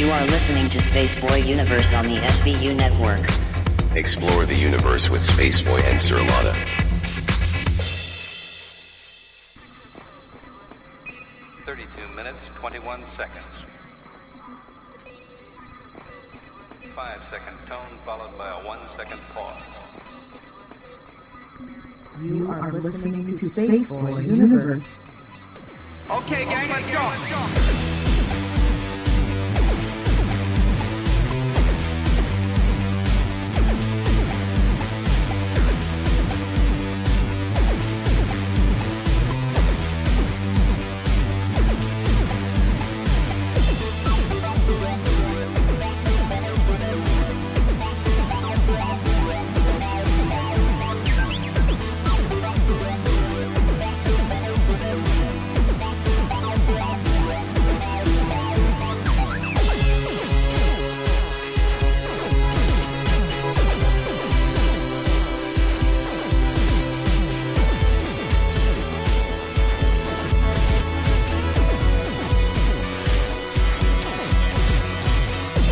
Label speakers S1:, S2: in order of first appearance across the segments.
S1: You are listening to Spaceboy Universe on the SBU network.
S2: Explore the universe with Spaceboy and Surlana.
S3: Minutes, 21 seconds. 5-second tone followed by a 1-second pause.
S4: You are listening to Spaceboy Universe.
S5: Okay, gang, let's go.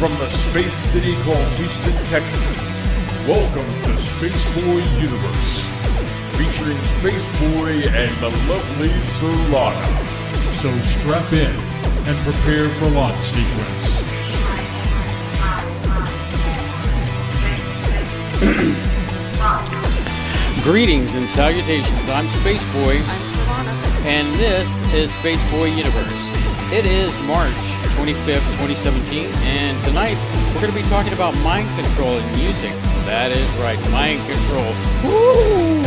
S6: From the space city called Houston, Texas, welcome to Spaceboy Universe, featuring Spaceboy and the lovely Surlana. So strap in and prepare for launch sequence.
S7: Greetings and salutations. I'm Spaceboy.
S8: I'm Surlana.
S7: And this is Spaceboy Universe. It is March 25th, 2017, and tonight we're going to be talking about mind control in music. That is right, mind control. Woo!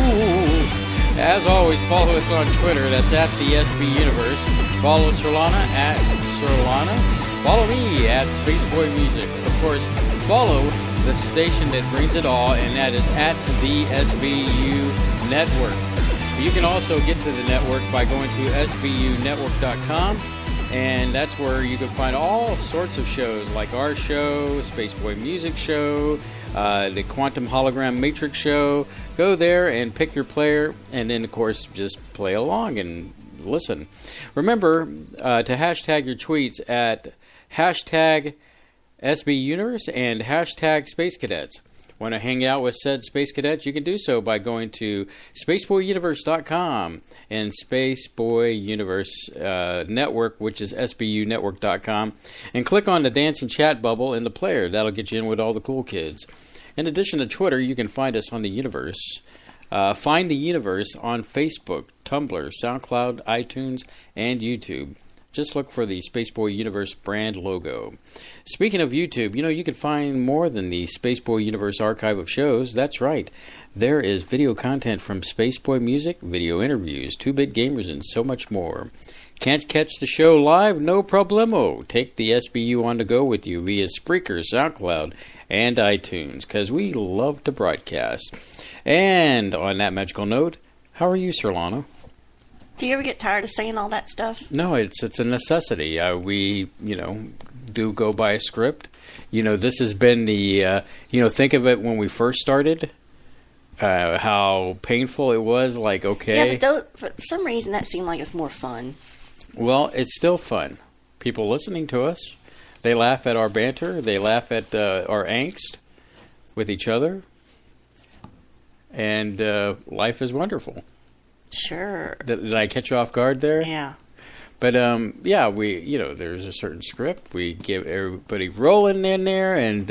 S7: As always, follow us on Twitter. That's at the SB Universe. Follow Surlana at Surlana. Follow me at Spaceboy Music. Of course, follow the station that brings it all, and that is at the SBU Network. You can also get to the network by going to sbunetwork.com. And that's where you can find all sorts of shows, like our show, Spaceboy Music Show, the Quantum Hologram Matrix Show. Go there and pick your player, and then, of course, just play along and listen. Remember to hashtag your tweets at hashtag SBUniverse and hashtag Space Cadets. Want to hang out with said Space Cadets? You can do so by going to spaceboyuniverse.com and Spaceboy Universe Network, which is sbunetwork.com, and click on the dancing chat bubble in the player. That'll get you in with all the cool kids. In addition to Twitter, you can find us on the universe. Find the universe on Facebook, Tumblr, SoundCloud, iTunes, and YouTube. Just look for the Spaceboy Universe brand logo. Speaking of YouTube, you can find more than the Spaceboy Universe archive of shows. That's right. There is video content from Spaceboy Music, video interviews, 2-Bit Gamers, and so much more. Can't catch the show live? No problemo. Take the SBU on the go with you via Spreaker, SoundCloud, and iTunes, because we love to broadcast. And on that magical note, how are you, Surlana?
S8: Do you ever get tired of saying all that stuff?
S7: No, it's a necessity. We do go by a script. This has been the think of it when we first started, how painful it was. Like, okay,
S8: yeah, but for some reason that seemed like it's more fun.
S7: Well, it's still fun. People listening to us, they laugh at our banter. They laugh at our angst with each other, and life is wonderful.
S8: Sure.
S7: Did I catch you off guard there?
S8: Yeah.
S7: But, we, there's a certain script. We give everybody rolling in there, and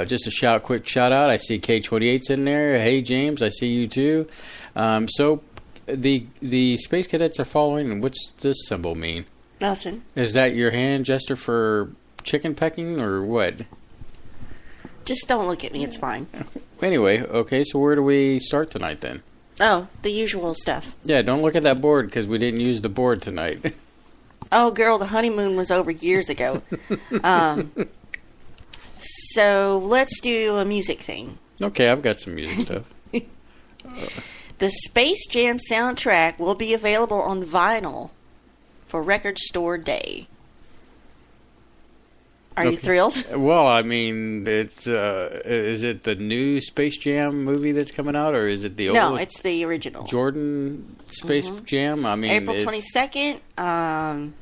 S7: just a quick shout out. I see K28's in there. Hey, James, I see you too. So the Space Cadets are following, and what's this symbol mean?
S8: Nothing.
S7: Is that your hand gesture for chicken pecking, or what?
S8: Just don't look at me. It's fine.
S7: Anyway, okay, so where do we start tonight then?
S8: Oh, the usual stuff.
S7: Yeah, don't look at that board because we didn't use the board tonight.
S8: Oh, girl, the honeymoon was over years ago. So let's do a music thing.
S7: Okay, I've got some music stuff.
S8: The Space Jam soundtrack will be available on vinyl for Record Store Day. Are you thrilled?
S7: Well, I mean, it's is it the new Space Jam movie that's coming out, or is it the old?
S8: No, it's the original.
S7: Jordan Space Jam? I mean,
S8: April 22nd,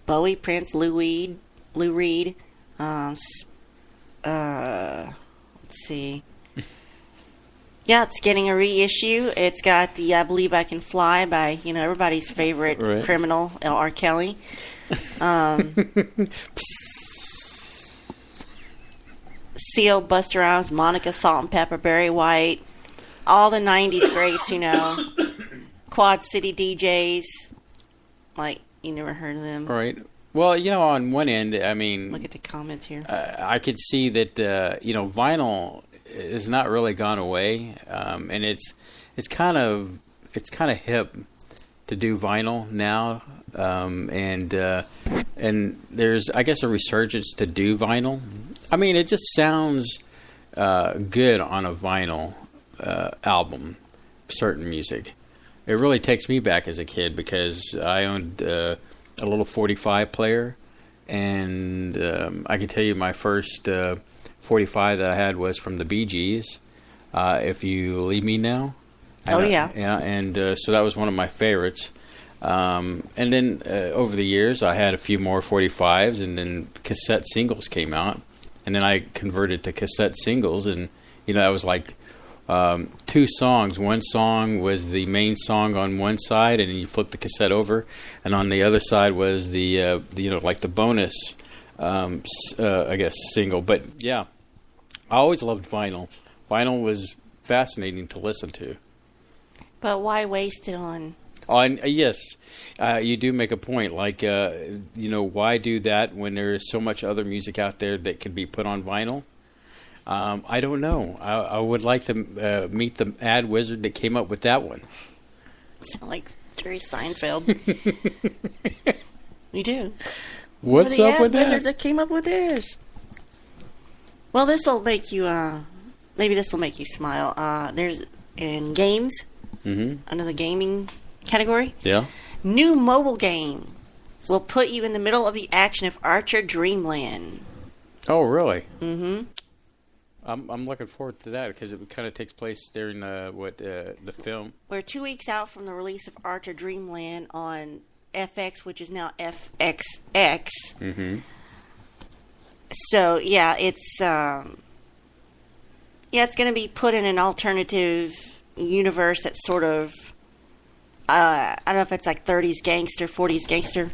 S8: Bowie, Prince, Lou Reed, Lou Reed. Let's see. Yeah, it's getting a reissue. It's got the I Believe I Can Fly by, everybody's favorite criminal, R. Kelly. Seal, Busta Rhymes, Monica, Salt and Pepper, Barry White. All the 90s greats, Quad City DJs. Like, you never heard of them.
S7: Right. Well, on one end, I mean...
S8: Look at the comments here.
S7: I could see that, vinyl has not really gone away, and it's kind of hip to do vinyl now, and there's, I guess, a resurgence to do vinyl. I mean, it just sounds good on a vinyl album, certain music. It really takes me back as a kid because I owned a little 45 player, and I can tell you my first 45 that I had was from the Bee Gees, If You Leave Me Now. Yeah, and so that was one of my favorites. And then over the years, I had a few more 45s, and then cassette singles came out. And then I converted to cassette singles, and, that was like 2 songs. One song was the main song on one side, and then you flip the cassette over, and on the other side was the like the bonus, I guess, single. But yeah, I always loved vinyl. Vinyl was fascinating to listen to.
S8: But why waste it on?
S7: Yes, you do make a point. Like, why do that when there is so much other music out there that can be put on vinyl? I don't know. I would like to meet the ad wizard that came up with that one.
S8: Sound like Jerry Seinfeld. We do.
S7: What's up with that?
S8: The ad wizards that came up with this. Well, this will make you. Maybe this will make you smile. There's in games, under the gaming category.
S7: Yeah.
S8: New mobile game will put you in the middle of the action of Archer Dreamland.
S7: Oh, really?
S8: Mm-hmm.
S7: I'm looking forward to that because it kind of takes place during the film.
S8: We're 2 weeks out from the release of Archer Dreamland on FX, which is now FXX.
S7: Mm-hmm.
S8: So yeah, it's it's going to be put in an alternative universe that's sort of I don't know if it's like 30s gangster, 40s gangster.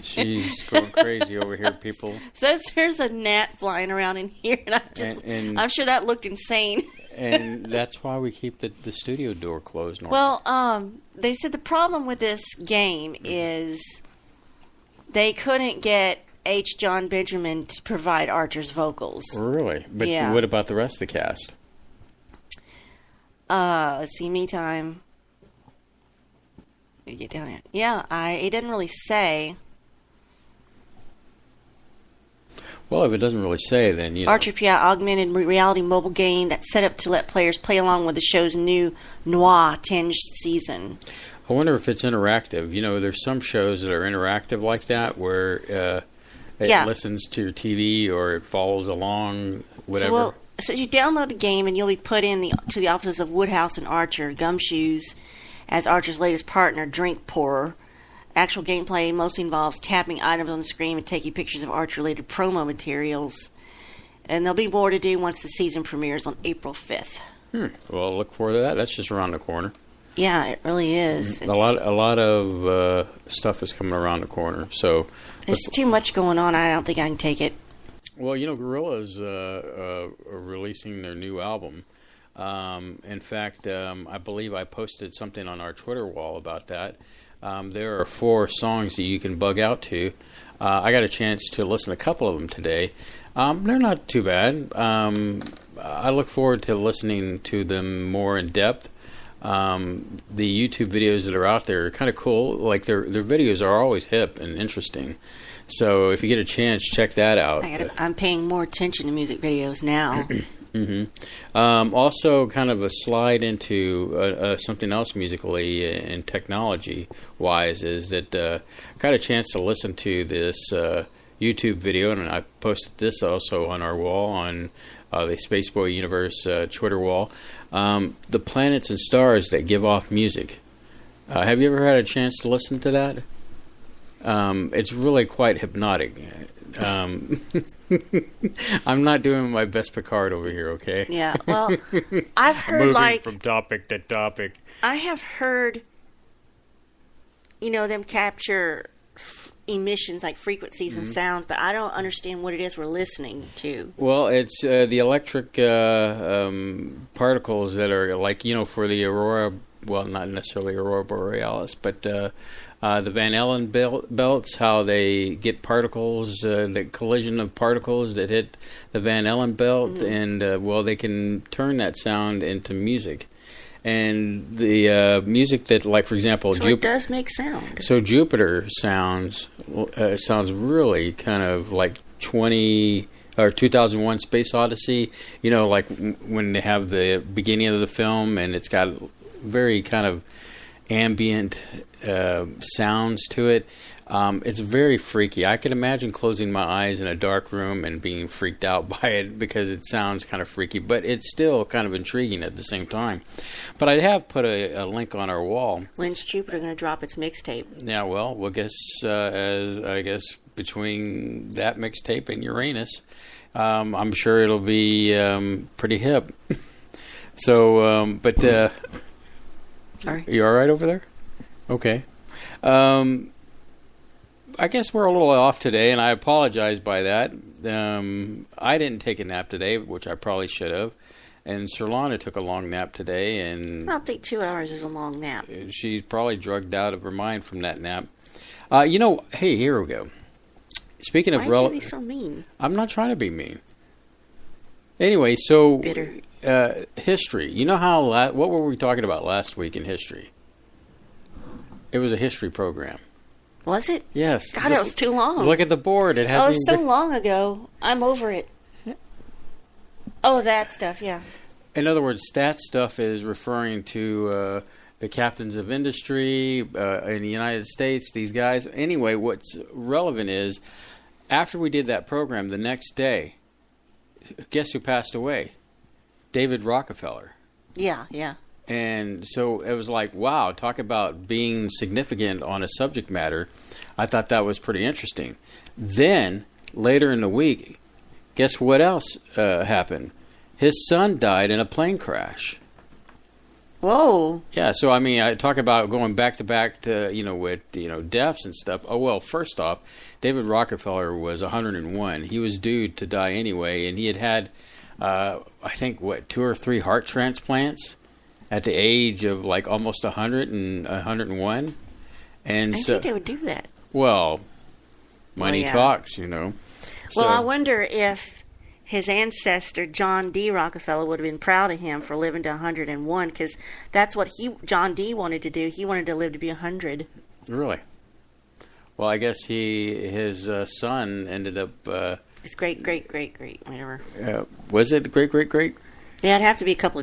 S7: She's going crazy over here, people.
S8: So there's a gnat flying around in here, and I'm sure that looked insane.
S7: And that's why we keep the studio door closed. Normally.
S8: Well, they said the problem with this game is they couldn't get H. John Benjamin to provide Archer's vocals.
S7: Really? But
S8: yeah.
S7: What about the rest of the cast?
S8: Let's see, me time. Get down here. Yeah, it didn't really say.
S7: Well, if it doesn't really say, then
S8: Archer PI augmented reality mobile game that's set up to let players play along with the show's new noir-tinged season.
S7: I wonder if it's interactive. There's some shows that are interactive like that, where it listens to your TV or it follows along, whatever.
S8: So you download the game and you'll be put to the offices of Woodhouse and Archer, Gumshoes, as Archer's latest partner, Drink Pourer. Actual gameplay mostly involves tapping items on the screen and taking pictures of Archer-related promo materials. And there'll be more to do once the season premieres on April 5th.
S7: Well, look forward to that. That's just around the corner.
S8: Yeah, it really is.
S7: A lot of stuff is coming around the corner. So
S8: there's too much going on. I don't think I can take it.
S7: Well, Gorillaz are releasing their new album. In fact, I believe I posted something on our Twitter wall about that. There are 4 songs that you can bug out to. I got a chance to listen to a couple of them today. They're not too bad. I look forward to listening to them more in depth. The YouTube videos that are out there are kind of cool. Like their videos are always hip and interesting. So if you get a chance, check that out.
S8: I'm paying more attention to music videos now.
S7: Mm-hmm. Also, kind of a slide into something else musically and technology-wise is that I got a chance to listen to this YouTube video, and I posted this also on our wall, on the Spaceboy Universe Twitter wall. The planets and stars that give off music. Have you ever had a chance to listen to that? It's really quite hypnotic. I'm not doing my best Picard over here, okay?
S8: Yeah, well, I've heard
S7: Moving from topic to topic.
S8: I have heard, them capture emissions like frequencies and sounds, but I don't understand what it is we're listening to.
S7: Well, it's the electric particles that are like, for the aurora, well, not necessarily aurora borealis, but the Van Allen belts, how they get particles, the collision of particles that hit the Van Allen belt, and, they can turn that sound into music. And the music that, like, for example,
S8: so it does make sound. So
S7: Jupiter sounds really kind of like 2001 Space Odyssey, like when they have the beginning of the film and it's got very kind of ambient sounds to it. It's very freaky. I could imagine closing my eyes in a dark room and being freaked out by it because it sounds kind of freaky, but it's still kind of intriguing at the same time. But I have put a link on our wall.
S8: When's Jupiter going to drop its mixtape?
S7: Yeah, well, we'll guess between that mixtape and Uranus, I'm sure it'll be pretty hip. So,
S8: Sorry.
S7: You all right over there? Okay. I guess we're a little off today, and I apologize by that. I didn't take a nap today, which I probably should have. And Surlana took a long nap today, and
S8: I don't think 2 hours is a long nap.
S7: She's probably drugged out of her mind from that nap. Hey, here we go. Speaking of
S8: why are you being so mean?
S7: I'm not trying to be mean. Anyway, so
S8: bitter.
S7: History. You know how what were we talking about last week in history? It was a history program.
S8: Was it?
S7: Yes.
S8: God, it was too long.
S7: Look at the board. It hasn't.
S8: Oh, it was so long ago. I'm over it. Oh, that stuff, yeah.
S7: In other words, that stuff is referring to the captains of industry in the United States, these guys. Anyway, what's relevant is after we did that program, the next day, guess who passed away? David Rockefeller.
S8: Yeah, yeah.
S7: And so it was like, wow, talk about being significant on a subject matter. I thought that was pretty interesting. Then, later in the week, guess what else happened? His son died in a plane crash.
S8: Whoa.
S7: Yeah, so I mean, I talk about going back to with deaths and stuff. Oh, well, first off, David Rockefeller was 101. He was due to die anyway, and he had I think, 2 or 3 heart transplants at the age of like almost 100 and 101. And
S8: I think they would do that.
S7: Well, money talks,
S8: Well,
S7: So,
S8: I wonder if his ancestor, John D. Rockefeller, would have been proud of him for living to 101, because that's what John D. wanted to do. He wanted to live to be 100.
S7: Really? Well, I guess his son ended up...
S8: It's great, whatever.
S7: Was it great?
S8: Yeah, it'd have to be a couple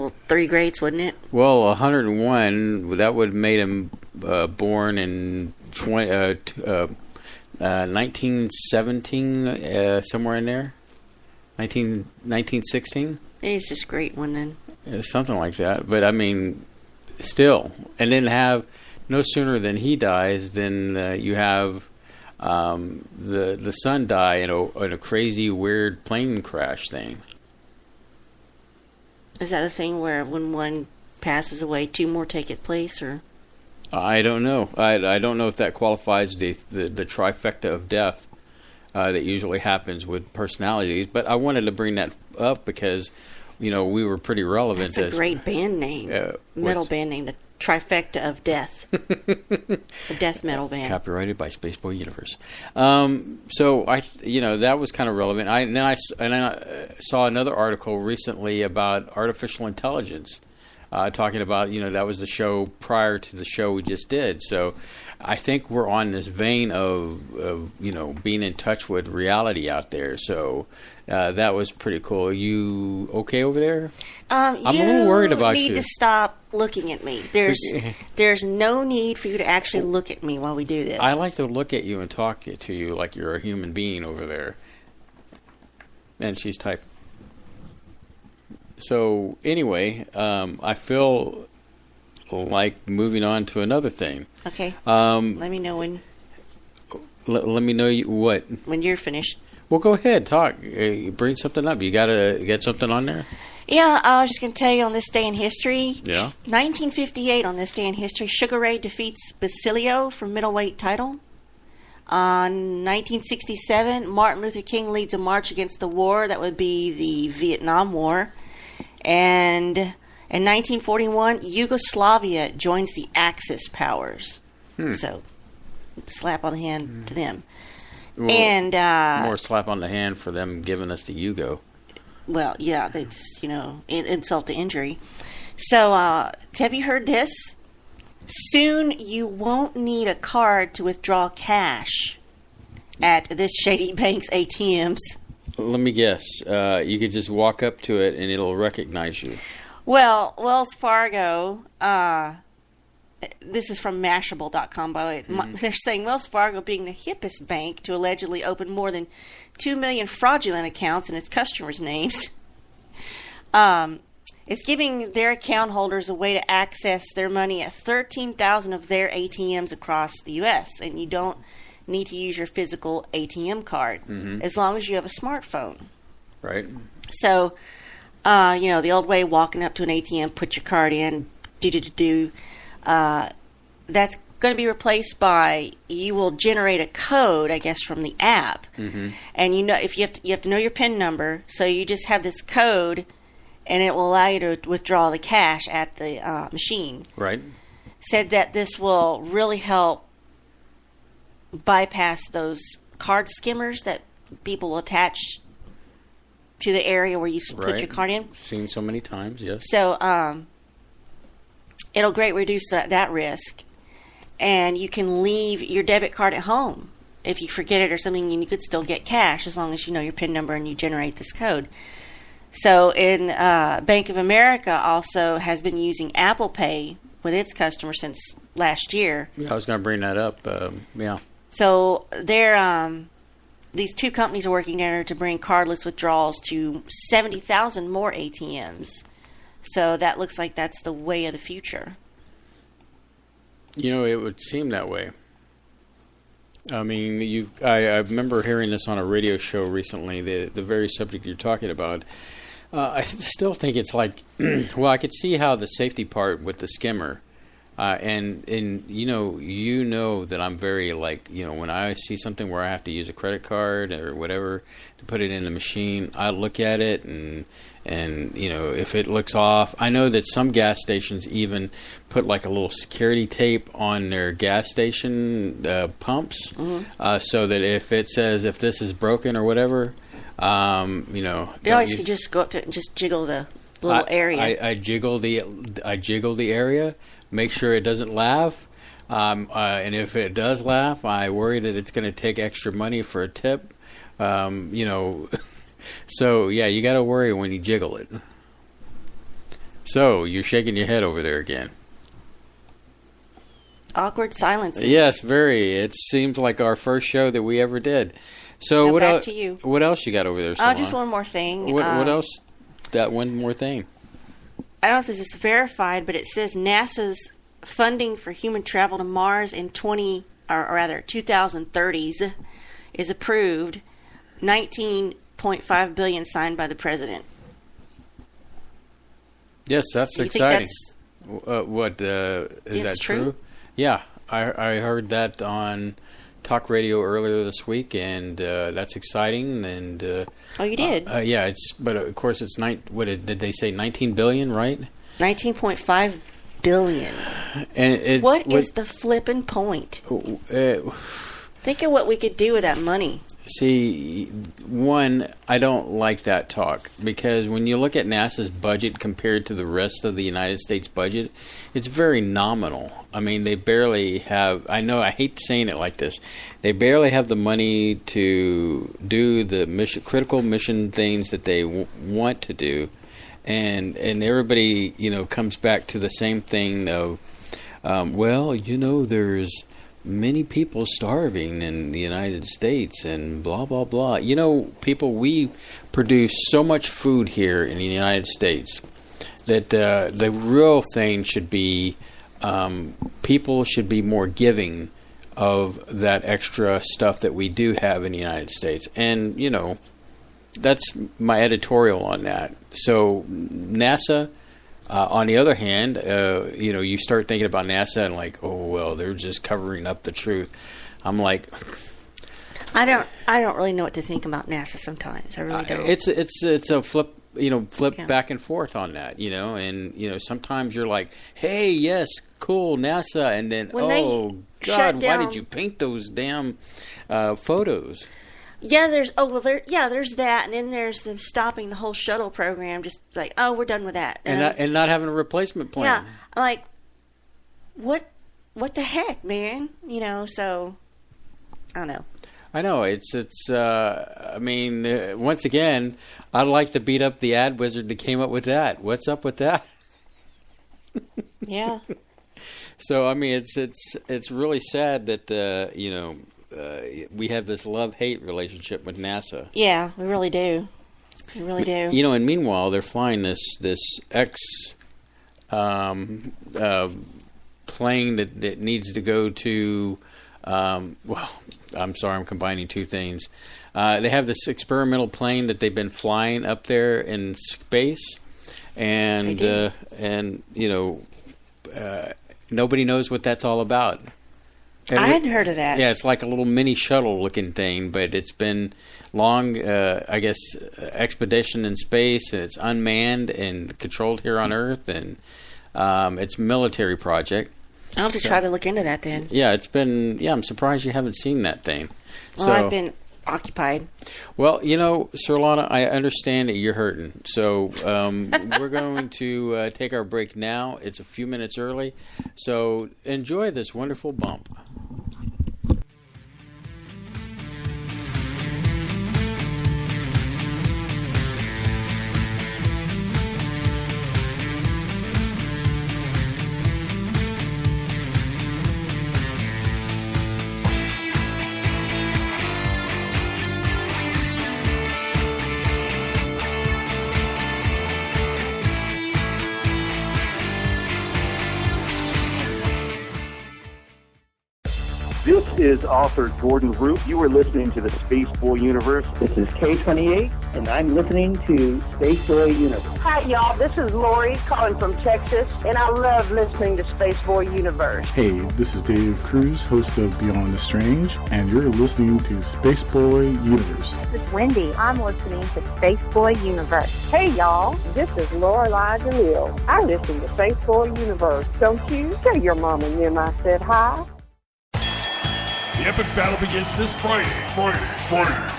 S8: of 3 greats, wouldn't it?
S7: Well, 101, that would have made him born in 1917, somewhere in there. 1916?
S8: Maybe it's just great one then.
S7: Something like that. But, I mean, still. And then no sooner than he dies, than you have the son die in a crazy, weird plane crash thing.
S8: Is that a thing where when one passes away, 2 more take its place, or?
S7: I don't know. I don't know if that qualifies the trifecta of death that usually happens with personalities. But I wanted to bring that up because, we were pretty relevant.
S8: That's a great band name. Metal band name, the Trifecta of Death. A death metal band.
S7: Copyrighted by Spaceboy Universe. So that was kind of relevant. And then I saw another article recently about artificial intelligence, talking about that was the show prior to the show we just did. So I think we're on this vein of being in touch with reality out there. So that was pretty cool. Are you okay over there? I'm a little worried about you.
S8: You need to stop looking at me. There's no need for you to actually look at me while we do this.
S7: I like to look at you and talk to you like you're a human being over there. And she's typing. So anyway, I feel like moving on to another thing.
S8: Okay. Let me know when.
S7: Let me know what.
S8: when you're finished.
S7: Well, go ahead, talk. Bring something up. You got something on there?
S8: Yeah, I was just going to tell you on this day in history.
S7: Yeah.
S8: 1958, on this day in history, Sugar Ray defeats Basilio for middleweight title. 1967, Martin Luther King leads a march against the war. That would be the Vietnam War. And in 1941, Yugoslavia joins the Axis powers. So, slap on the hand to them.
S7: Well,
S8: and
S7: more slap on the hand for them giving us the Yugo.
S8: Well, yeah, that's, insult to injury. So, have you heard this? Soon you won't need a card to withdraw cash at this shady bank's ATMs.
S7: Let me guess. You could just walk up to it and it'll recognize you.
S8: Well, Wells Fargo, this is from Mashable.com, by the way. They're saying Wells Fargo, being the hippest bank to allegedly open more than 2 million fraudulent accounts in its customers' names, is giving their account holders a way to access their money at 13,000 of their ATMs across the U.S., and you don't need to use your physical ATM card as long as you have a smartphone.
S7: Right.
S8: So, the old way, walking up to an ATM, put your card in, that's going to be replaced by, you will generate a code, I guess, from the app. And if you have to know your PIN number, so you just have this code, and it will allow you to withdraw the cash at the machine.
S7: Right.
S8: Said that this will really help bypass those card skimmers that people will attach to the area where you put your card in.
S7: Seen so many times, yes.
S8: So it'll greatly reduce that risk, and you can leave your debit card at home if you forget it or something, and you could still get cash as long as you know your PIN number and you generate this code. So in Bank of America also has been using Apple Pay with its customers since last year.
S7: Yeah, I was going to bring that up. Yeah.
S8: So these two companies are working together to bring cardless withdrawals to 70,000 more ATMs. So that looks like that's the way of the future.
S7: It would seem that way. I mean, I remember hearing this on a radio show recently, the very subject you're talking about. I still think it's like, well, I could see how the safety part with the skimmer, and you know that I'm very when I see something where I have to use a credit card or whatever to put it in the machine, I look at it and if it looks off, I know that some gas stations even put like a little security tape on their gas station pumps, so that if it says if this is broken or whatever, you always could just go up to it and just jiggle the little area. I jiggle the area, make sure it doesn't laugh, and if it does laugh, I worry that it's going to take extra money for a tip. So, yeah, you got to worry when you jiggle it. So, you're shaking your head over there again.
S8: Awkward silence.
S7: Yes, very. It seems like our first show that we ever did. So,
S8: what else? To you.
S7: What else you got over there, Solana?
S8: Just one more thing.
S7: What else? That one more thing.
S8: I don't know if this is verified, but it says NASA's funding for human travel to Mars in 2030s is approved. 19.5 billion signed by the president.
S7: Yes, that's exciting.
S8: Think
S7: is that true? Yeah, I heard that on talk radio earlier this week, and that's exciting. And
S8: oh, you did?
S7: Yeah, but of course it's what did they say? 19 billion, right?
S8: 19.5 billion.
S7: And
S8: what is the flipping point? Think of what we could do with that money.
S7: See, one, I don't like that talk, because when you look at NASA's budget compared to the rest of the United States budget, it's very nominal. I mean, they barely have, I hate saying it like this, they barely have the money to do the critical mission things that they want to do, and everybody, comes back to the same thing of, there's many people starving in the United States and blah, blah, blah. We produce so much food here in the United States that the real thing should be people should be more giving of that extra stuff that we do have in the United States. And, you know, that's my editorial on that. So NASA, on the other hand, you know, you start thinking about NASA and like, oh, well, they're just covering up the truth. I'm like,
S8: I don't really know what to think about NASA sometimes. I really don't.
S7: It's a flip.
S8: Yeah.
S7: Back and forth on that, you know, and, you know, sometimes you're like, hey, yes, cool, NASA, and then,
S8: When
S7: oh,
S8: shut
S7: God,
S8: down-
S7: why did you paint those damn photos?
S8: Yeah, there's that, and then there's them stopping the whole shuttle program, just like, oh, we're done with that.
S7: And not having a replacement plan.
S8: Yeah, I'm like, what the heck, man? You know, so, I don't know.
S7: I know, I mean, once again, I'd like to beat up the ad wizard that came up with that. What's up with that?
S8: Yeah.
S7: So, I mean, it's really sad that, you know, we have this love-hate relationship with NASA.
S8: Yeah, we really do. We really do.
S7: You know, and meanwhile, they're flying this plane that needs to go to, well, I'm sorry, I'm combining two things. They have this experimental plane that they've been flying up there in space, and you know, nobody knows what that's all about. And
S8: I hadn't heard of that.
S7: Yeah, it's like a little mini shuttle-looking thing, but it's been long, I guess, expedition in space, and it's unmanned and controlled here on Earth, and it's a military project.
S8: I'll have to try to look into that then.
S7: Yeah, it's been. Yeah, I'm surprised you haven't seen that thing.
S8: Well, I've been occupied.
S7: Well, you know, Surlana, I understand that you're hurting. So we're going to take our break now. It's a few minutes early. So enjoy this wonderful bump.
S9: This is author Jordan Root. You are listening to the Spaceboy Universe.
S10: This is K28, and I'm listening to Spaceboy Universe.
S11: Hi, y'all. This is Lori calling from Texas, and I love listening to Spaceboy Universe.
S12: Hey, this is Dave Cruz, host of Beyond the Strange, and you're listening to Spaceboy Universe.
S13: This is Wendy. I'm listening to Spaceboy Universe. Hey, y'all. This is Lorelai DeLille. I listen to Spaceboy Universe. Don't you? Tell your mom and them I said hi.
S6: The epic battle begins this Friday.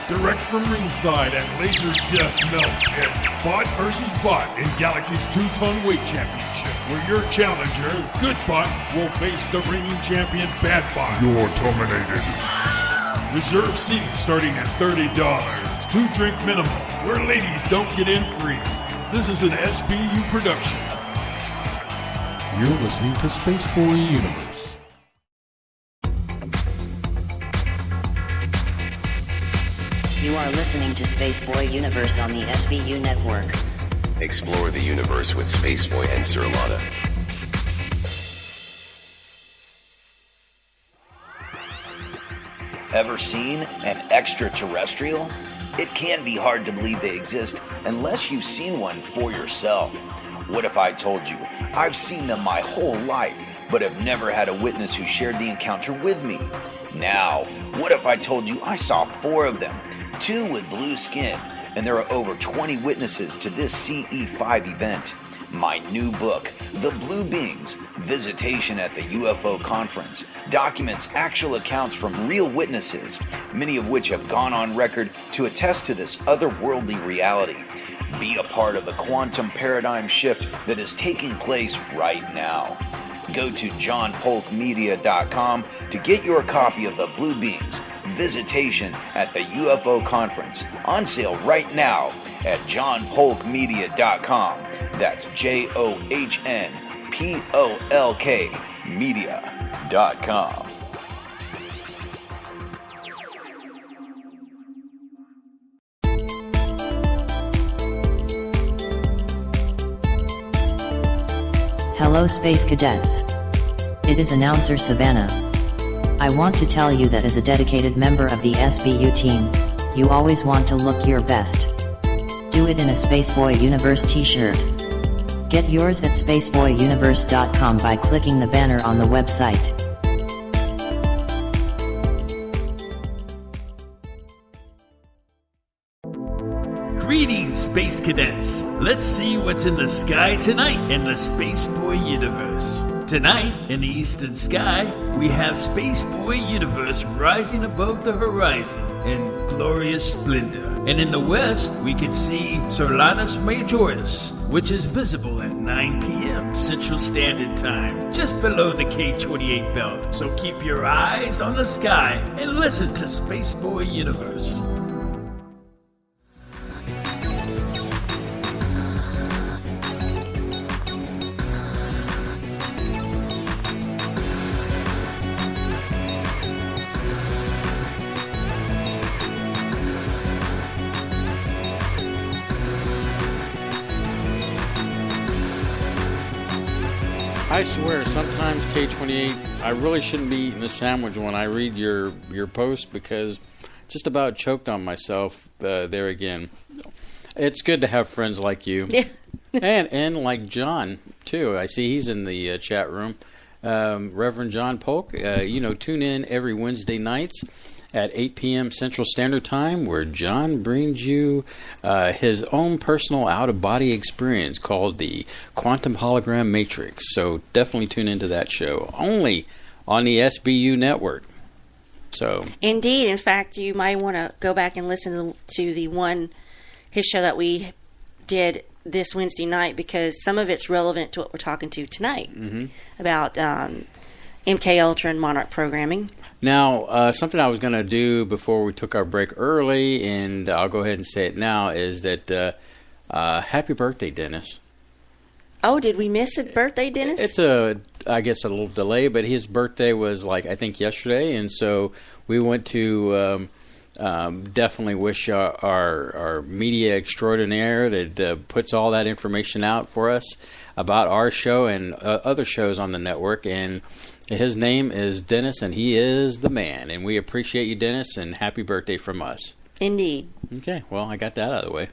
S6: Direct from ringside at Laser Death Melt. It's Bot versus Bot in Galaxy's 2-ton weight championship, where your challenger, Good Bot, will face the reigning champion, Bad Bot. You're terminated. Reserve seating starting at $30. 2-drink minimum, where ladies don't get in free. This is an SBU production. You're listening to Spaceboy Universe.
S1: You are listening to Spaceboy Universe on the SBU network.
S2: Explore the universe with Spaceboy and Surlana.
S14: Ever seen an extraterrestrial? It can be hard to believe they exist unless you've seen one for yourself. What if I told you I've seen them my whole life, but have never had a witness who shared the encounter with me? Now, what if I told you I saw 4 of them, 2 with blue skin, and there are over 20 witnesses to this CE5 event? My new book, The Blue Beings, Visitation at the UFO Conference, documents actual accounts from real witnesses, many of which have gone on record to attest to this otherworldly reality. Be a part of the quantum paradigm shift that is taking place right now. Go to johnpolkmedia.com to get your copy of The Blue Beings, Visitation at the UFO Conference, on sale right now at johnpolkmedia.com. That's JOHNPOLK media.com.
S1: Hello Space Cadets. It is announcer Savannah. I want to tell you that as a dedicated member of the SBU team, you always want to look your best. Do it in a Spaceboy Universe t-shirt. Get yours at spaceboyuniverse.com by clicking the banner on the website.
S15: Greetings, Space Cadets! Let's see what's in the sky tonight in the Spaceboy Universe. Tonight, in the eastern sky, we have Spaceboy Universe rising above the horizon in glorious splendor. And in the west, we can see Surlana's Majoris, which is visible at 9 p.m. Central Standard Time, just below the K28 belt. So keep your eyes on the sky and listen to Spaceboy Universe.
S7: I swear, sometimes K28, I really shouldn't be eating a sandwich when I read your post because just about choked on myself there again. It's good to have friends like you. and like John, too. I see he's in the chat room. Reverend John Polk, tune in every Wednesday nights at 8 p.m. Central Standard Time, where John brings you his own personal out-of-body experience called the Quantum Hologram Matrix. So definitely tune into that show, only on the SBU network. So
S8: indeed, in fact, you might want to go back and listen to his show that we did this Wednesday night, because some of it's relevant to what we're talking to tonight about MK Ultra and Monarch programming.
S7: Now, something I was going to do before we took our break early, and I'll go ahead and say it now, is that happy birthday, Dennis.
S8: Oh, did we miss a birthday, Dennis?
S7: It's I guess a little delay, but his birthday was I think yesterday, and so we went to definitely wish our media extraordinaire that puts all that information out for us about our show and other shows on the network, and his name is Dennis, and he is the man, and we appreciate you, Dennis, and happy birthday from us.
S8: Indeed.
S7: Okay, well, I got that out of the way.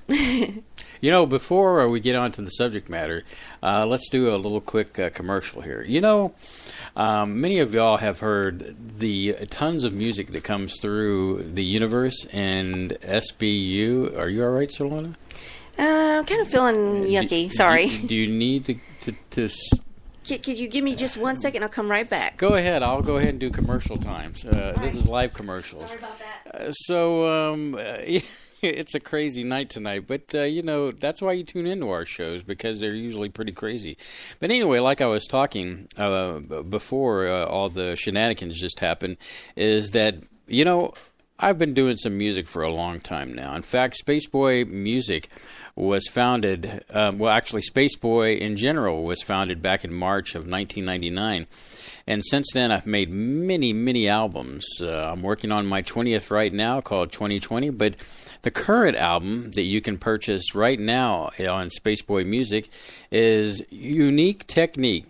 S7: Before we get on to the subject matter, let's do a little quick commercial here. Many of y'all have heard the tons of music that comes through the universe and SBU. Are you all right, Surlana?
S8: I'm kind of feeling yucky. Sorry.
S7: Do you need to
S8: Could you give me just 1 second? I'll come right back.
S7: Go ahead. I'll go ahead and do commercial times. This is live commercials.
S8: Sorry about that.
S7: It's a crazy night tonight, but that's why you tune into our shows, because they're usually pretty crazy. But anyway, like I was talking before all the shenanigans just happened, is that I've been doing some music for a long time now. In fact, Spaceboy Music was founded, Spaceboy in general was founded back in March of 1999. And since then, I've made many, many albums. I'm working on my 20th right now, called 2020. But the current album that you can purchase right now on Spaceboy Music is Unique Technique.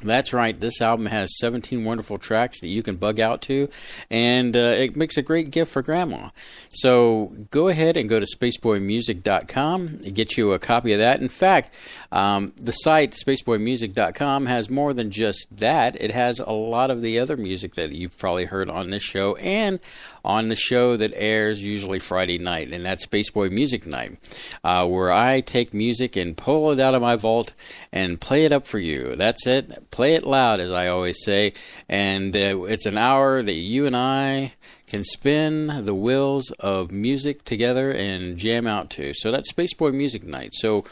S7: That's right, this album has 17 wonderful tracks that you can bug out to, and it makes a great gift for Grandma. So go ahead and go to spaceboymusic.com and get you a copy of that. In fact, the site spaceboymusic.com has more than just that. It has a lot of the other music that you've probably heard on this show and on the show that airs usually Friday night, and that's Spaceboy Music Night, where I take music and pull it out of my vault and play it up for you. That's it. Play it loud, as I always say, and it's an hour that you and I can spin the wheels of music together and jam out to. So that's Spaceboy Music Night. So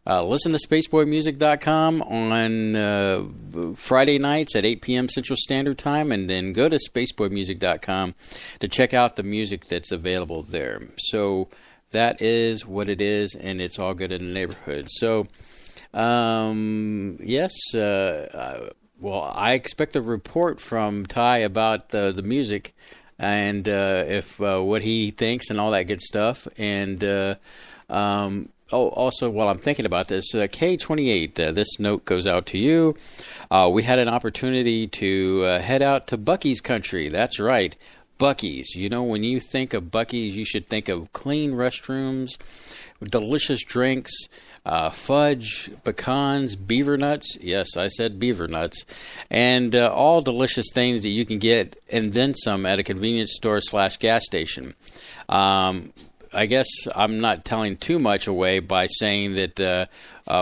S7: listen to spaceboymusic.com on Friday nights at 8 p.m. Central Standard Time, and then go to spaceboymusic.com to check out the music that's available there. So that is what it is, and it's all good in the neighborhood. So, yes, I expect a report from Ty about the music and if what he thinks and all that good stuff. And also, while I'm thinking about this, K28, this note goes out to you. We had an opportunity to head out to Buc-ee's country. That's right, Buc-ee's. You know, when you think of Buc-ee's, you should think of clean restrooms, delicious drinks, fudge, pecans, beaver nuts. Yes, I said beaver nuts. And all delicious things that you can get, and then some, at a convenience store / gas station. I guess I'm not telling too much away by saying that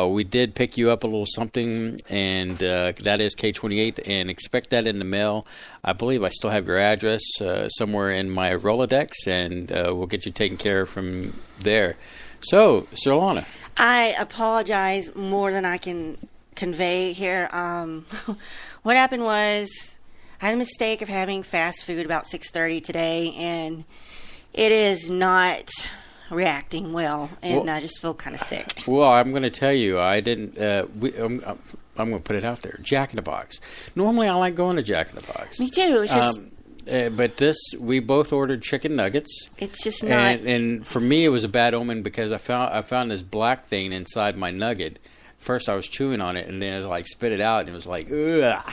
S7: we did pick you up a little something, and that is K28, and expect that in the mail. I believe I still have your address somewhere in my Rolodex, and we'll get you taken care of from there. So, Surlana.
S8: I apologize more than I can convey here. What happened was I had a mistake of having fast food about 6:30 today, and it is not reacting well, and I just feel kind of sick.
S7: Well, I'm going to tell you, I didn't. I'm going to put it out there. Jack in the Box. Normally, I like going to Jack in the Box.
S8: Me too. It's just.
S7: But we both ordered chicken nuggets.
S8: It's just not.
S7: And for me, it was a bad omen because I found this black thing inside my nugget. First, I was chewing on it, and then I was like, spit it out, and it was like, ugh.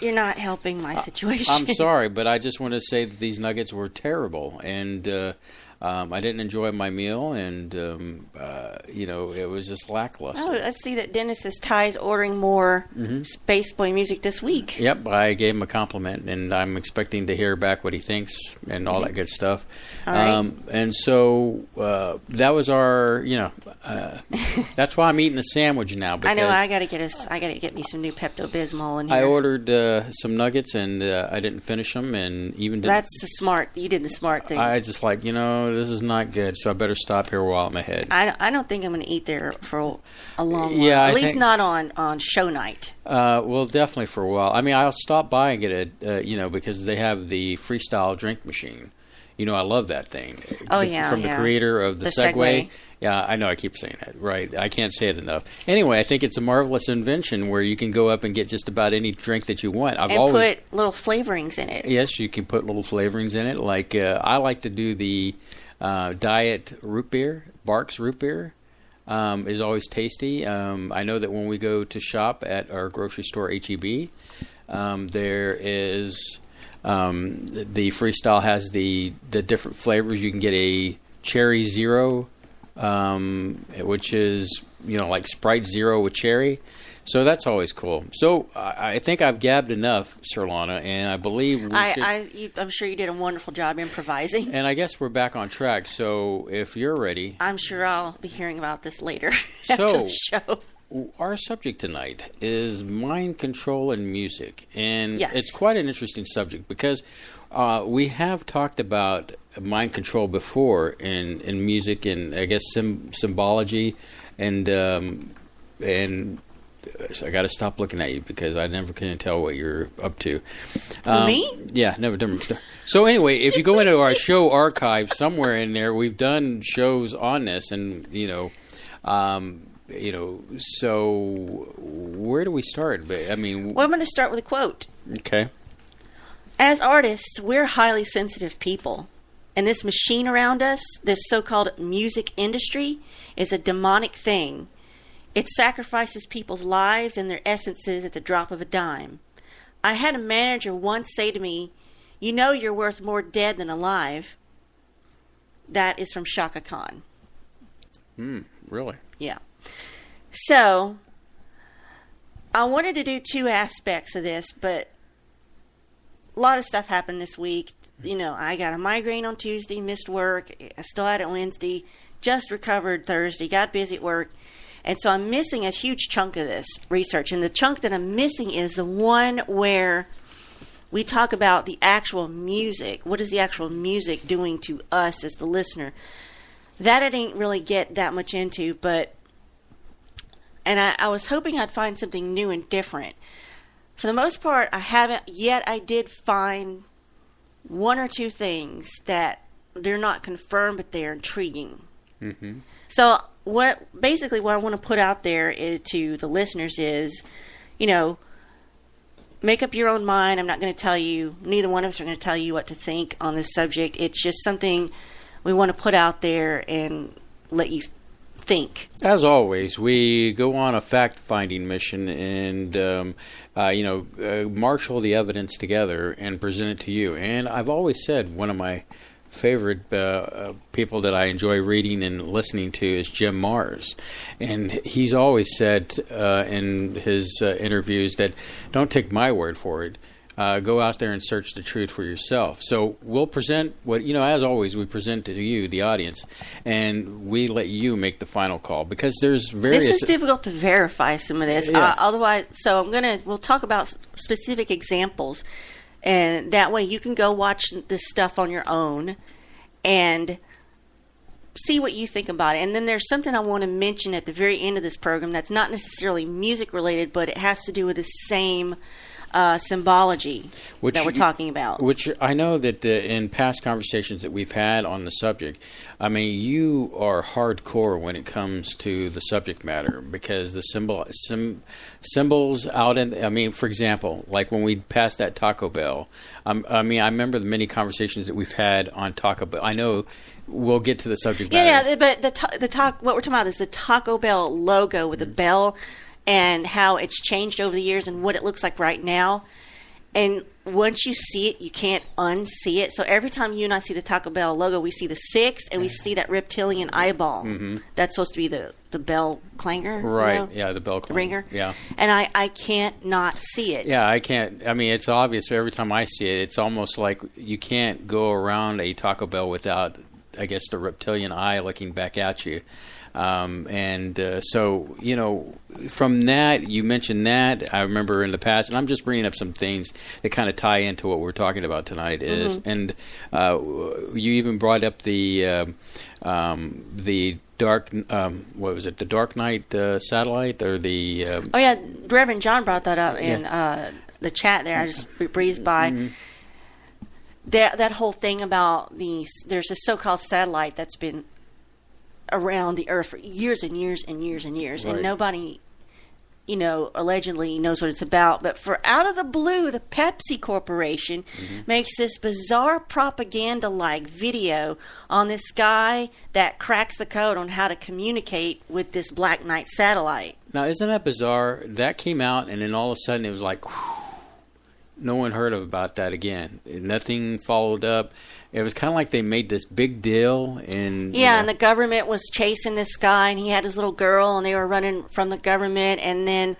S8: You're not helping my situation.
S7: I'm sorry, but I just want to say that these nuggets were terrible, and I didn't enjoy my meal, and it was just lackluster.
S8: Oh, let's see that Dennis is Ty's ordering more Spaceboy music this week.
S7: Yep, I gave him a compliment, and I'm expecting to hear back what he thinks and all that good stuff.
S8: All right.
S7: And so that was our, that's why I'm eating a sandwich now.
S8: I know I got to get me some new Pepto-Bismol in here.
S7: I ordered some nuggets, and I didn't finish them, and even
S8: you did the smart thing.
S7: I just this is not good, so I better stop here while I'm ahead.
S8: I don't think I'm going to eat there for a long while.
S7: Yeah,
S8: At least not on show night.
S7: Well, definitely for a while. I mean, I'll stop by and get it, because they have the freestyle drink machine. I love that thing.
S8: Oh, yeah.
S7: From the creator of the Segway. Yeah, I know. I keep saying that. Right. I can't say it enough. Anyway, I think it's a marvelous invention where you can go up and get just about any drink that you want.
S8: Put little flavorings in it.
S7: Yes, you can put little flavorings in it. Like I like to do the diet root beer. Barks root beer is always tasty. I know that when we go to shop at our grocery store, H-E-B, there is the Freestyle has the different flavors. You can get a cherry zero, which is like Sprite Zero with cherry. So that's always cool. So I think I've gabbed enough, Surlana, and I believe
S8: I'm sure you did a wonderful job improvising.
S7: And I guess we're back on track. So if you're ready,
S8: I'm sure I'll be hearing about this later after the show.
S7: Our subject tonight is mind control and music, and
S8: yes.
S7: It's quite an interesting subject because we have talked about mind control before in music and I guess symbology and so I got to stop looking at you because I never can tell what you're up to.
S8: Me?
S7: Yeah, never done. So anyway, if you go into our show archive somewhere in there, we've done shows on this, and so where do we start? I mean,
S8: well, I'm going to start with a quote.
S7: Okay.
S8: As artists, we're highly sensitive people. And this machine around us, this so-called music industry, is a demonic thing. It sacrifices people's lives and their essences at the drop of a dime. I had a manager once say to me, "You know you're worth more dead than alive." That is from Shaka Khan.
S7: Really?
S8: Yeah. So, I wanted to do two aspects of this, but a lot of stuff happened this week. I got a migraine on Tuesday, missed work. I still had it Wednesday, just recovered Thursday, got busy at work. And so I'm missing a huge chunk of this research. And the chunk that I'm missing is the one where we talk about the actual music. What is the actual music doing to us as the listener? That I didn't really get that much into, but... And I was hoping I'd find something new and different. For the most part, I haven't, yet I did find one or two things that they're not confirmed, but they're intriguing.
S7: Mm-hmm.
S8: So what I want to put out there to the listeners is, make up your own mind. I'm not going to tell you, neither one of us are going to tell you what to think on this subject. It's just something we want to put out there and let you think?
S7: As always, we go on a fact-finding mission and, marshal the evidence together and present it to you. And I've always said one of my favorite people that I enjoy reading and listening to is Jim Mars. And he's always said in his interviews that don't take my word for it. Go out there and search the truth for yourself. So we'll present what, as always, we present to you, the audience, and we let you make the final call because there's various...
S8: This is difficult to verify some of this.
S7: Yeah.
S8: Otherwise, so we'll talk about specific examples, and that way you can go watch this stuff on your own and see what you think about it. And then there's something I want to mention at the very end of this program that's not necessarily music related, but it has to do with the same symbology that we're talking about.
S7: Which I know that in past conversations that we've had on the subject, I mean, you are hardcore when it comes to the subject matter because the symbols out in, I mean, for example, like when we passed that Taco Bell, I remember the many conversations that we've had on Taco Bell. I know we'll get to the subject matter.
S8: Yeah, but what we're talking about is the Taco Bell logo with the bell and how it's changed over the years and what it looks like right now. And once you see it, you can't unsee it. So every time you and I see the Taco Bell logo, we see the 6 and we see that reptilian eyeball. Mm-hmm. That's supposed to be the bell clanger.
S7: Right, yeah, the bell clanger.
S8: Ringer.
S7: Yeah.
S8: And I can't not see it.
S7: Yeah, I can't. I mean, it's obvious every time I see it. It's almost like you can't go around a Taco Bell without, I guess, the reptilian eye looking back at you. So, from that, you mentioned that, I remember in the past, and I'm just bringing up some things that kind of tie into what we're talking about tonight is, and you even brought up the dark, what was it, the Dark Knight satellite, or the...
S8: oh, yeah, Reverend John brought that up in the chat there. I just breezed by. Mm-hmm. That whole thing about there's a so-called satellite that's been around the earth for years and years and years and years, right. And nobody, allegedly knows what it's about. But for out of the blue, the Pepsi Corporation makes this bizarre propaganda-like video on this guy that cracks the code on how to communicate with this Black Knight satellite.
S7: Now, isn't that bizarre? That came out, and then all of a sudden it was like, whew, no one heard about that again. Nothing followed up. It was kind of like they made this big deal. And
S8: the government was chasing this guy, and he had his little girl, and they were running from the government. And then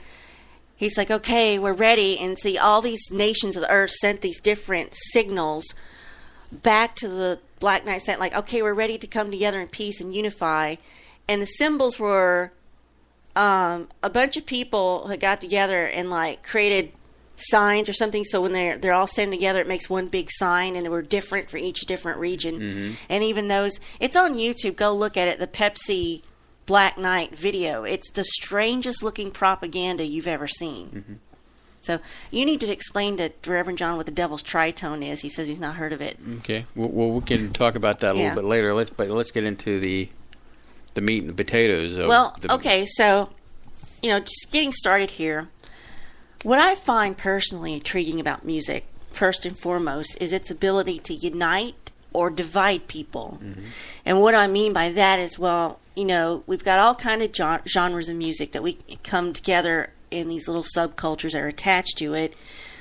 S8: he's like, okay, we're ready. And see, all these nations of the earth sent these different signals back to the Black Knight, saying, like, okay, we're ready to come together in peace and unify. And the symbols were a bunch of people who got together and, like, created signs or something, so when they're all standing together, it makes one big sign, and they were different for each different region. Mm-hmm. And even those, it's on YouTube. Go look at it. The Pepsi Black Knight video. It's the strangest looking propaganda you've ever seen. Mm-hmm. So you need to explain to Reverend John what the devil's tritone is. He says he's not heard of it.
S7: Okay. Well, we can talk about that a little bit later. Let's get into the meat and the potatoes.
S8: Okay. So, just getting started here. What I find personally intriguing about music, first and foremost, is its ability to unite or divide people. Mm-hmm. And what I mean by that is, we've got all kind of genres of music that we come together in these little subcultures that are attached to it.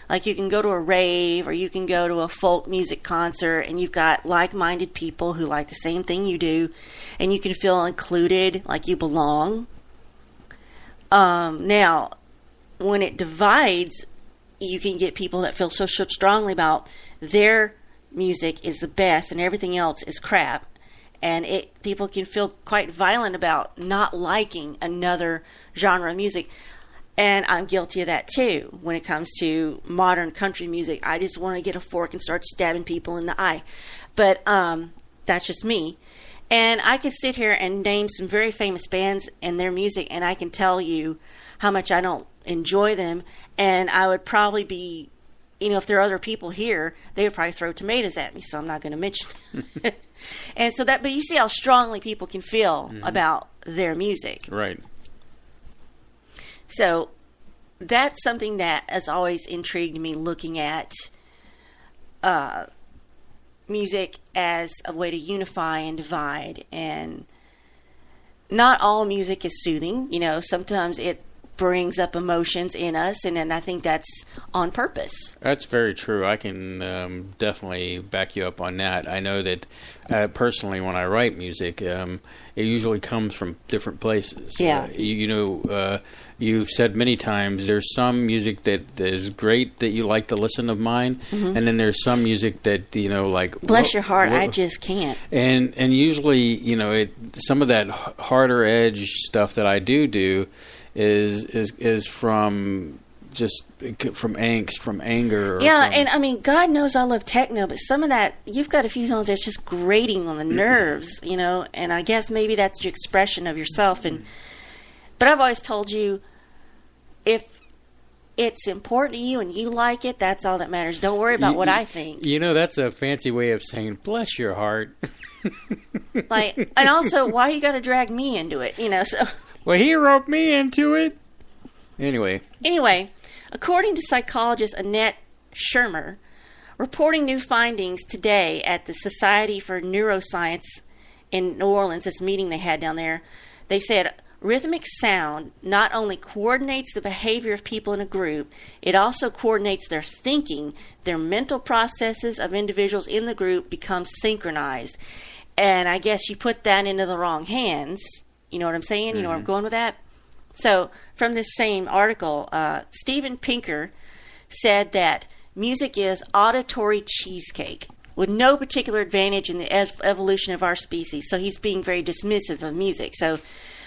S8: Like you can go to a rave or you can go to a folk music concert, and you've got like-minded people who like the same thing you do, and you can feel included, like you belong. Now, when it divides, you can get people that feel so strongly about their music is the best and everything else is crap. And people can feel quite violent about not liking another genre of music. And I'm guilty of that too. When it comes to modern country music, I just want to get a fork and start stabbing people in the eye. But that's just me. And I can sit here and name some very famous bands and their music, and I can tell you how much I don't enjoy them, and I would probably be, if there are other people here, they would probably throw tomatoes at me, so I'm not going to mention them. And so but you see how strongly people can feel about their music.
S7: Right.
S8: So that's something that has always intrigued me, looking at music as a way to unify and divide. And not all music is soothing. Sometimes it brings up emotions in us, and then I think that's on purpose.
S7: That's very true. I can definitely back you up on that. I know that personally, when I write music, it usually comes from different places.
S8: Yeah.
S7: You've said many times there's some music that is great that you like to listen to mine, and then there's some music that like
S8: bless your heart, I just can't.
S7: And usually some of that harder edge stuff that I do is from just from angst, from anger.
S8: And I mean, God knows I love techno, but some of that, you've got a few songs that's just grating on the nerves, and I guess maybe that's your expression of yourself. But I've always told you, if it's important to you and you like it, that's all that matters. Don't worry about what I think.
S7: That's a fancy way of saying, bless your heart.
S8: And also, why you got to drag me into it, so...
S7: Well, he roped me into it. Anyway,
S8: according to psychologist Annette Shermer, reporting new findings today at the Society for Neuroscience in New Orleans, this meeting they had down there, they said rhythmic sound not only coordinates the behavior of people in a group, it also coordinates their thinking. Their mental processes of individuals in the group become synchronized. And I guess you put that into the wrong hands. You know what I'm saying? You know where I'm going with that? So, from this same article, Steven Pinker said that music is auditory cheesecake with no particular advantage in the evolution of our species. So, he's being very dismissive of music. So,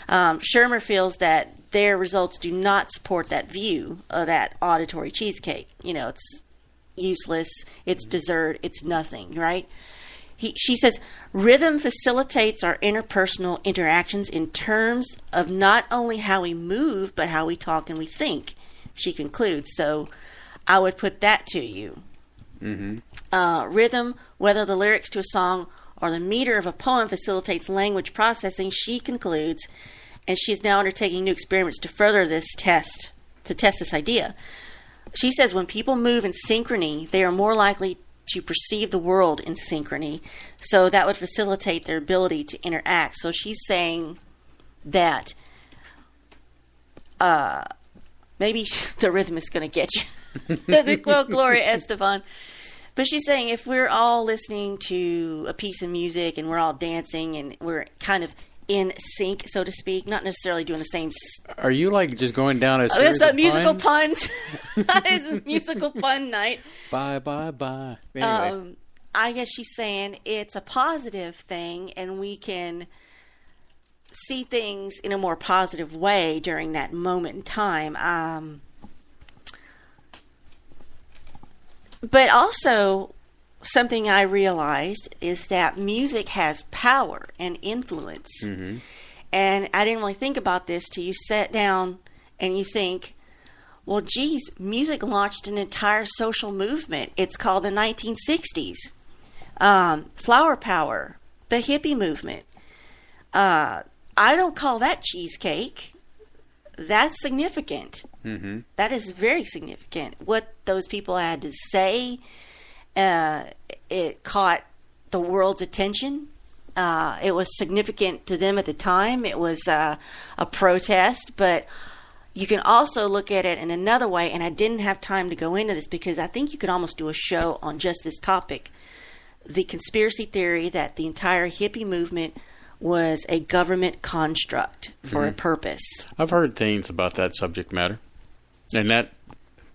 S8: Shermer feels that their results do not support that view of that auditory cheesecake. It's useless, it's dessert, it's nothing, right? She says, rhythm facilitates our interpersonal interactions in terms of not only how we move, but how we talk and we think, she concludes. So I would put that to you. Rhythm, whether the lyrics to a song or the meter of a poem, facilitates language processing, she concludes, and she is now undertaking new experiments to further this test, to test this idea. She says when people move in synchrony, they are more likely to perceive the world in synchrony, so that would facilitate their ability to interact. So she's saying that maybe the rhythm is going to get you. To quote Gloria Estefan. But she's saying if we're all listening to a piece of music and we're all dancing and we're kind of in sync, so to speak, not necessarily doing the same.
S7: Are you like just going down a series of
S8: musical puns? It's a musical pun night.
S7: Bye. Anyway.
S8: I guess she's saying it's a positive thing, and we can see things in a more positive way during that moment in time. But also, something I realized is that music has power and influence. And I didn't really think about this till you sat down and you think, well, geez, music launched an entire social movement. It's called the 1960s. Flower power, the hippie movement. I don't call that cheesecake. That's significant. That is very significant. What those people had to say, it caught the world's attention. It was significant to them at the time. It was a protest, but you can also look at it in another way, and I didn't have time to go into this because I think you could almost do a show on just this topic. The conspiracy theory that the entire hippie movement was a government construct for a purpose.
S7: I've heard things about that subject matter. And that,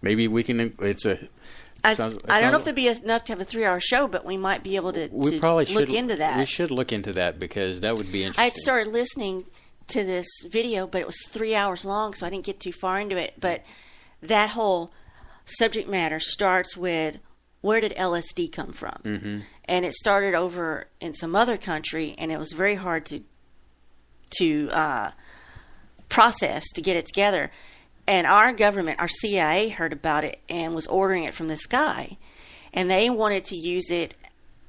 S7: maybe we can,
S8: I don't know if there'd be enough to have a 3-hour show, but we might be able to look into that.
S7: We should look into that because that would be interesting.
S8: I had started listening to this video, but it was 3 hours long, so I didn't get too far into it. But that whole subject matter starts with, where did LSD come from? And it started over in some other country, and it was very hard to process, to get it together. And our government, our CIA, heard about it and was ordering it from the sky. And they wanted to use it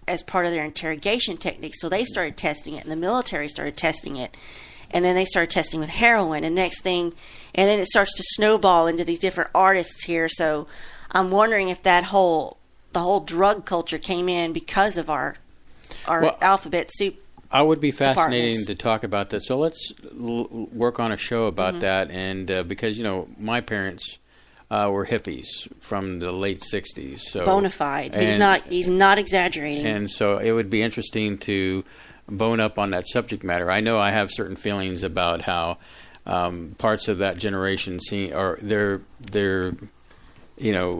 S8: as part of their interrogation techniques. So they started testing it, and the military started testing it. And then they started testing with heroin. And next thing, and then it starts to snowball into these different artists here. So I'm wondering if the whole drug culture came in because of our alphabet soup.
S7: I would be fascinating to talk about that. So let's work on a show about that. And because, my parents were hippies from the late 60s. So
S8: bona fide. He's not exaggerating.
S7: And so it would be interesting to bone up on that subject matter. I know I have certain feelings about how parts of that generation they're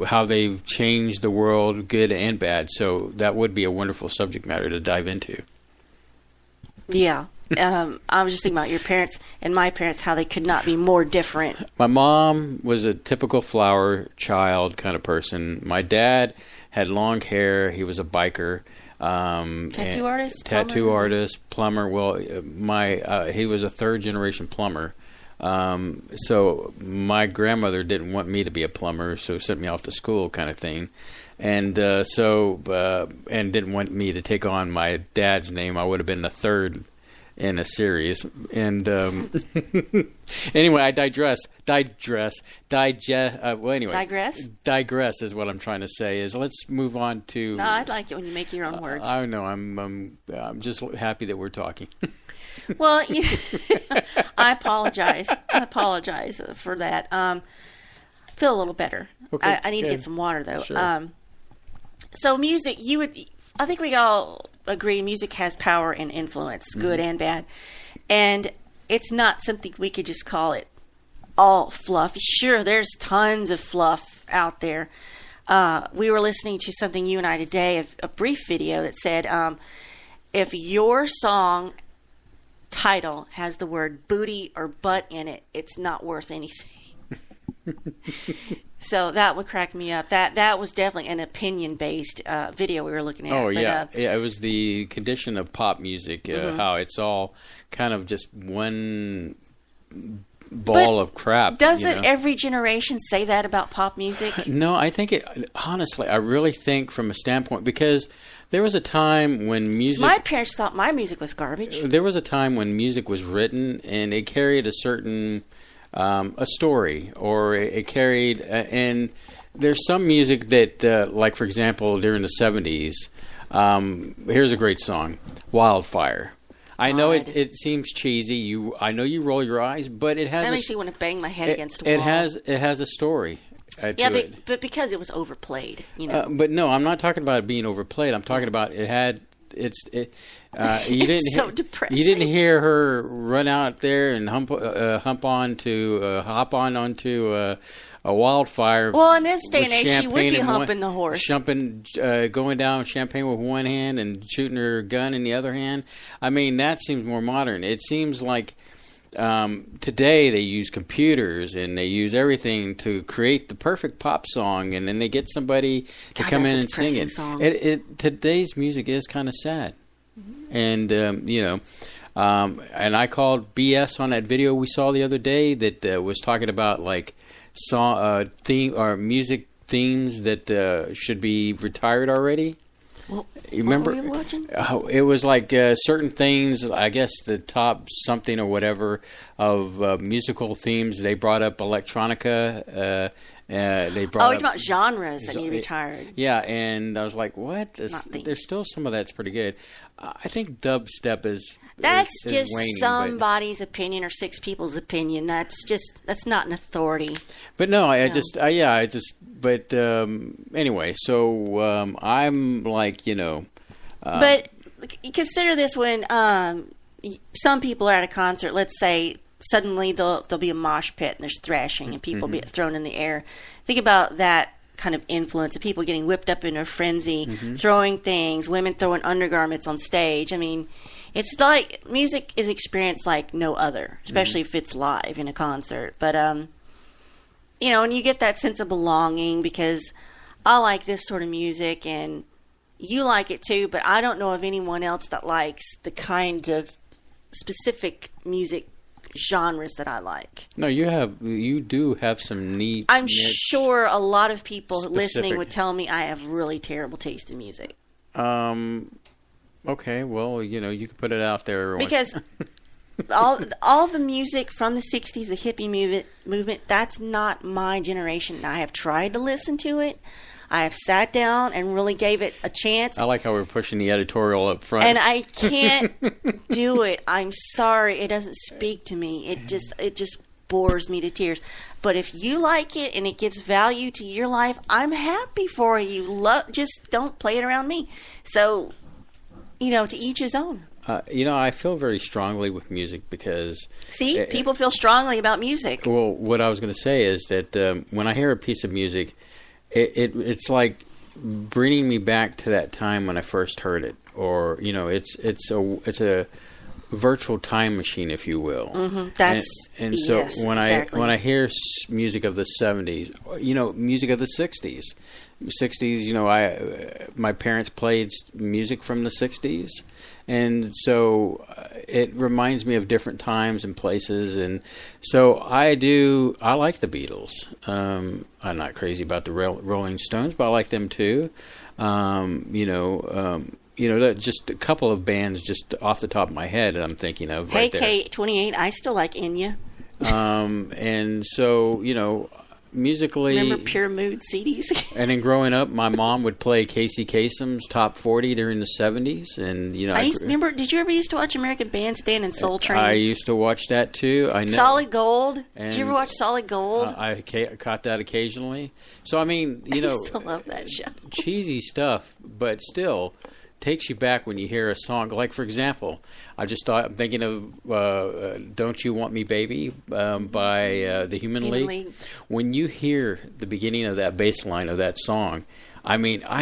S7: how they've changed the world, good and bad. So that would be a wonderful subject matter to dive into.
S8: Yeah. I was just thinking about your parents and my parents, how they could not be more different.
S7: My mom was a typical flower child kind of person. My dad had long hair. He was a biker.
S8: Tattoo
S7: artist, plumber. Well, he was a third generation plumber. So my grandmother didn't want me to be a plumber, so sent me off to school kind of thing. And and didn't want me to take on my dad's name. I would have been the third in a series. And anyway, I digress. Digress is what I'm trying to say. Is let's move on to.
S8: No, I like it when you make your own words.
S7: I know. I'm just happy that we're talking.
S8: Well, I apologize. For that. Feel a little better.
S7: Okay,
S8: I need to get some water though.
S7: Sure.
S8: So music, I think we all agree music has power and influence, good and bad. And it's not something we could just call it all fluff. Sure, there's tons of fluff out there. We were listening to something you and I today, a brief video that said, if your song title has the word booty or butt in it, it's not worth anything. So that would crack me up. That was definitely an opinion-based video we were looking at.
S7: Oh, yeah. It was the condition of pop music, how it's all kind of just one ball of crap.
S8: Doesn't every generation say that about pop music?
S7: No, I think honestly, I really think from a standpoint, because there was a time when music...
S8: My parents thought my music was garbage.
S7: There was a time when music was written and it carried a certain... a story, or it carried, and there's some music that, like for example, during the 70s, here's a great song, Wildfire. I know it seems cheesy. I know you roll your eyes, but it has.
S8: That makes you want to bang my head against a wall.
S7: It has a story.
S8: But because it was overplayed,
S7: But no, I'm not talking about it being overplayed. I'm talking about it had. You didn't.
S8: It's so depressing.
S7: You didn't hear her run out there and hop on onto a wildfire.
S8: Well, in this day and age, she would be humping the horse,
S7: going down champagne with one hand and shooting her gun in the other hand. I mean, that seems more modern. It seems like today they use computers and they use everything to create the perfect pop song, and then they get somebody to come in and sing it. Today's music is kind of sad, and and I called BS on that video we saw the other day that was talking about like song theme or music themes that should be retired already.
S8: Well,
S7: you remember?
S8: What were you watching?
S7: It was like certain things. I guess the top something or whatever of musical themes. They brought up electronica. They brought.
S8: You're about genres that need retired.
S7: Yeah, and I was like, "What?" There's still some of that's pretty good. I think dubstep is.
S8: That's just
S7: waning,
S8: somebody's opinion or six people's opinion. That's not an authority.
S7: But no, But anyway, so I'm like,
S8: but consider this: when some people are at a concert, let's say suddenly there'll be a mosh pit and there's thrashing and people be thrown in the air. Think about that kind of influence of people getting whipped up in a frenzy, throwing things, women throwing undergarments on stage. I mean, it's like music is experienced like no other, especially if it's live in a concert. But and you get that sense of belonging because I like this sort of music and you like it too, but I don't know of anyone else that likes the kind of specific music genres that I like.
S7: No, you do have some neat.
S8: I'm sure a lot of people listening would tell me I have really terrible taste in music.
S7: Okay, well, you can put it out there
S8: because all the music from the 60s, the hippie movement, that's not my generation. I have tried to listen to it. I have sat down and really gave it a chance.
S7: I like how we're pushing the editorial up front.
S8: And I can't do it. I'm sorry. It doesn't speak to me. It just bores me to tears. But if you like it and it gives value to your life, I'm happy for you. Just don't play it around me. So, to each his own.
S7: I feel very strongly with music because...
S8: See, people feel strongly about music.
S7: Well, what I was going to say is that when I hear a piece of music, it's like bringing me back to that time when I first heard it. Or, it's a virtual time machine, if you will.
S8: Mm-hmm.
S7: So when
S8: exactly.
S7: I hear music of the 70s, music of the 60s, my parents played music from the 60s. And so it reminds me of different times and places. And so I like the Beatles. I'm not crazy about the Rolling Stones, but I like them too. Just a couple of bands just off the top of my head that I'm thinking of.
S8: Hey,
S7: right there.
S8: K28, I still like Enya.
S7: And so, musically...
S8: Remember Pure Mood CDs?
S7: And then growing up, my mom would play Casey Kasem's Top 40 during the 70s. And,
S8: remember, did you ever used to watch American Bandstand and Soul Train?
S7: I used to watch that, too. I know.
S8: Solid Gold? Did you ever watch Solid Gold?
S7: I caught that occasionally. So, I
S8: used to love that show.
S7: Cheesy stuff, but still... takes you back when you hear a song. Like, for example, I'm thinking of Don't You Want Me Baby by the Human League. When you hear the beginning of that bass line of that song, I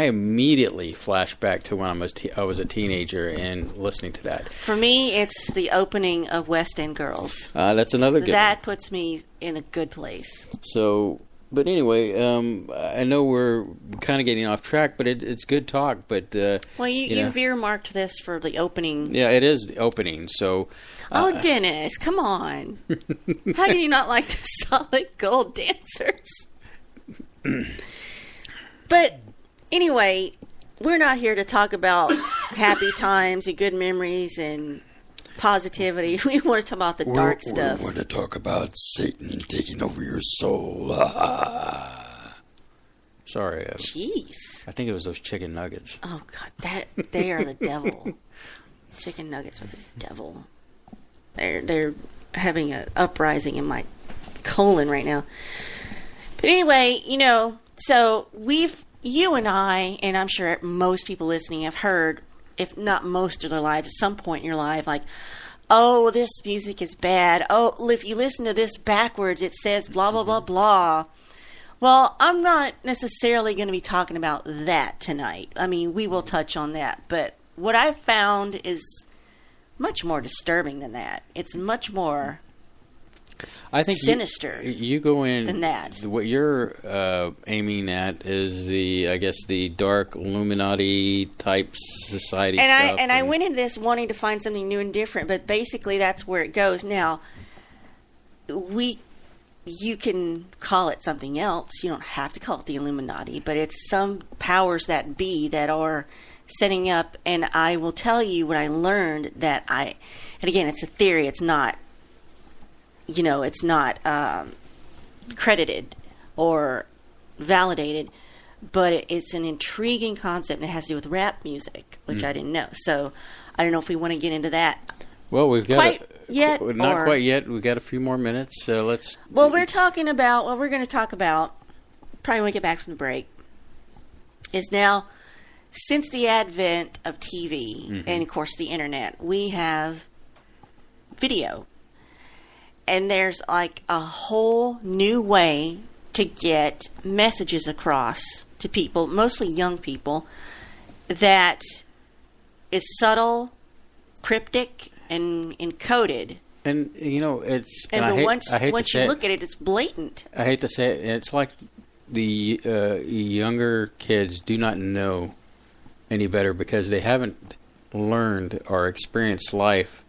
S7: immediately flash back to when I was a teenager and listening to that.
S8: For me, it's the opening of West End Girls.
S7: That's another good
S8: That
S7: one.
S8: puts me in a good place.
S7: So... But anyway, I know we're kind of getting off track, but it's good talk. But
S8: you've earmarked this for the opening.
S7: Yeah, it is the opening. So,
S8: Dennis, come on! How do you not like the Solid Gold dancers? But anyway, we're not here to talk about happy times and good memories and positivity. We want to talk about the dark stuff.
S16: We want to talk about Satan taking over your soul.
S7: Sorry.
S8: Jeez.
S7: I think it was those chicken nuggets.
S8: Oh, God. They are the devil. Chicken nuggets are the devil. They're having an uprising in my colon right now. But anyway, so you and I, and I'm sure most people listening have heard, if not most of their lives, at some point in your life, like, oh, this music is bad. Oh, if you listen to this backwards, it says blah, blah, blah, blah. Well, I'm not necessarily going to be talking about that tonight. We will touch on that. But what I've found is much more disturbing than that. It's much more...
S7: I think
S8: sinister.
S7: You go in
S8: than that.
S7: What you're aiming at is the dark Illuminati type society stuff.
S8: I went into this wanting to find something new and different, but basically that's where it goes. Now, you can call it something else. You don't have to call it the Illuminati, but it's some powers that be that are setting up. And I will tell you what I learned and again, it's a theory. It's not. It's not credited or validated, but it's an intriguing concept, and it has to do with rap music, which I didn't know. So I don't know if we want to get into that.
S7: Well, we've got
S8: quite yet.
S7: We've got a few more minutes. Let's.
S8: Well, we're going to talk about, probably when we get back from the break, is now, since the advent of TV and, of course, the internet, we have video. And there's like a whole new way to get messages across to people, mostly young people, that is subtle, cryptic, and encoded.
S7: And it's.
S8: Once you look at it, it's blatant.
S7: I hate to say it. It's like the younger kids do not know any better because they haven't learned or experienced life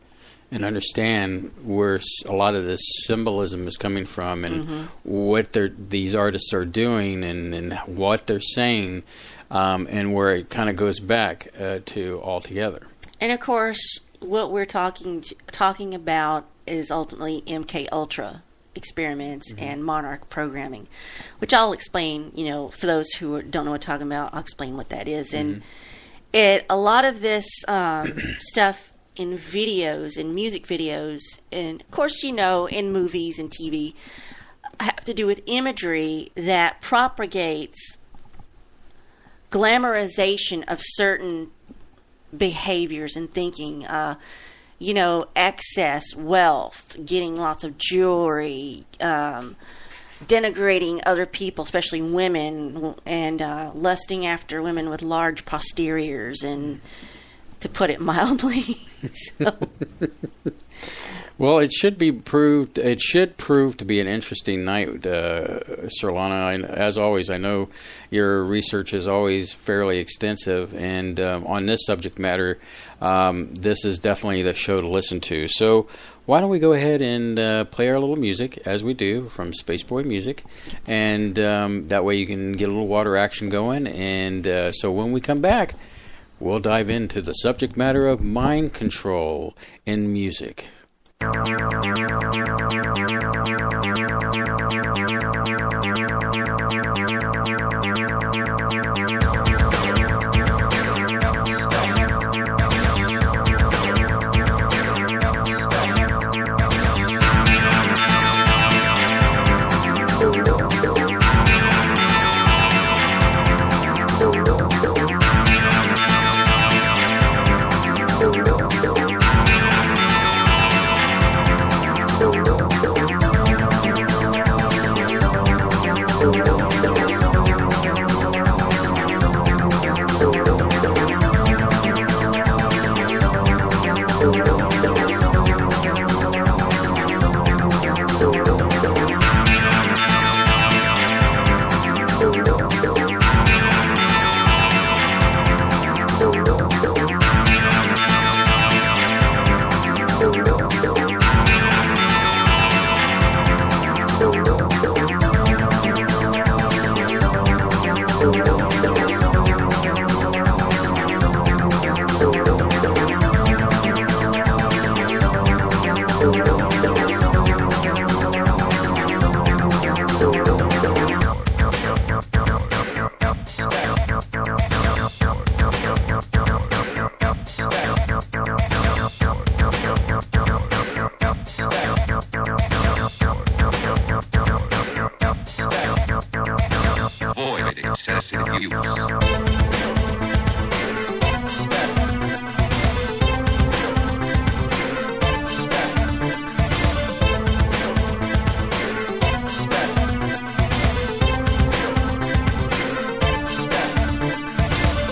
S7: and understand where a lot of this symbolism is coming from and what these artists are doing and what they're saying, and where it kind of goes back to altogether.
S8: And of course, what we're talking about is ultimately MK Ultra experiments and monarch programming, which I'll explain, for those who don't know what I'm talking about, I'll explain what that is. And a lot of this stuff in videos, in music videos, and of course, in movies and TV, have to do with imagery that propagates glamorization of certain behaviors and thinking, excess wealth, getting lots of jewelry, denigrating other people, especially women, and lusting after women with large posteriors, and to put it mildly.
S7: Well, it should prove to be an interesting night, Surlana. As always, I know your research is always fairly extensive, and on this subject matter, this is definitely the show to listen to. So why don't we go ahead and play our little music, as we do, from Spaceboy Music, and that way you can get a little water action going, and so when we come back, we'll dive into the subject matter of mind control in music.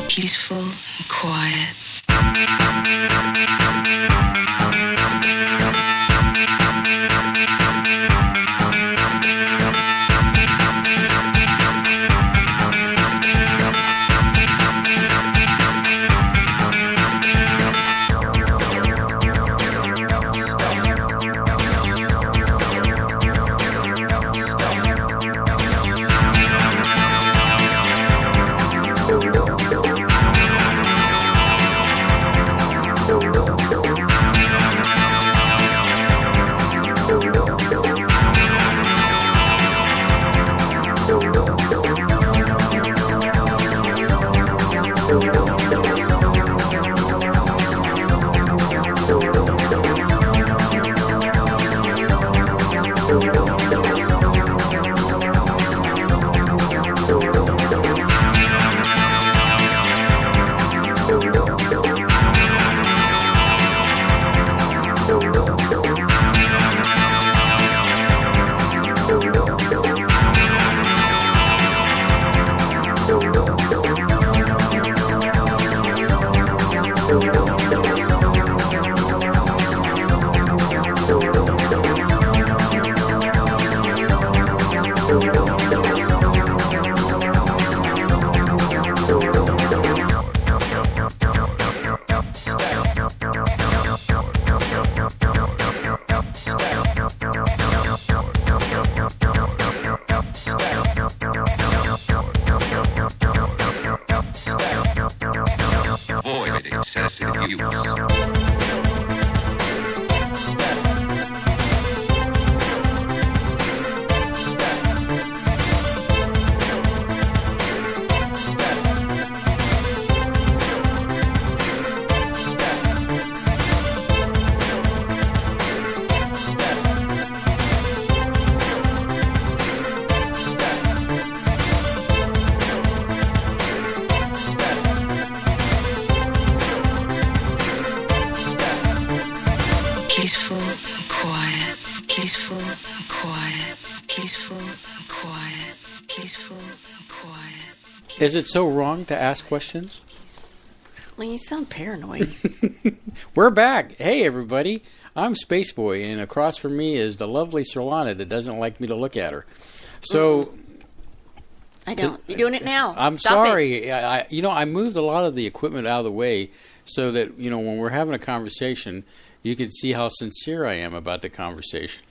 S17: Peaceful and quiet.
S7: Is it so wrong to ask questions?
S8: Well, you sound paranoid.
S7: We're back. Hey, everybody. I'm Spaceboy, and across from me is the lovely Surlana that doesn't like me to look at her. So...
S8: I don't. You're doing it now.
S7: I'm
S8: Stop
S7: sorry.
S8: it.
S7: I moved a lot of the equipment out of the way so that, when we're having a conversation, you can see how sincere I am about the conversation.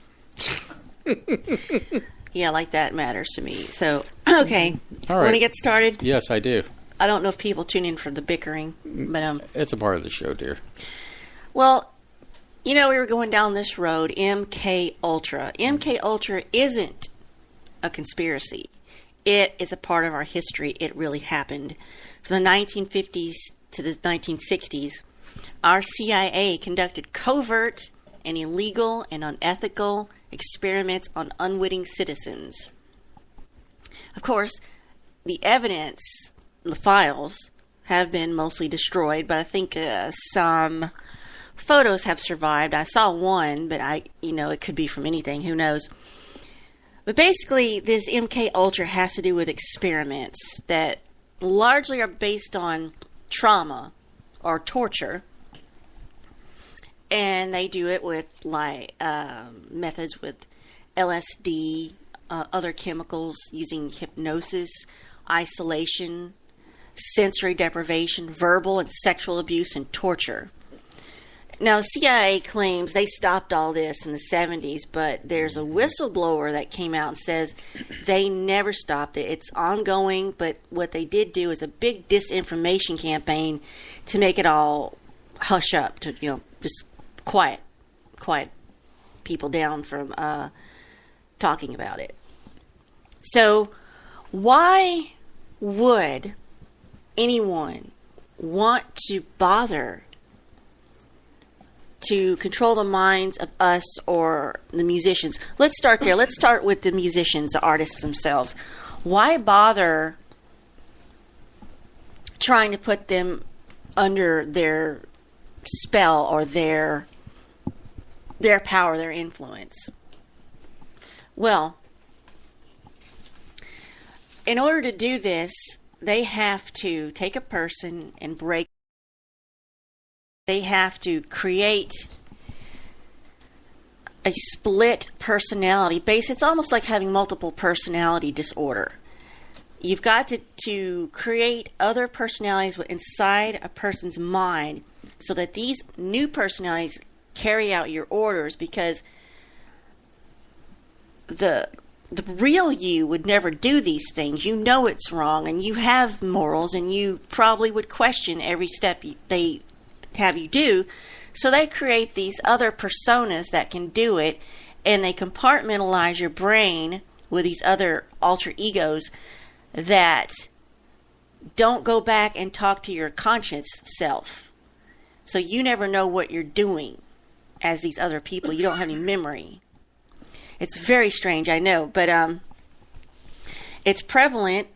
S8: Yeah, like that matters to me. So, okay.
S7: All right.
S8: Want to get started?
S7: Yes, I do.
S8: I don't know if people tune in for the bickering, but
S7: It's a part of the show, dear.
S8: Well, we were going down this road, MK Ultra. MK Ultra isn't a conspiracy. It is a part of our history. It really happened. From the 1950s to the 1960s, our CIA conducted covert and illegal and unethical experiments on unwitting citizens. Of course, the evidence, the files, have been mostly destroyed, but I think some photos have survived. I saw one, but it could be from anything. Who knows? But basically, this MK Ultra has to do with experiments that largely are based on trauma or torture. And they do it with methods with LSD, other chemicals, using hypnosis, isolation, sensory deprivation, verbal and sexual abuse, and torture. Now, the CIA claims they stopped all this in the 70s, but there's a whistleblower that came out and says they never stopped it. It's ongoing, but what they did do is a big disinformation campaign to make it all hush up, to, just quiet people down from talking about it. So, why would anyone want to bother to control the minds of us or the musicians? Let's start there. Let's start with the musicians, the artists themselves. Why bother trying to put them under their spell or their power, their influence? Well, in order to do this, they have to take a person and break. They have to create a split personality. It's almost like having multiple personality disorder. You've got to create other personalities inside a person's mind so that these new personalities carry out your orders, because the real you would never do these things. You know it's wrong, and you have morals, and you probably would question every step they have you do. So they create these other personas that can do it, and they compartmentalize your brain with these other alter egos that don't go back and talk to your conscious self. So you never know what you're doing as these other people. You don't have any memory. It's very strange, I know, but it's prevalent.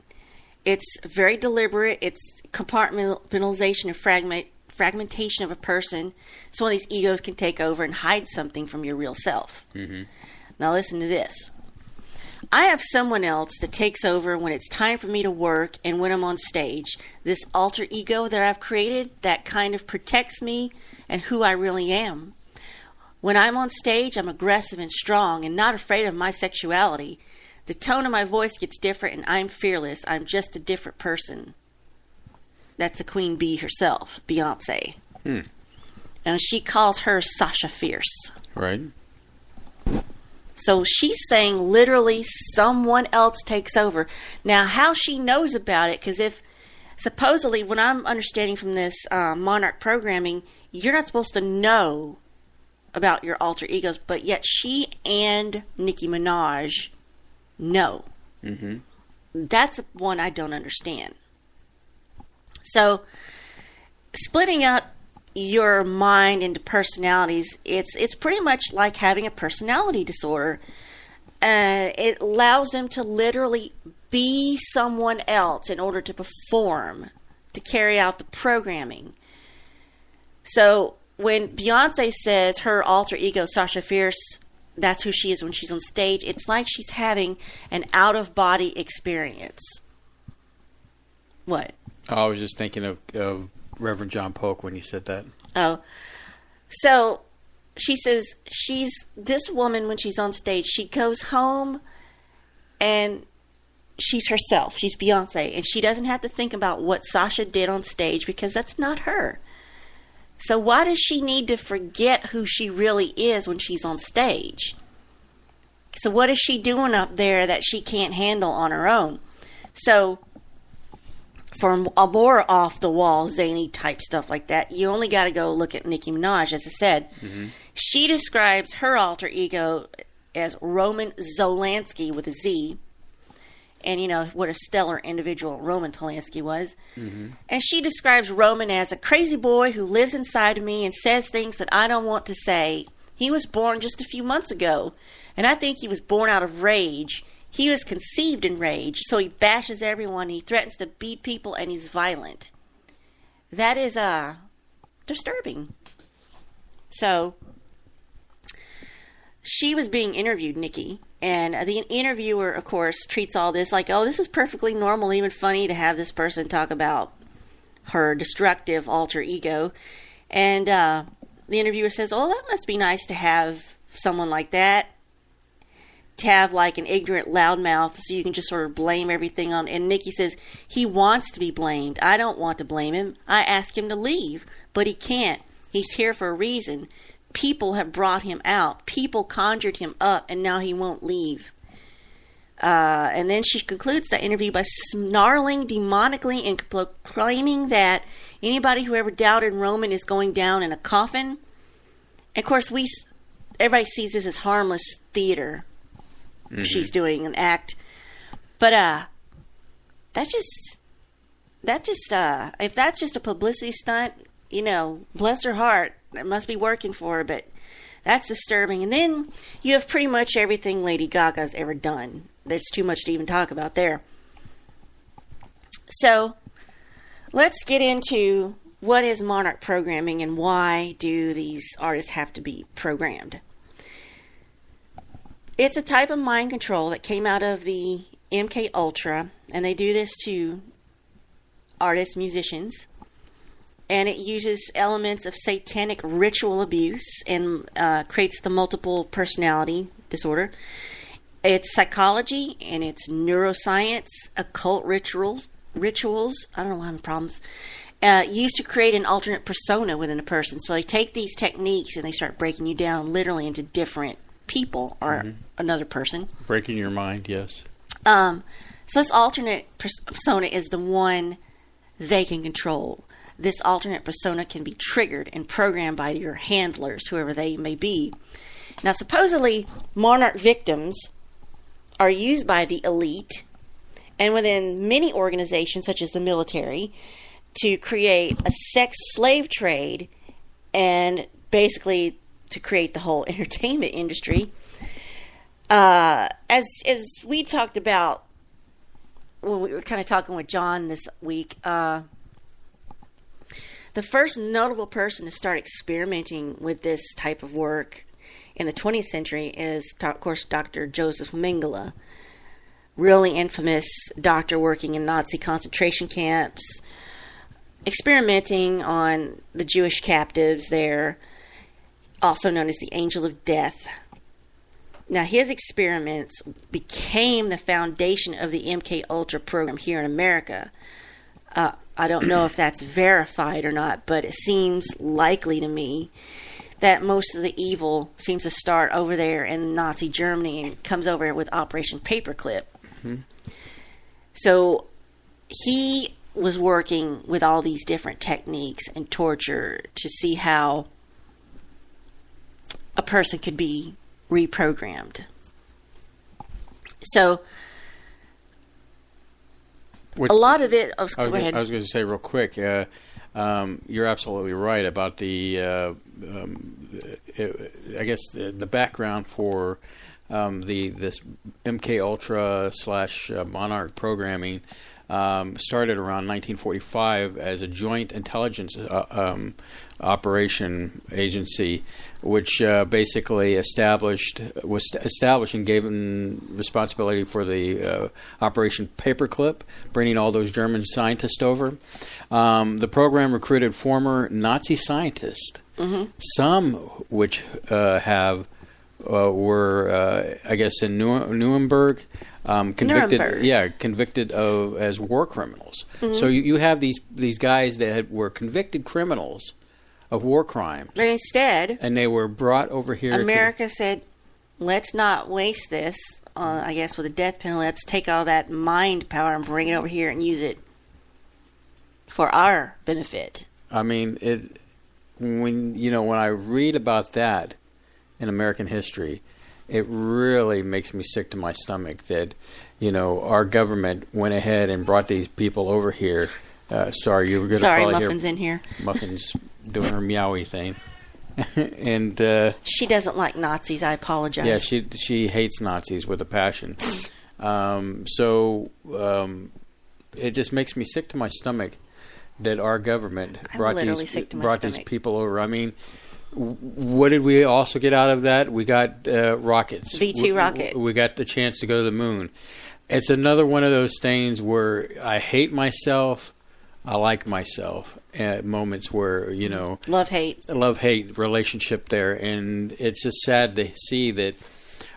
S8: It's very deliberate. It's compartmentalization and fragmentation of a person, so one of these egos can take over and hide something from your real self. Mm-hmm. Now listen to this. I have someone else that takes over when it's time for me to work and when I'm on stage. This alter ego that I've created that kind of protects me and who I really am. When I'm on stage, I'm aggressive and strong and not afraid of my sexuality. The tone of my voice gets different and I'm fearless. I'm just a different person. That's the Queen Bee herself, Beyonce. And she calls her Sasha Fierce.
S7: Right.
S8: So she's saying literally someone else takes over. Now, how she knows about it, because if supposedly, what I'm understanding from this Monarch programming, you're not supposed to know about your alter egos, but yet she and Nicki Minaj know. Mm-hmm. That's one I don't understand. So, splitting up your mind into personalities, it's pretty much like having a personality disorder. It allows them to literally be someone else in order to perform, to carry out the programming. So, when Beyonce says her alter ego, Sasha Fierce, that's who she is when she's on stage, it's like she's having an out-of-body experience. What?
S7: Oh, I was just thinking of Reverend John Polk when you said that.
S8: Oh. So she says this woman, when she's on stage, she goes home and she's herself. She's Beyonce. And she doesn't have to think about what Sasha did on stage because that's not her. So why does she need to forget who she really is when she's on stage? So what is she doing up there that she can't handle on her own? So for a more off-the-wall, zany type stuff like that, you only got to go look at Nicki Minaj, as I said. Mm-hmm. She describes her alter ego as Roman Zolansky with a Z. And you know what a stellar individual Roman Polanski was. Mm-hmm. And she describes Roman as a crazy boy who lives inside of me and says things that I don't want to say. He was born just a few months ago, and I think he was born out of rage. He was conceived in rage, so he bashes everyone, he threatens to beat people, and he's violent. That is disturbing. So she was being interviewed, Nikki, and the interviewer, of course, treats all this like, oh, this is perfectly normal, even funny to have this person talk about her destructive alter ego. And the interviewer says, oh, that must be nice to have someone like that, to have like an ignorant loudmouth so you can just sort of blame everything on. And Nikki says, he wants to be blamed. I don't want to blame him. I ask him to leave, but he can't. He's here for a reason. People have brought him out. People conjured him up, and now he won't leave. And then she concludes the interview by snarling demonically and proclaiming that anybody who ever doubted Roman is going down in a coffin. And of course, everybody sees this as harmless theater. Mm-hmm. She's doing an act, but if that's just a publicity stunt, you know, bless her heart, it must be working for her, but that's disturbing. And then you have pretty much everything Lady Gaga's ever done. There's too much to even talk about there. So let's get into what is Monarch programming and why do these artists have to be programmed. It's a type of mind control that came out of the MK Ultra, and they do this to artists, musicians, and it uses elements of satanic ritual abuse and creates the multiple personality disorder. It's psychology and it's neuroscience, occult rituals. I don't know why I'm having problems. Used to create an alternate persona within a person. So they take these techniques and they start breaking you down literally into different people or another person.
S7: Breaking your mind, yes.
S8: So this alternate persona is the one they can control. This alternate persona can be triggered and programmed by your handlers, whoever they may be. Now, supposedly, Monarch victims are used by the elite and within many organizations, such as the military, to create a sex slave trade and basically to create the whole entertainment industry. As we talked about when we were kind of talking with John this week, the first notable person to start experimenting with this type of work in the 20th century is, of course, Dr. Joseph Mengele. Really infamous doctor working in Nazi concentration camps, experimenting on the Jewish captives there, also known as the Angel of Death. Now, his experiments became the foundation of the MK Ultra program here in America. I don't know if that's verified or not, but it seems likely to me that most of the evil seems to start over there in Nazi Germany and comes over with Operation Paperclip. Mm-hmm. So he was working with all these different techniques and torture to see how a person could be reprogrammed. So a lot of it... go ahead.
S7: I was going to say real quick, you're absolutely right about the, I guess, the background for this MK Ultra / Monarch programming. started around 1945 as a joint intelligence operation agency, which basically established and gave them responsibility for the Operation Paperclip, bringing all those German scientists over. The program recruited former Nazi scientists, some which were, I guess, in Nuremberg. Convicted of as war criminals. So you have these guys that were convicted criminals of war crimes.
S8: But instead,
S7: and they were brought over here.
S8: America said, "Let's not waste this. I guess with a death penalty, let's take all that mind power and bring it over here and use it for our benefit."
S7: I mean, when I read about that in American history, it really makes me sick to my stomach that, our government went ahead and brought these people over here. Sorry, you were going to probably
S8: Muffin's
S7: hear
S8: in here.
S7: Muffin's doing her meowy thing. And
S8: she doesn't like Nazis. I apologize.
S7: Yeah, she hates Nazis with a passion. It just makes me sick to my stomach that our government brought these people over. I mean, what did we also get out of that? We got rockets.
S8: V-2 rocket.
S7: We got the chance to go to the moon. It's another one of those things where I hate myself, I like myself. At moments where, love-hate relationship there. And it's just sad to see that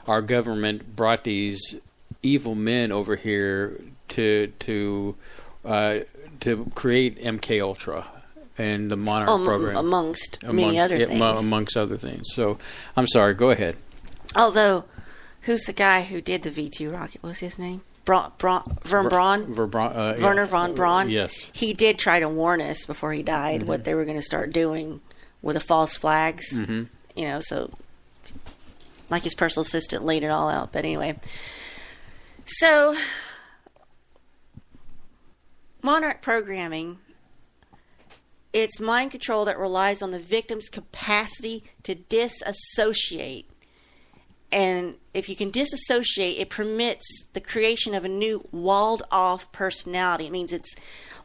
S7: our government brought these evil men over here to create MK Ultra and the Monarch program,
S8: amongst many other things.
S7: Amongst other things. So, I'm sorry. Go ahead.
S8: Although, who's the guy who did the V-2 rocket? What was his name? Werner von Braun.
S7: Yes.
S8: He did try to warn us before he died what they were going to start doing with the false flags. So like his personal assistant laid it all out. But anyway, so Monarch programming, it's mind control that relies on the victim's capacity to disassociate. And if you can disassociate, it permits the creation of a new walled-off personality. It means it's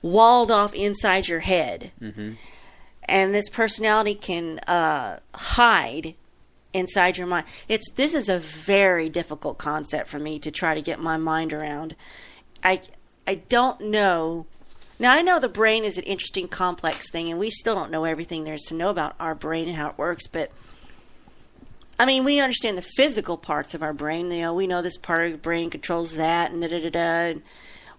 S8: walled off inside your head. And this personality can hide inside your mind. This is a very difficult concept for me to try to get my mind around. I don't know. Now, I know the brain is an interesting, complex thing, and we still don't know everything there is to know about our brain and how it works, but I mean, we understand the physical parts of our brain. We know this part of the brain controls that, and and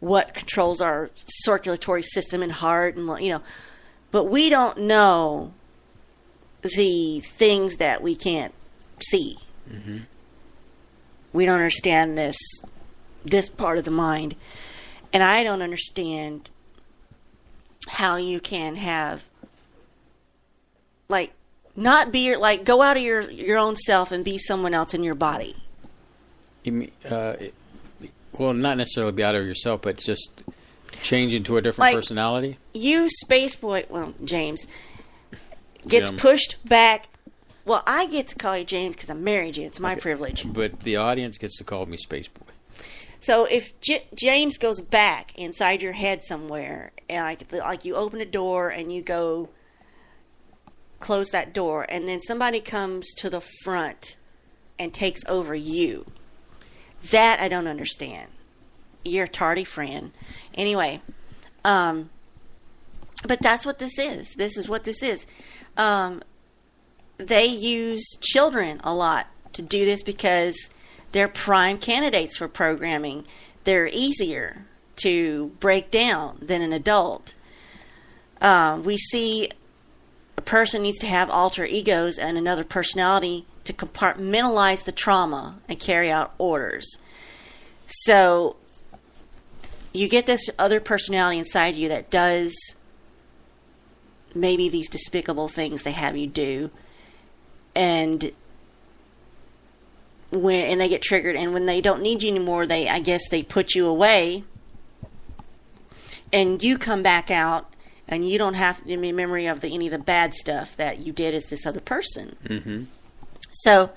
S8: what controls our circulatory system and heart, and but we don't know the things that we can't see. We don't understand this part of the mind, and I don't understand how you can have not be go out of your own self and be someone else in your body.
S7: You mean, well, not necessarily be out of yourself, but just change into a different personality?
S8: You, James, gets pushed back. Well, I get to call you James because I married you. It's my privilege.
S7: But the audience gets to call me Spaceboy.
S8: So if James goes back inside your head somewhere, and like you open a door and you go close that door, and then somebody comes to the front and takes over you. That I don't understand. You're a tardy friend. Anyway, but that's what this is. This is what this is. They use children a lot to do this because they're prime candidates for programming. They're easier to break down than an adult. We see a person needs to have alter egos and another personality to compartmentalize the trauma and carry out orders. So you get this other personality inside you that does maybe these despicable things they have you do, and they get triggered, and when they don't need you anymore, I guess they put you away, and you come back out. And you don't have any memory of any of the bad stuff that you did as this other person. So,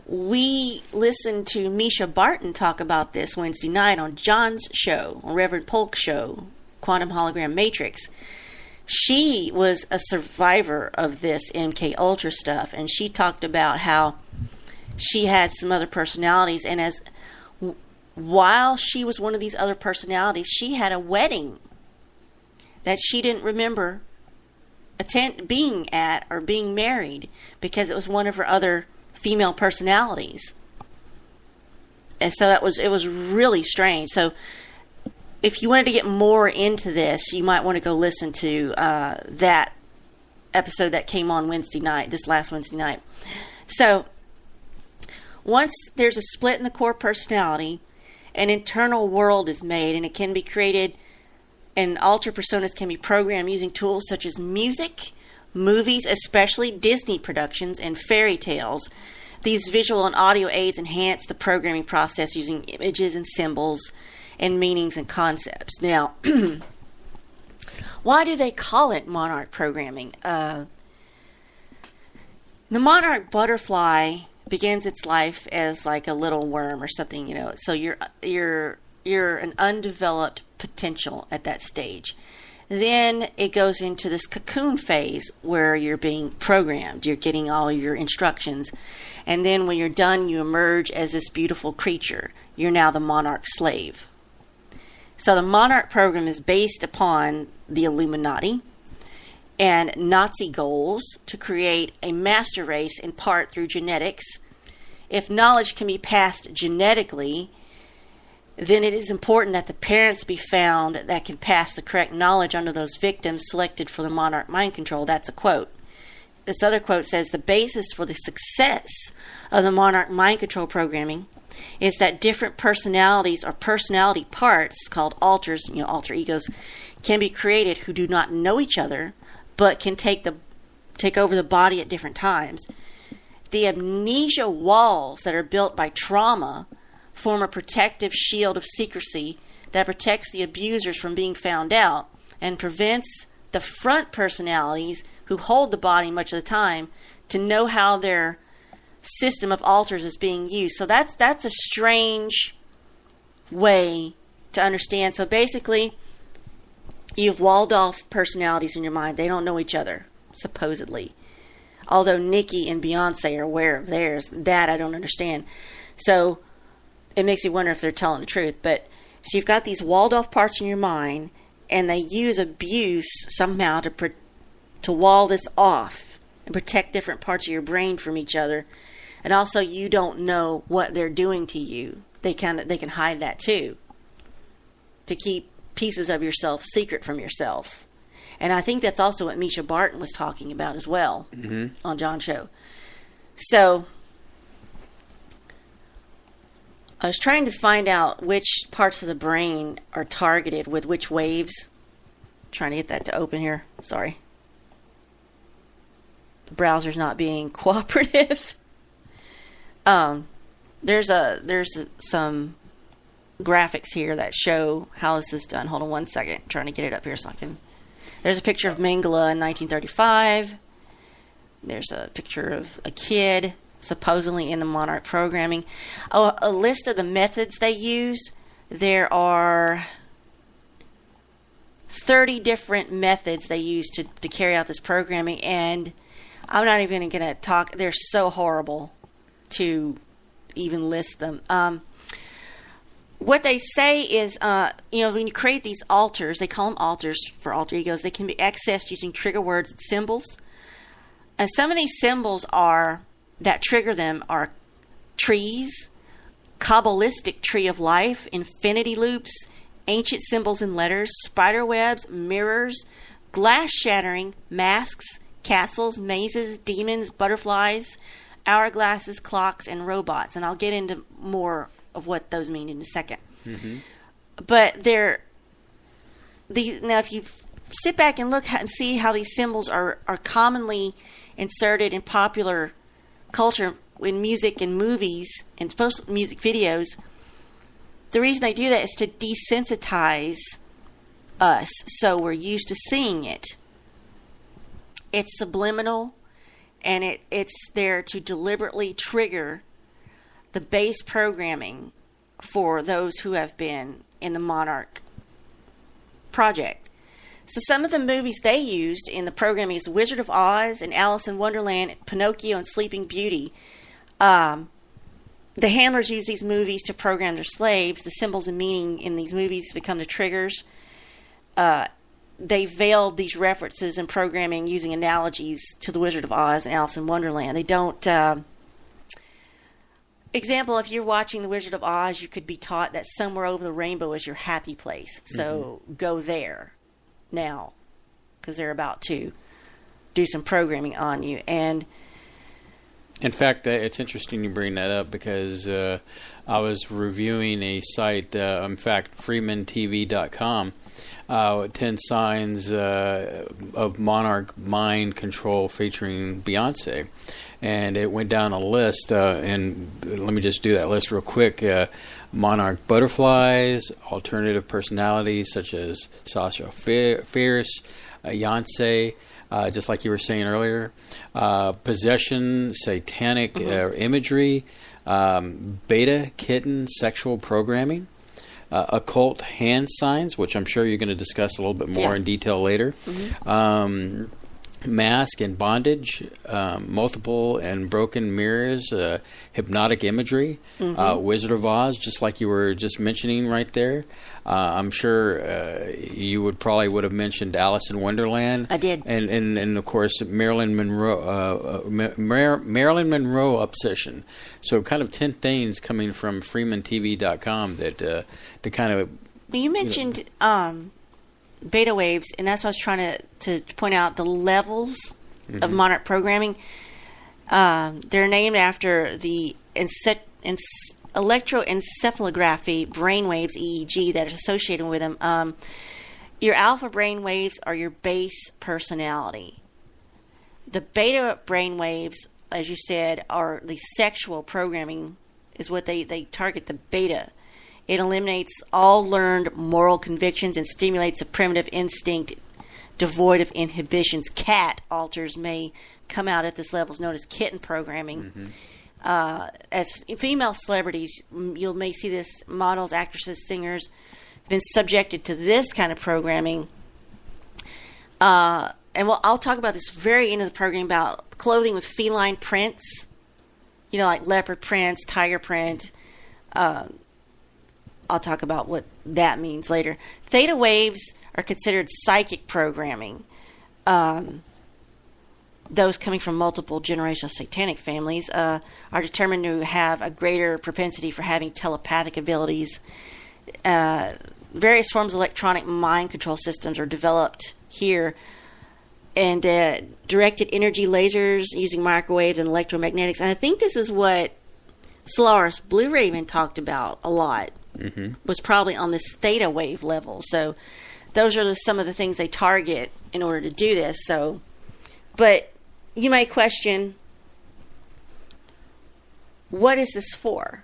S8: We listened to Misha Barton talk about this Wednesday night on John's show, on Reverend Polk's show, Quantum Hologram Matrix. She was a survivor of this MK Ultra stuff, and she talked about how she had some other personalities, and while she was one of these other personalities, she had a wedding that she didn't remember being at or being married because it was one of her other female personalities. And so it was really strange. So if you wanted to get more into this, you might want to go listen to that episode that came on this last Wednesday night. So once there's a split in the core personality, an internal world is made, and it can be created, and alter personas can be programmed using tools such as music, movies, especially Disney productions, and fairy tales. These visual and audio aids enhance the programming process using images and symbols and meanings and concepts. Now, why do they call it monarch programming? The monarch butterfly begins its life as like a little worm or something, you know. So you're an undeveloped potential at that stage. Then it goes into this cocoon phase where you're being programmed. You're getting all your instructions. And then when you're done, you emerge as this beautiful creature. You're now the monarch slave. So the monarch program is based upon the Illuminati and Nazi goals to create a master race in part through genetics. If knowledge can be passed genetically, then it is important that the parents be found that can pass the correct knowledge onto those victims selected for the monarch mind control. That's a quote. This other quote says, the basis for the success of the monarch mind control programming is that different personalities or personality parts called alters, alter egos, can be created who do not know each other, but can take over the body at different times. The amnesia walls that are built by trauma form a protective shield of secrecy that protects the abusers from being found out and prevents the front personalities who hold the body much of the time to know how their system of alters is being used. So that's a strange way to understand. So basically, you've walled off personalities in your mind. They don't know each other, supposedly. Although Nicki and Beyonce are aware of theirs. That I don't understand. So it makes you wonder if they're telling the truth. But so you've got these walled off parts in your mind, and they use abuse somehow to wall this off and protect different parts of your brain from each other. And also, you don't know what they're doing to you. They can hide that too, to keep pieces of yourself secret from yourself. And I think that's also what Misha Barton was talking about as well on John's show. So I was trying to find out which parts of the brain are targeted with which waves. Trying to get that to open here. Sorry. The browser's not being cooperative. There's some graphics here that show how this is done. Hold on one second. I'm trying to get it up here so I can. There's a picture of Mengele in 1935. There's a picture of a kid supposedly in the monarch programming. Oh, a list of the methods they use. There are 30 different methods they use to carry out this programming, and I'm not even going to talk. They're so horrible to even list them. What they say is, when you create these alters, they call them alters for alter egos, they can be accessed using trigger words and symbols. And some of these symbols that trigger them are trees, Kabbalistic tree of life, infinity loops, ancient symbols and letters, spider webs, mirrors, glass shattering, masks, castles, mazes, demons, butterflies, hourglasses, clocks, and robots. And I'll get into more of what those mean in a second. But now if you sit back and look and see how these symbols are commonly inserted in popular culture in music and movies and music videos, the reason they do that is to desensitize us so we're used to seeing it. It's subliminal, and it's there to deliberately trigger the base programming for those who have been in the Monarch project. So some of the movies they used in the programming is Wizard of Oz and Alice in Wonderland, Pinocchio and Sleeping Beauty. The handlers use these movies to program their slaves. The symbols and meaning in these movies become the triggers. They veiled these references in programming using analogies to the Wizard of Oz and Alice in Wonderland. They don't... Example, if you're watching the Wizard of Oz, you could be taught that somewhere over the rainbow is your happy place. So go there now, because they're about to do some programming on you. And
S7: in fact, it's interesting you bring that up, because I was reviewing a site, in fact, freemantv.com, 10 signs of Monarch mind control featuring Beyonce. And it went down a list, and let me just do that list real quick. Monarch butterflies, alternative personalities such as Sasha Fierce, Beyonce, just like you were saying earlier, possession, satanic imagery, beta kitten sexual programming, occult hand signs, which I'm sure you're going to discuss a little bit more in detail later. Mask and bondage, multiple and broken mirrors, hypnotic imagery, Wizard of Oz, just like you were just mentioning right there. I'm sure you would have mentioned Alice in Wonderland.
S8: I did,
S7: and of course Marilyn Monroe, Marilyn Monroe obsession. So kind of 10 things coming from FreemanTV.com that to kind of.
S8: Well, you mentioned. Beta waves, and that's what I was trying to point out, the levels of Monarch programming. They're named after the electroencephalography brainwaves, EEG, that is associated with them. Your alpha brainwaves are your base personality. The beta brainwaves, as you said, are the sexual programming, is what they target the beta. It eliminates all learned moral convictions and stimulates a primitive instinct devoid of inhibitions. Cat alters may come out at this level, is known as kitten programming. As female celebrities, you may see this, models, actresses, singers, have been subjected to this kind of programming. And I'll talk about this very end of the program, about clothing with feline prints, like leopard prints, tiger print. I'll talk about what that means later. Theta waves are considered psychic programming. Those coming from multiple generational satanic families are determined to have a greater propensity for having telepathic abilities. Various forms of electronic mind control systems are developed here, and directed energy lasers using microwaves and electromagnetics. And I think this is what Solaris Blue Raven talked about a lot. Was probably on this theta wave level. So those are some of the things they target in order to do this. So, but you may question, what is this for?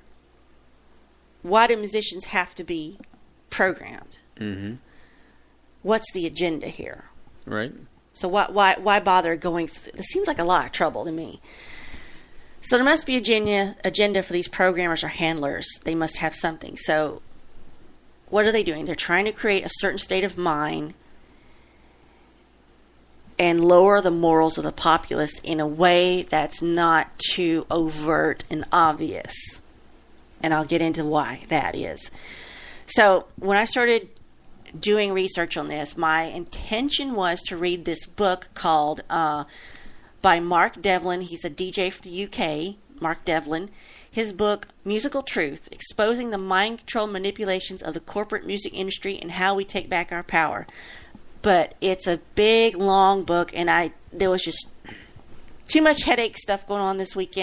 S8: Why do musicians have to be programmed? What's the agenda here?
S7: Right.
S8: So why bother going? This seems like a lot of trouble to me. So there must be an agenda for these programmers or handlers. They must have something. So what are they doing? They're trying to create a certain state of mind and lower the morals of the populace in a way that's not too overt and obvious. And I'll get into why that is. So when I started doing research on this, my intention was to read this book called... by Mark Devlin. He's a DJ from the UK, Mark Devlin. His book, Musical Truth, Exposing the Mind Control Manipulations of the Corporate Music Industry and How We Take Back Our Power. But it's a big, long book, and there was just too much headache stuff going on this week,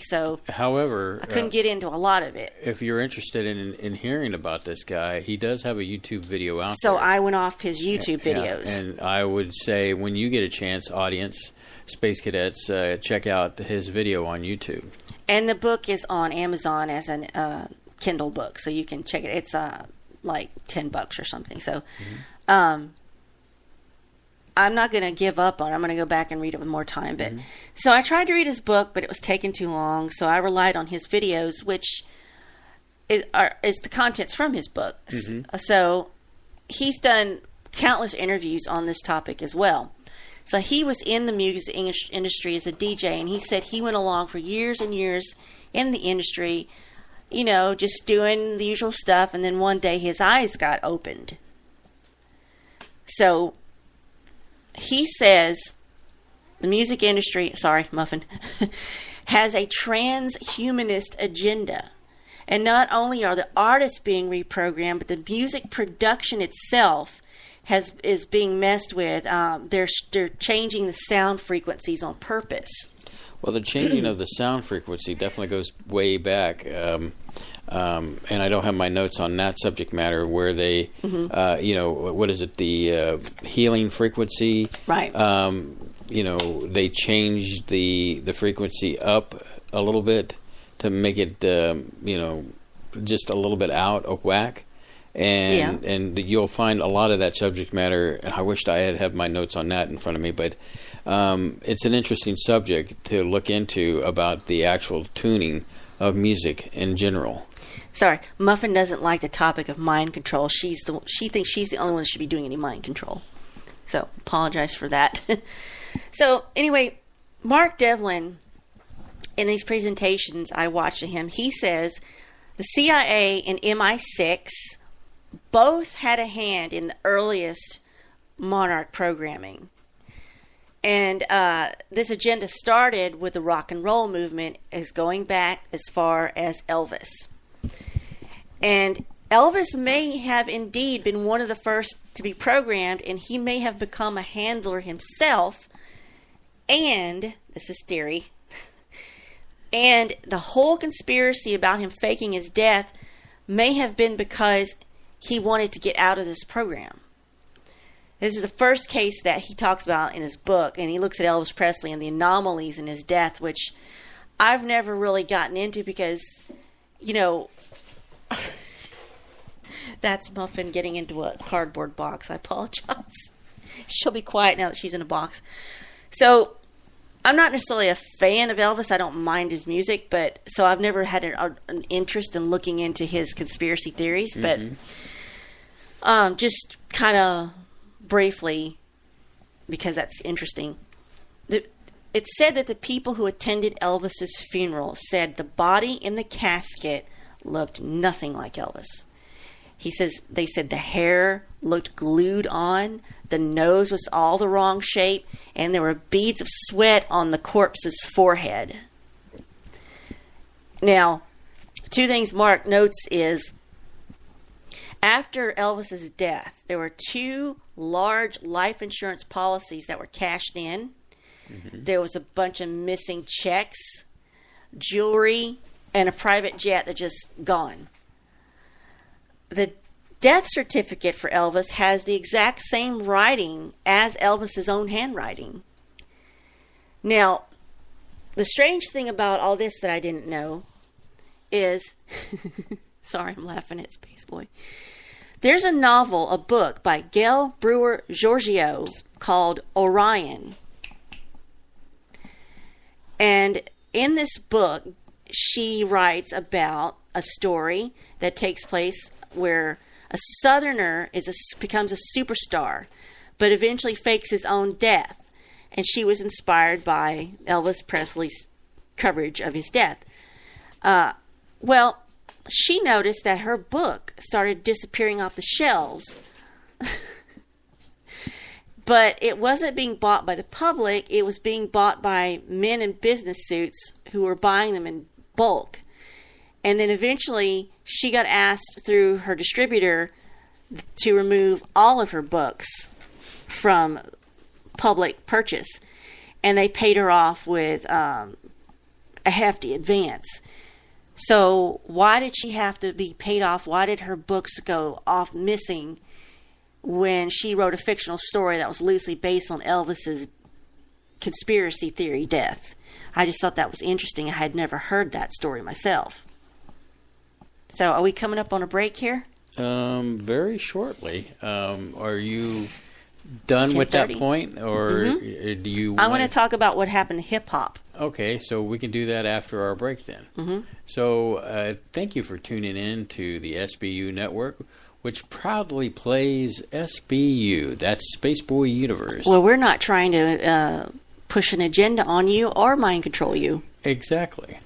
S8: so
S7: however,
S8: I couldn't get into a lot of it.
S7: If you're interested in hearing about this guy, he does have a YouTube video out there.
S8: So I went off his YouTube videos.
S7: And I would say, when you get a chance, audience, Space Cadets, check out his video on YouTube.
S8: And the book is on Amazon as a Kindle book, so you can check it. It's like $10 or something. So I'm not going to give up on it. I'm going to go back and read it with more time. But So I tried to read his book, but it was taking too long, so I relied on his videos, which is the contents from his book. Mm-hmm. So he's done countless interviews on this topic as well. So he was in the music industry as a DJ, and he said he went along for years and years in the industry, you know, just doing the usual stuff, and then one day his eyes got opened. So he says the music industry, sorry, Muffin, has a transhumanist agenda. And not only are the artists being reprogrammed, but the music production itself is being messed with. They're changing the sound frequencies on purpose.
S7: Well, the changing of the sound frequency definitely goes way back. And I don't have my notes on that subject matter where they, you know, what is it, the healing frequency?
S8: Right.
S7: You know, they changed the frequency up a little bit to make it, you know, just a little bit out of whack. And you'll find a lot of that subject matter. I wished I had my notes on that in front of me, but it's an interesting subject to look into about the actual tuning of music in general.
S8: Sorry, Muffin doesn't like the topic of mind control. She thinks she's the only one that should be doing any mind control. So, apologize for that. So, anyway, Mark Devlin, in these presentations I watched of him, he says the CIA and MI6 both had a hand in the earliest Monarch programming. And this agenda started with the rock and roll movement, as going back as far as Elvis. And Elvis may have indeed been one of the first to be programmed, and he may have become a handler himself. And, this is theory, and the whole conspiracy about him faking his death may have been because he wanted to get out of this program. This is the first case that he talks about in his book, and he looks at Elvis Presley and the anomalies in his death, which I've never really gotten into because, you know, that's Muffin getting into a cardboard box. I apologize. She'll be quiet now that she's in a box. So, I'm not necessarily a fan of Elvis. I don't mind his music, but so I've never had an interest in looking into his conspiracy theories. But just kind of briefly, because that's interesting. It said that the people who attended Elvis's funeral said the body in the casket looked nothing like Elvis. They said the hair looked glued on, the nose was all the wrong shape, and there were beads of sweat on the corpse's forehead. Now, two things Mark notes is, after Elvis's death, there were 2 large life insurance policies that were cashed in. Mm-hmm. There was a bunch of missing checks, jewelry, and a private jet that just gone. The death certificate for Elvis has the exact same writing as Elvis's own handwriting. Now, the strange thing about all this that I didn't know is, sorry, I'm laughing at Spaceboy. There's a novel, a book by Gail Brewer Giorgio called Orion. And in this book, she writes about a story that takes place where a Southerner becomes a superstar, but eventually fakes his own death. And she was inspired by Elvis Presley's coverage of his death. Well, she noticed that her book started disappearing off the shelves. But it wasn't being bought by the public. It was being bought by men in business suits who were buying them in bulk. And then eventually she got asked through her distributor to remove all of her books from public purchase. And they paid her off with a hefty advance. So why did she have to be paid off? Why did her books go off missing when she wrote a fictional story that was loosely based on Elvis's conspiracy theory death? I just thought that was interesting. I had never heard that story myself. So are we coming up on a break here?
S7: Very shortly. Are you done with that
S8: 10:30.
S7: point, or do you?
S8: I want to talk about what happened to hip hop.
S7: Okay, so we can do that after our break then.
S8: Mm-hmm.
S7: So thank you for tuning in to the SBU Network, which proudly plays SBU. That's Spaceboy Universe.
S8: Well, we're not trying to push an agenda on you or mind control you.
S7: Exactly.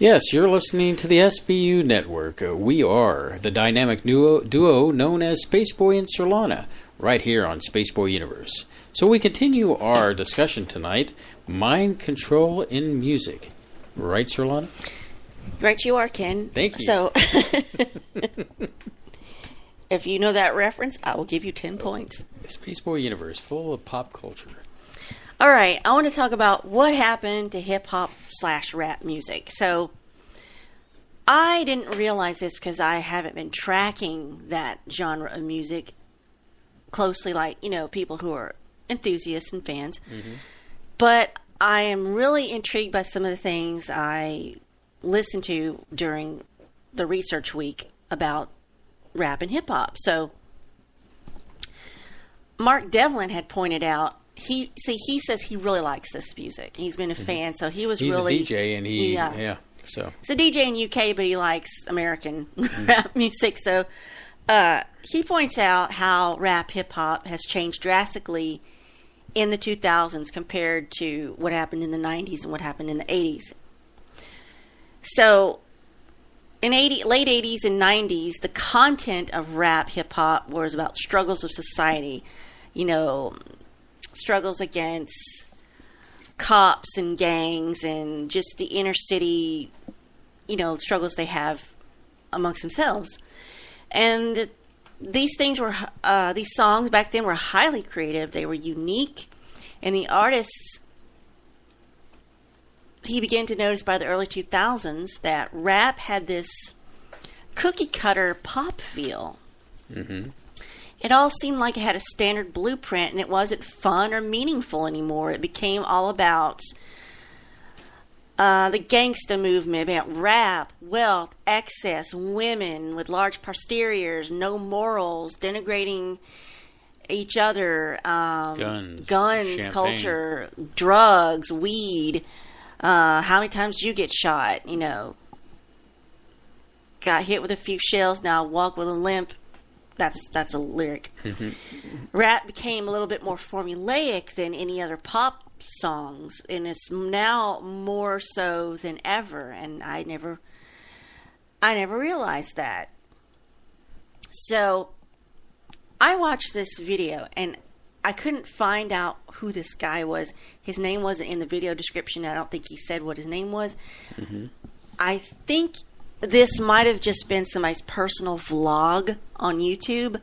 S7: Yes, you're listening to the SBU network. We are the dynamic duo known as Spaceboy and Surlana, right here on Spaceboy Universe. So we continue our discussion tonight, mind control in music. Right, Surlana?
S8: Right you are, Ken.
S7: Thank you.
S8: So, if you know that reference, I will give you 10 points.
S7: Spaceboy Universe, full of pop culture.
S8: All right, I want to talk about what happened to hip-hop/rap music. So, I didn't realize this because I haven't been tracking that genre of music closely, like, people who are enthusiasts and fans. Mm-hmm. But I am really intrigued by some of the things I listened to during the research week about rap and hip-hop. So, Mark Devlin had pointed out, he says he really likes this music. He's been a fan, so he's
S7: a DJ, and so
S8: he's a DJ in UK, but he likes American rap music. So he points out how rap hip hop has changed drastically in the 2000s compared to what happened in the 90s and what happened in the 80s. So in late 80s and 90s, the content of rap hip hop was about struggles of society, struggles against cops and gangs and just the inner city, struggles they have amongst themselves. And these songs back then were highly creative. They were unique. And the artists, he began to notice by the early 2000s that rap had this cookie cutter pop feel. Mm-hmm. It all seemed like it had a standard blueprint, and it wasn't fun or meaningful anymore. It became all about the gangsta movement, about rap, wealth, excess, women with large posteriors, no morals, denigrating each other, guns,
S7: champagne,
S8: culture, drugs, weed. How many times did you get shot? Got hit with a few shells, now walk with a limp. That's a lyric. Mm-hmm. Rap became a little bit more formulaic than any other pop songs, and it's now more so than ever. And I never realized that. So I watched this video, and I couldn't find out who this guy was. His name wasn't in the video description. I don't think he said what his name was. Mm-hmm. I think this might have just been somebody's personal vlog on YouTube,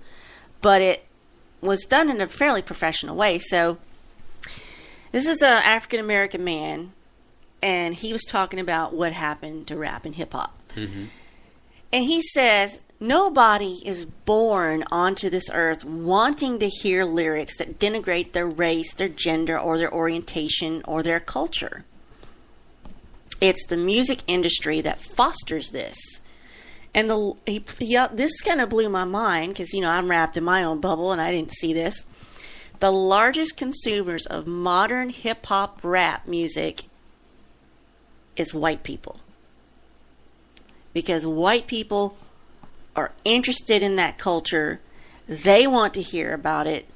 S8: but it was done in a fairly professional way. So this is an African-American man, and he was talking about what happened to rap and hip-hop. Mm-hmm. And he says, nobody is born onto this earth wanting to hear lyrics that denigrate their race, their gender, or their orientation, or their culture. It's the music industry that fosters this. And this kind of blew my mind because, I'm wrapped in my own bubble and I didn't see this. The largest consumers of modern hip-hop rap music is white people. Because white people are interested in that culture. They want to hear about it.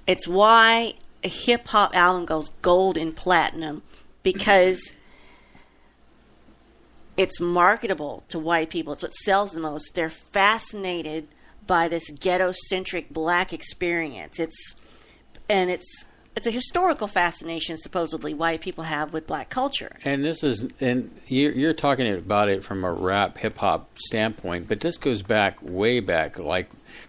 S8: It's why a hip-hop album goes gold and platinum, because it's marketable to white people. It's what sells the most. They're fascinated by this ghetto-centric black experience. It's a historical fascination, supposedly, white people have with black culture.
S7: And you're talking about it from a rap hip hop standpoint, but this goes back way back,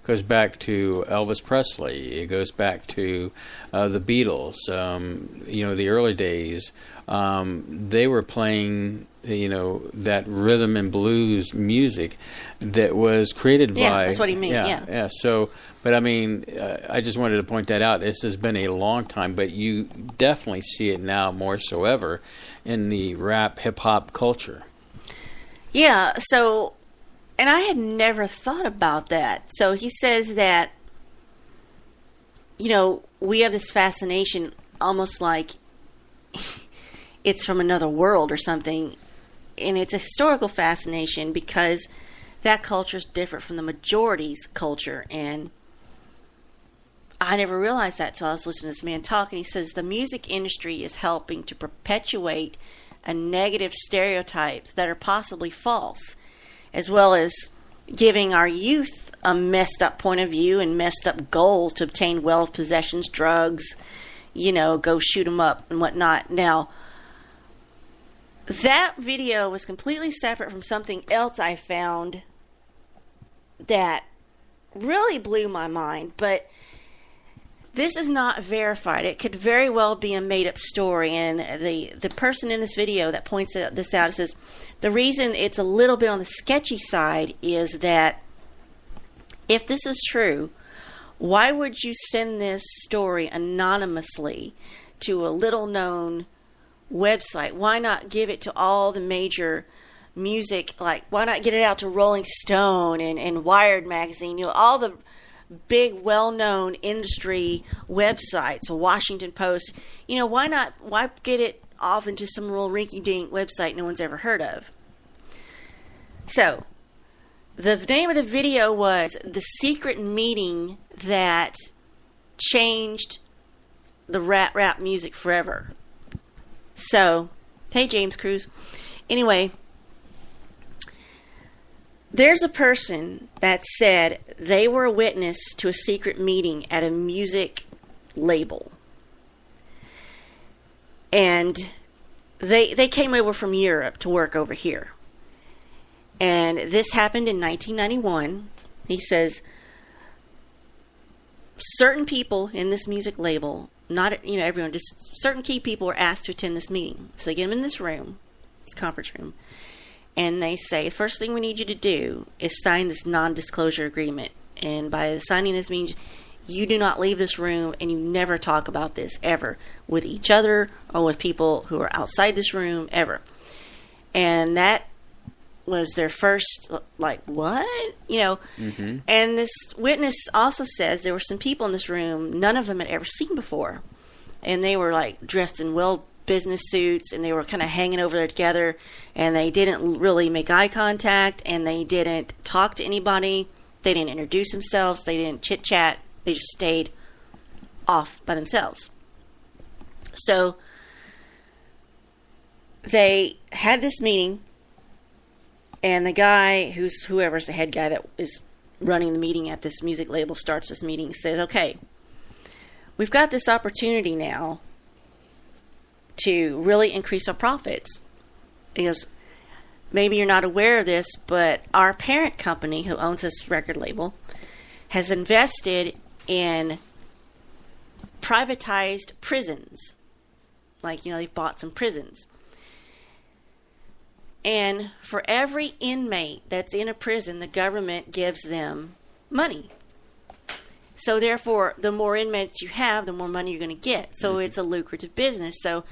S7: goes back to Elvis Presley. It goes back to the Beatles. The early days, they were playing that rhythm and blues music that was created by...
S8: Yeah, that's what he meant, yeah.
S7: So, but I mean, I just wanted to point that out. This has been a long time, but you definitely see it now more so ever in the rap hip-hop culture.
S8: Yeah, so, and I had never thought about that. So he says that, we have this fascination almost like it's from another world or something. And it's a historical fascination because that culture is different from the majority's culture. And I never realized that, so I was listening to this man talk, and he says the music industry is helping to perpetuate and negative stereotypes that are possibly false, as well as giving our youth a messed up point of view and messed up goals to obtain wealth, possessions, drugs, go shoot them up and whatnot. Now, that video was completely separate from something else I found that really blew my mind, but this is not verified. It could very well be a made-up story, and the person in this video that points this out says the reason it's a little bit on the sketchy side is that if this is true, why would you send this story anonymously to a little-known website? Why not give it to all the major music, why not get it out to Rolling Stone and Wired magazine, all the big well-known industry websites, Washington Post, why get it off into some little rinky-dink website no one's ever heard of? So, the name of the video was The Secret Meeting That Changed the Rap Music Forever. So, hey James Cruz. Anyway, there's a person that said they were a witness to a secret meeting at a music label. And they came over from Europe to work over here. And this happened in 1991. He says certain people in this music label, not everyone, just certain key people were asked to attend this meeting. So they get them in this room, this conference room, and they say, first thing we need you to do is sign this non-disclosure agreement. And by signing this means you do not leave this room and you never talk about this ever with each other or with people who are outside this room ever. And that was their first, what? And this witness also says there were some people in this room none of them had ever seen before. And they were dressed in business suits, and they were kind of hanging over there together, and they didn't really make eye contact, and they didn't talk to anybody. They didn't introduce themselves. They didn't chit-chat. They just stayed off by themselves. So they had this meeting, and the guy whoever's the head guy that is running the meeting at this music label starts this meeting and says, okay, we've got this opportunity now to really increase our profits. Because maybe you're not aware of this, but our parent company who owns this record label has invested in privatized prisons. They've bought some prisons. And for every inmate that's in a prison, the government gives them money. So therefore, the more inmates you have, the more money you're going to get. So it's a lucrative business. So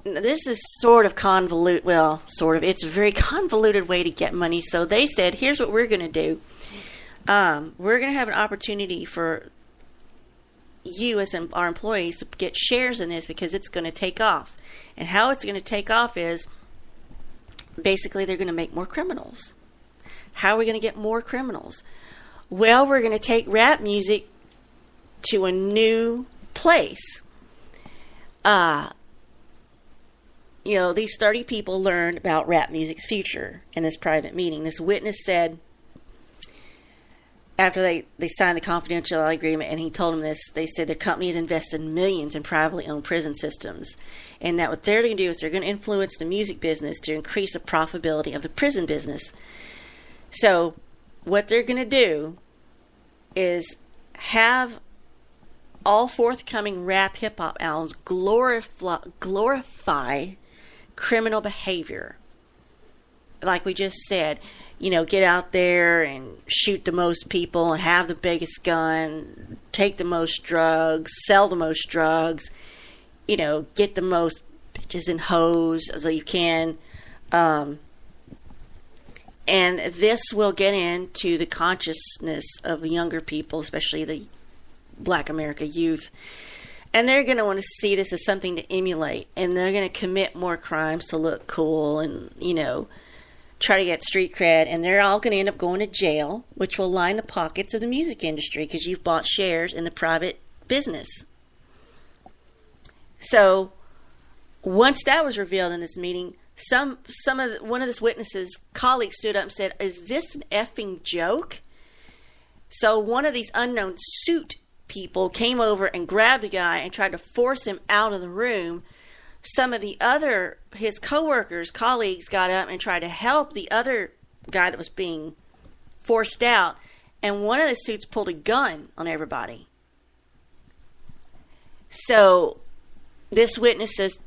S8: this is sort of convoluted. Well, sort of. It's a very convoluted way to get money. So they said, here's what we're going to do. We're going to have an opportunity for you as our employees to get shares in this because it's going to take off. And how it's going to take off is basically they're going to make more criminals. How are we going to get more criminals? Well, we're going to take rap music to a new place. These 30 people learned about rap music's future in this private meeting. This witness said, after they signed the confidentiality agreement and he told them this, they said their company had invested millions in privately owned prison systems. And that what they're going to do is they're going to influence the music business to increase the profitability of the prison business. So what they're going to do is have all forthcoming rap hip-hop albums glorify criminal behavior. Like we just said, get out there and shoot the most people and have the biggest gun, take the most drugs, sell the most drugs, get the most bitches and hoes as you can. And this will get into the consciousness of younger people, especially the Black America youth. And they're going to want to see this as something to emulate. And they're going to commit more crimes to look cool and, try to get street cred. And they're all going to end up going to jail, which will line the pockets of the music industry because you've bought shares in the private business. So once that was revealed in this meeting, one of this witness's colleagues stood up and said, "Is this an effing joke?" So one of these unknown suit people came over and grabbed the guy and tried to force him out of the room. Some of his colleagues got up and tried to help the other guy that was being forced out, and one of the suits pulled a gun on everybody. So this witness says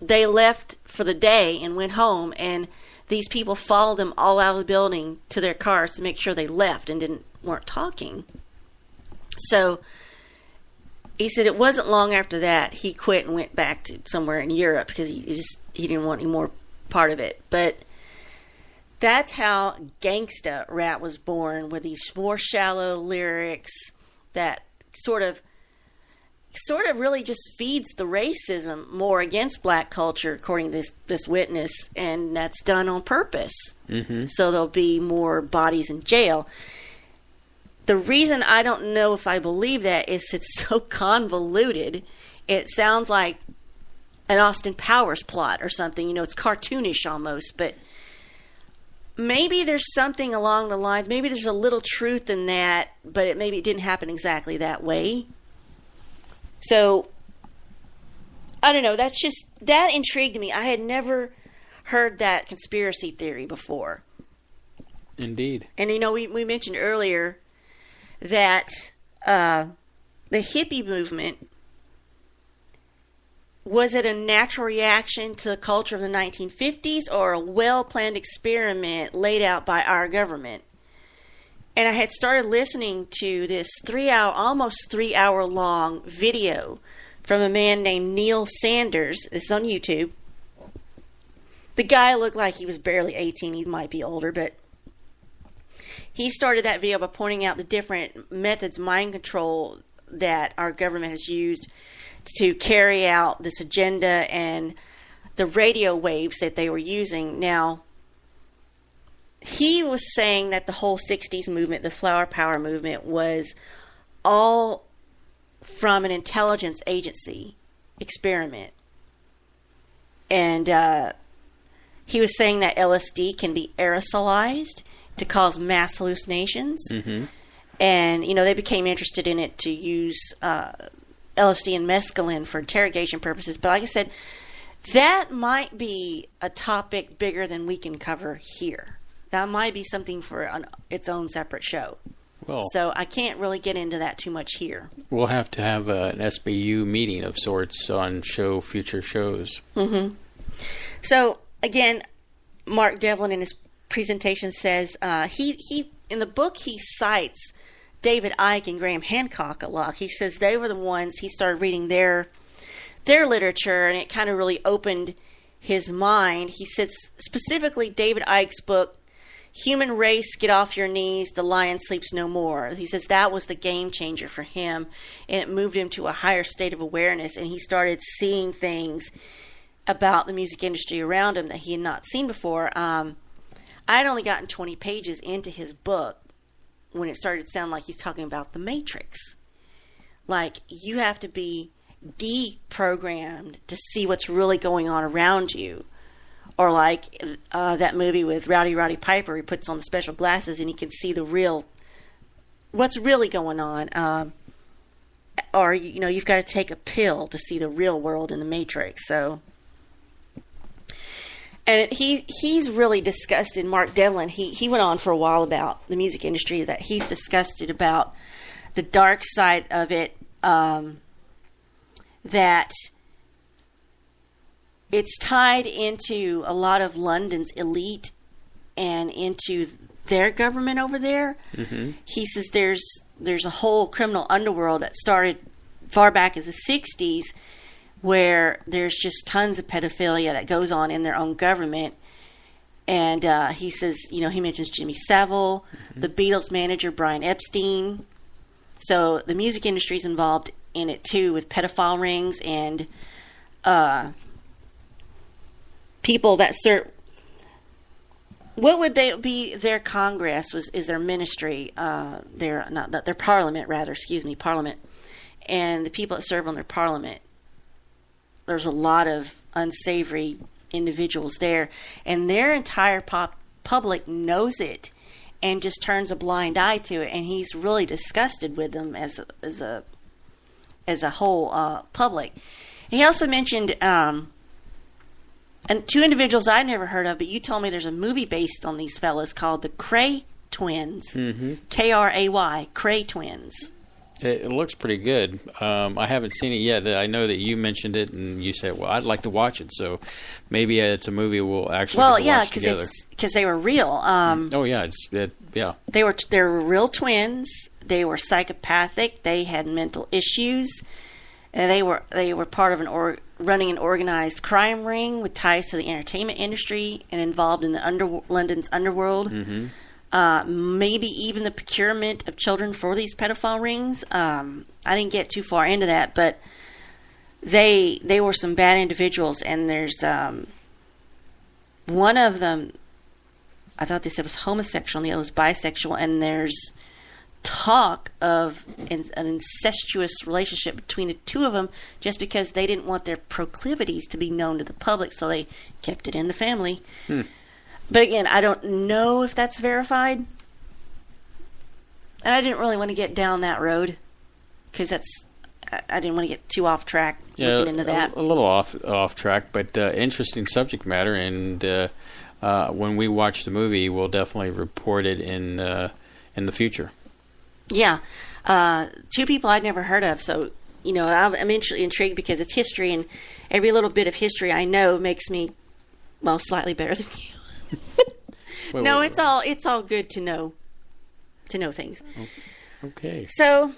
S8: they left for the day and went home, and these people followed them all out of the building to their cars to make sure they left and weren't talking. So he said it wasn't long after that he quit and went back to somewhere in Europe because he didn't want any more part of it. But that's how gangsta rap was born, with these more shallow lyrics that sort of really just feeds the racism more against black culture, according to this witness, and that's done on purpose. Mm-hmm. So there'll be more bodies in jail. The reason I don't know if I believe that is it's so convoluted. It sounds like an Austin Powers plot or something. It's cartoonish almost, but maybe there's something along the lines. Maybe there's a little truth in that, but maybe it didn't happen exactly that way. So, I don't know. That intrigued me. I had never heard that conspiracy theory before.
S7: Indeed.
S8: And, we mentioned earlier that the hippie movement, was it a natural reaction to the culture of the 1950s or a well-planned experiment laid out by our government? And I had started listening to this almost 3 hour long video from a man named Neil Sanders. It's on YouTube. The guy looked like he was barely 18. He might be older, but he started that video by pointing out the different methods, mind control, that our government has used to carry out this agenda, and the radio waves that they were using. Now, he was saying that the whole 60s movement, the flower power movement, was all from an intelligence agency experiment. And he was saying that LSD can be aerosolized to cause mass hallucinations. Mm-hmm. And, they became interested in it to use LSD and mescaline for interrogation purposes. But like I said, that might be a topic bigger than we can cover here. That might be something for its own separate show. Well, so I can't really get into that too much here.
S7: We'll have to have an SBU meeting of sorts on future shows.
S8: Mm-hmm. So, again, Mark Devlin in his presentation says he in the book he cites David Icke and Graham Hancock a lot. He says they were the ones he started reading their literature, and it kind of really opened his mind. He says specifically David Icke's book, Human Race, Get Off Your Knees, The Lion Sleeps No More. He says that was the game changer for him, and it moved him to a higher state of awareness, and he started seeing things about the music industry around him that he had not seen before. I had only gotten 20 pages into his book when it started to sound like he's talking about the Matrix. Like, you have to be deprogrammed to see what's really going on around you. Or like that movie with Roddy Piper, he puts on the special glasses and he can see what's really going on. Or, you've got to take a pill to see the real world in the Matrix. So, and he's really disgusted, Mark Devlin. He went on for a while about the music industry, that he's disgusted about the dark side of it, that it's tied into a lot of London's elite and into their government over there. Mm-hmm. He says there's a whole criminal underworld that started far back as the 60s, where there's just tons of pedophilia that goes on in their own government. And he says, he mentions Jimmy Savile, mm-hmm. the Beatles manager Brian Epstein. So the music industry is involved in it too, with pedophile rings and people that serve. What would they be? Their Congress is their ministry, their parliament, rather. Parliament, and the people that serve on their parliament. there's a lot of unsavory individuals there, and their entire public knows it and just turns a blind eye to it, and he's really disgusted with them as a whole public. He also mentioned and two individuals I never heard of, but you told me there's a movie based on these fellas called the Kray Twins.
S7: Mm-hmm.
S8: Kray, Kray Twins.
S7: It looks pretty good. I haven't seen it yet. I know that you mentioned it, and you said, "Well, I'd like to watch it." So maybe it's a movie we'll actually watch together.
S8: Because they were real.
S7: Yeah.
S8: They were real twins. They were psychopathic. They had mental issues. And they were part of running an organized crime ring with ties to the entertainment industry and involved in the London's underworld.
S7: Mm-hmm.
S8: Maybe even the procurement of children for these pedophile rings. I didn't get too far into that, but they were some bad individuals. And there's one of them, I thought they said was homosexual, and the other was bisexual. And there's talk of an incestuous relationship between the two of them, just because they didn't want their proclivities to be known to the public, so they kept it in the family. But again, I don't know if that's verified, and I didn't really want to get down that road because I didn't want to get too off track looking into that.
S7: A little off track, but interesting subject matter. And when we watch the movie, we'll definitely report it in the future.
S8: Yeah, two people I'd never heard of. So I'm intrigued because it's history, and every little bit of history I know makes me slightly better than you. It's all good to know things.
S7: Okay.
S8: So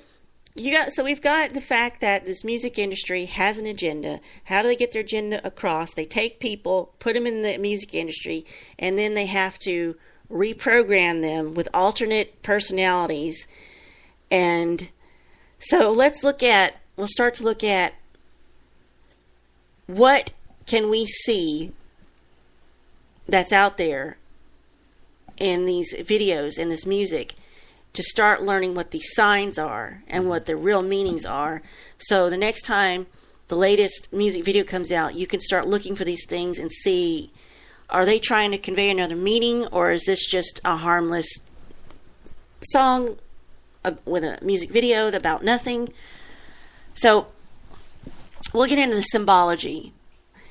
S8: we've got the fact that this music industry has an agenda. How do they get their agenda across? They take people, put them in the music industry, and then they have to reprogram them with alternate personalities. And so we'll start to look at what can we see that's out there in these videos and this music, to start learning what these signs are and what their real meanings are. So the next time the latest music video comes out, you can start looking for these things and see, are they trying to convey another meaning, or is this just a harmless song with a music video about nothing? So we'll get into the symbology.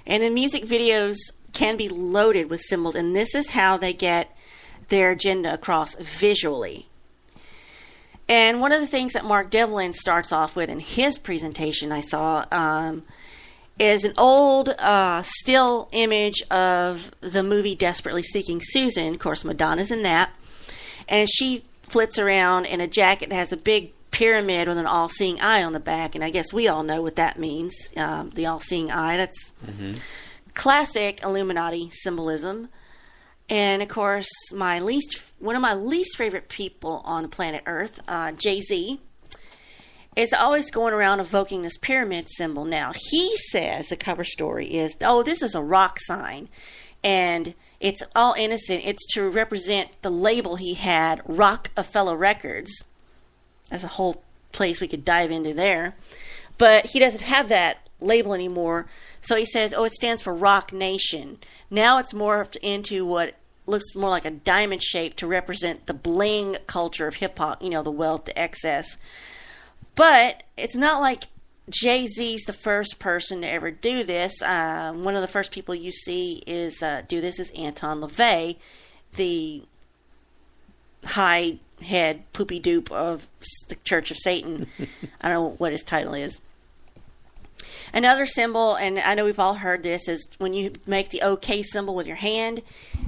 S8: And the music videos can be loaded with symbols, and this is how they get their agenda across visually. And one of the things that Mark Devlin starts off with in his presentation I saw is an old still image of the movie Desperately Seeking Susan. Of course, Madonna's in that. And she flits around in a jacket that has a big pyramid with an all-seeing eye on the back. And I guess we all know what that means, the all-seeing eye. That's classic Illuminati symbolism. And, of course, one of my least favorite people on planet Earth, Jay-Z, is always going around evoking this pyramid symbol. Now, he says the cover story is, this is a rock sign, and it's all innocent. It's to represent the label he had, Rockefeller Records. That's a whole place we could dive into there. But he doesn't have that label anymore, so he says, it stands for Rock Nation. Now it's morphed into what looks more like a diamond shape to represent the bling culture of hip-hop, the wealth, the excess. But it's not like Jay-Z's the first person to ever do this. One of the first people you see do this is Anton LaVey, the high head poopy dupe of the Church of Satan. I don't know what his title is. Another symbol, and I know we've all heard this, is when you make the OK symbol with your hand,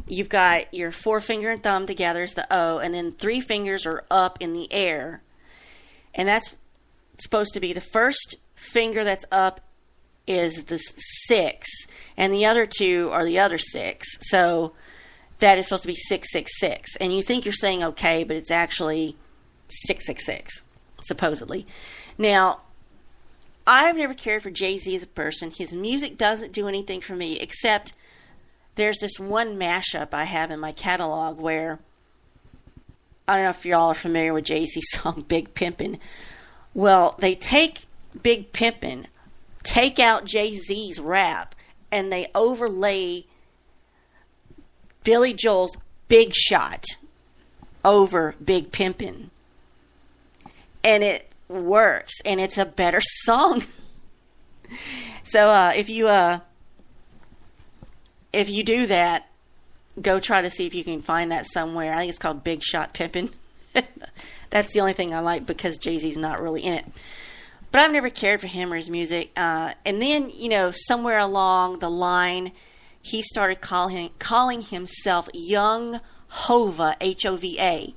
S8: you've got your forefinger and thumb together is the O, and then 3 fingers are up in the air. And that's supposed to be the first finger that's up is the 6, and the other 2 are the other 6. So that is supposed to be 666. And you think you're saying OK, but it's actually 666, supposedly. Now, I've never cared for Jay-Z as a person. His music doesn't do anything for me, except there's this one mashup I have in my catalog where, I don't know if y'all are familiar with Jay-Z's song Big Pimpin'. Well, they take Big Pimpin', take out Jay-Z's rap and they overlay Billy Joel's Big Shot over Big Pimpin'. And it works, and it's a better song. So if you do that, go try to see if you can find that somewhere. I think it's called Big Shot Pimpin'. That's the only thing I like because Jay-Z's not really in it. But I've never cared for him or his music. And then, somewhere along the line, he started calling himself Young Hova, H-O-V-A.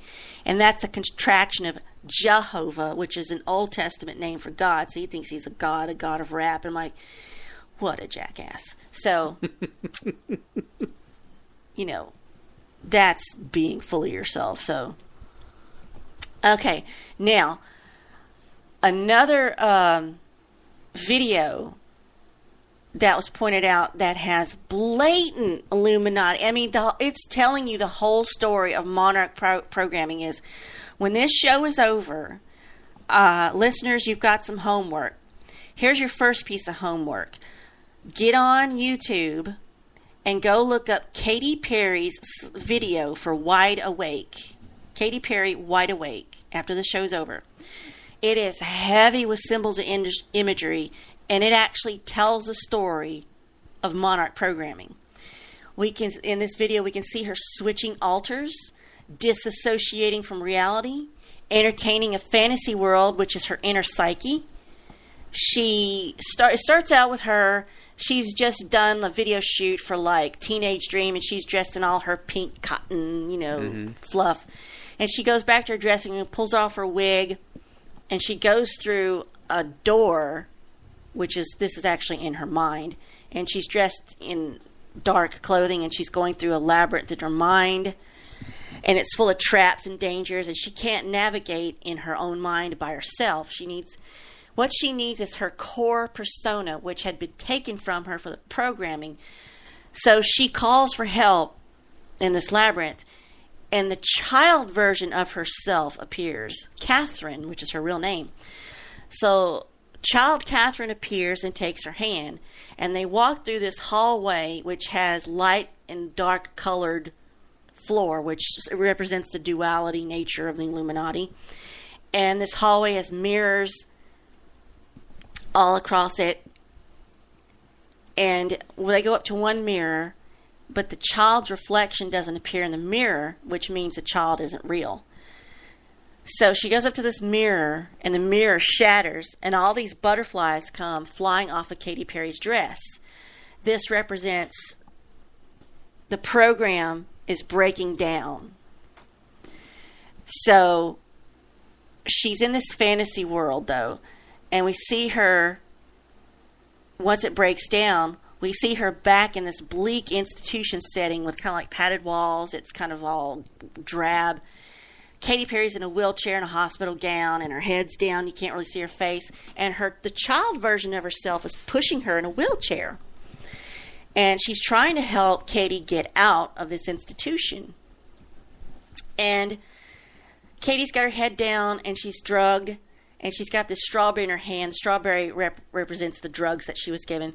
S8: And that's a contraction of Jehovah, which is an Old Testament name for God. So he thinks he's a god of rap. And I'm like, what a jackass. So, that's being full of yourself. So, okay. Now, another video that was pointed out that has blatant Illuminati. I mean, it's telling you the whole story of Monarch programming is, when this show is over, listeners, you've got some homework. Here's your first piece of homework. Get on YouTube and go look up Katy Perry's video for Wide Awake. Katy Perry, Wide Awake, after the show's over. It is heavy with symbols and imagery, and it actually tells a story of Monarch programming. In this video, we can see her switching altars, disassociating from reality, entertaining a fantasy world, which is her inner psyche. It starts out with her. She's just done a video shoot for Teenage Dream, and she's dressed in all her pink cotton, fluff. And she goes back to her dressing room, pulls off her wig, and she goes through a door, this is actually in her mind, and she's dressed in dark clothing, and she's going through a labyrinth in her mind, and it's full of traps and dangers, and she can't navigate in her own mind by herself. What she needs is her core persona, which had been taken from her for the programming. So she calls for help in this labyrinth, and the child version of herself appears, Catherine, which is her real name. So child Catherine appears and takes her hand, and they walk through this hallway, which has light and dark colored floor, which represents the duality nature of the Illuminati. And this hallway has mirrors all across it. And they go up to one mirror, but the child's reflection doesn't appear in the mirror, which means the child isn't real. So she goes up to this mirror, and the mirror shatters, and all these butterflies come flying off of Katy Perry's dress. This represents the program is breaking down. So she's in this fantasy world, though, and we see her, once it breaks down, we see her back in this bleak institution setting with kind of padded walls. It's kind of all drab. Katy Perry's in a wheelchair and a hospital gown, and her head's down. You can't really see her face. And the child version of herself is pushing her in a wheelchair. And she's trying to help Katy get out of this institution. And Katy's got her head down, and she's drugged, and she's got this strawberry in her hand. The strawberry represents the drugs that she was given.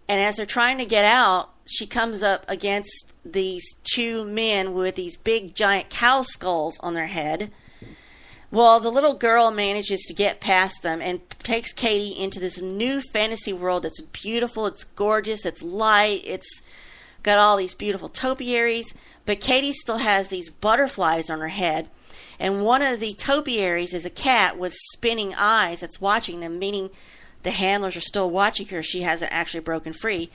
S8: And as they're trying to get out, she comes up against these two men with these big giant cow skulls on their head. Well, the little girl manages to get past them and takes Katy into this new fantasy world. It's beautiful, it's gorgeous, it's light, it's got all these beautiful topiaries, but Katy still has these butterflies on her head. And one of the topiaries is a cat with spinning eyes that's watching them, meaning the handlers are still watching her. She hasn't actually broken free.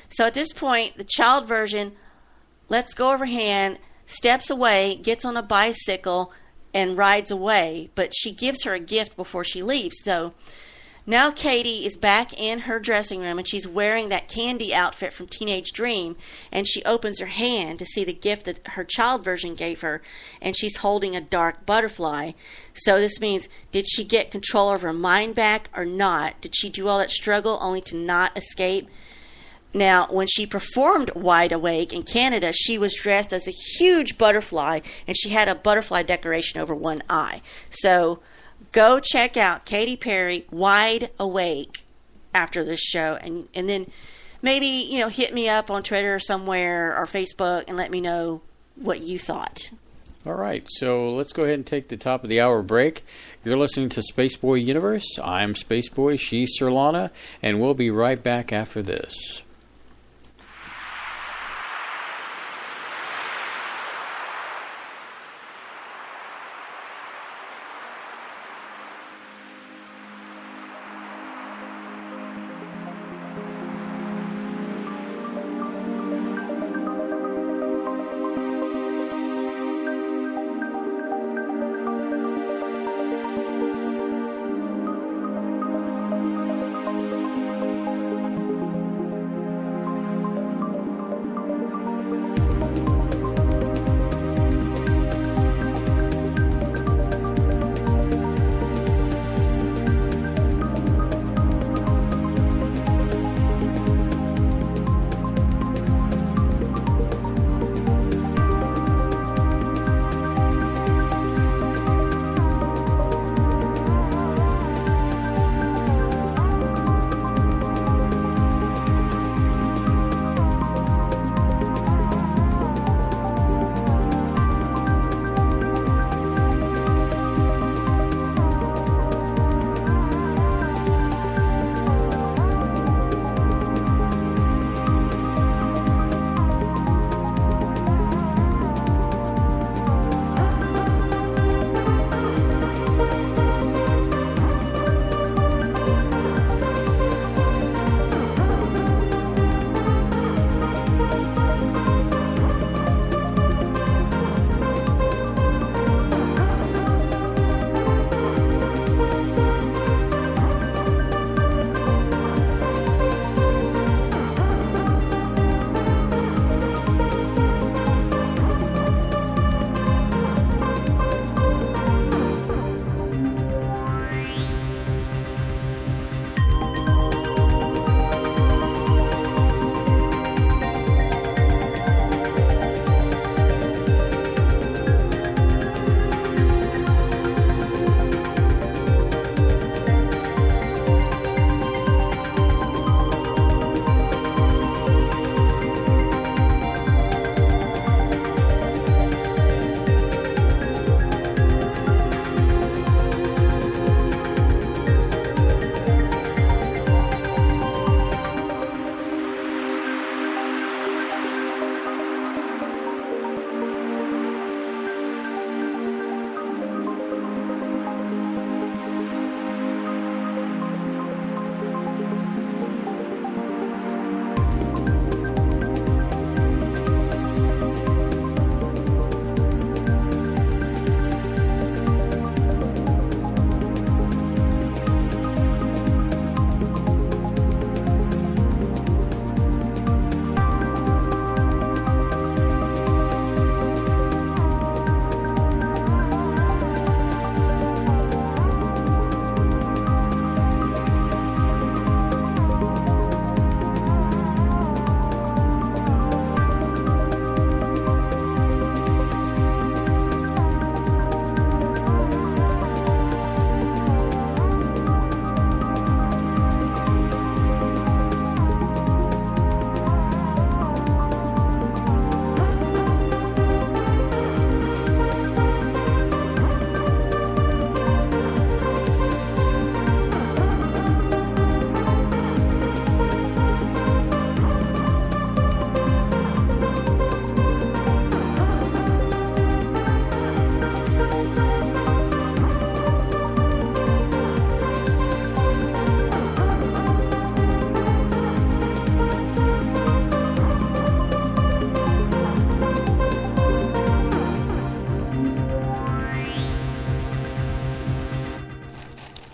S8: So at this point, the child version lets go of her hand, steps away, gets on a bicycle, and rides away. But she gives her a gift before she leaves. So now Katy is back in her dressing room, and she's wearing that candy outfit from Teenage Dream. And she opens her hand to see the gift that her child version gave her, and she's holding a dark butterfly. So this means, did she get control of her mind back or not? Did she do all that struggle only to not escape? Now, when she performed Wide Awake in Canada, she was dressed as a huge butterfly, and she had a butterfly decoration over one eye. So go check out Katy Perry, Wide Awake, after this show, and then maybe hit me up on Twitter or somewhere or Facebook and let me know what you thought.
S7: All right, so let's go ahead and take the top of the hour break. You're listening to Spaceboy Universe. I'm Spaceboy, she's Surlana, and we'll be right back after this.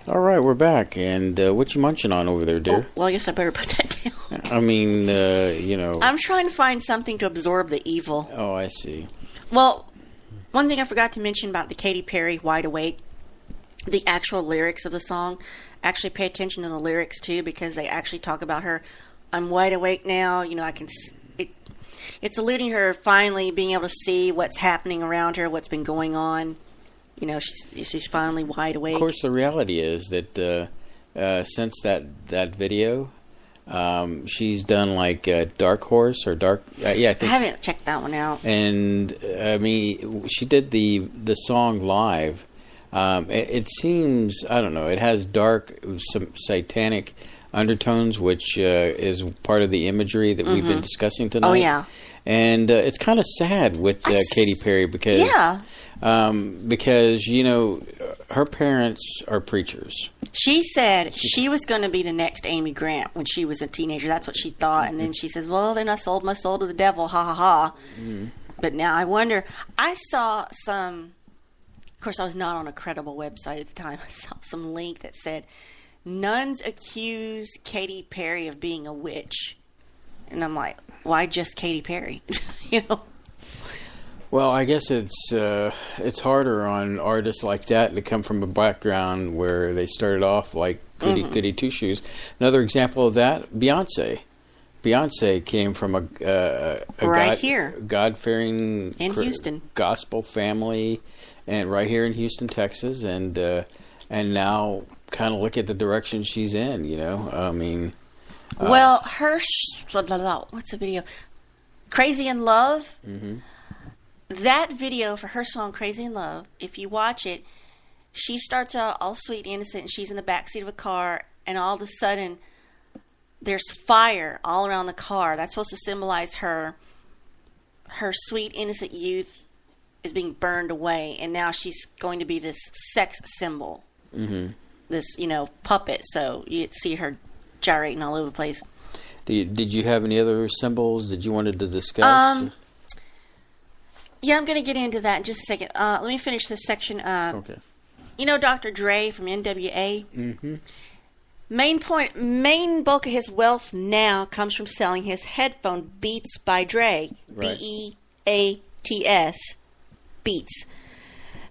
S7: All right, we're back. And what you munching on over there, dear?
S8: Oh, well, I guess I better put that down.
S7: I mean, you know.
S8: I'm trying to find something to absorb the evil.
S7: Oh, I see.
S8: Well, one thing I forgot to mention about the Katy Perry Wide Awake, the actual lyrics of the song, actually pay attention to the lyrics too, because they actually talk about her. I'm wide awake now. You know, I can. It's alluding to her finally being able to see what's happening around her, what's been going on. You know, she's finally wide awake.
S7: Of course, the reality is that since that video. She's done like Dark Horse or Dark. Yeah, I think.
S8: I haven't checked that one out.
S7: And I mean, she did the song live. It seems, I don't know. It has some satanic undertones, which is part of the imagery that we've been discussing tonight.
S8: Oh yeah.
S7: And it's kind of sad with Katy Perry because her parents are preachers.
S8: She said she was going to be the next Amy Grant when she was a teenager. That's what she thought. And then she says, well, then I sold my soul to the devil. Ha, ha, ha. Mm. But now I wonder. I saw some... Of course, I was not on a credible website at the time. I saw some link that said, nuns accuse Katy Perry of being a witch. And I'm like, why just Katy Perry?
S7: Well, I guess it's harder on artists like that to come from a background where they started off like goody two shoes. Another example of that, Beyonce. Beyonce came from a God-fearing
S8: in Houston
S7: gospel family, and right here in Houston, Texas, and now kind of look at the direction she's in. I mean,
S8: well, what's the video? Crazy in Love. Mm-hmm. That video for her song Crazy in Love, if you watch it, she starts out all sweet and innocent, and she's in the backseat of a car, and all of a sudden there's fire all around the car. That's supposed to symbolize her sweet, innocent youth is being burned away, and now she's going to be this sex symbol, this, puppet, so you see her gyrating all over the place.
S7: Did you have any other symbols that you wanted to discuss?
S8: Yeah, I'm going to get into that in just a second. Let me finish this section.
S7: Okay.
S8: Dr. Dre from NWA? Mm-hmm. Main bulk of his wealth now comes from selling his headphone Beats by Dre. Right. Beats. Beats.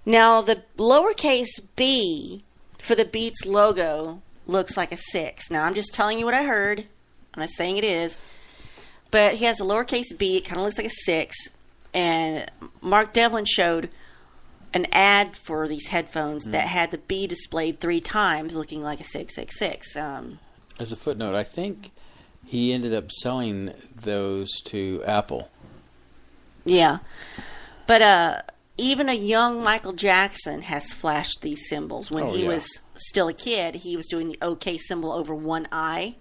S8: Now, the lowercase b for the Beats logo looks like a 6. Now, I'm just telling you what I heard. I'm not saying it is. But he has a lowercase b. It kind of looks like a 6. And Mark Devlin showed an ad for these headphones that had the B displayed 3 times, looking like a 666.
S7: As a footnote, I think he ended up selling those to Apple.
S8: Yeah. But even a young Michael Jackson has flashed these symbols. When he was still a kid, he was doing the OK symbol over one eye.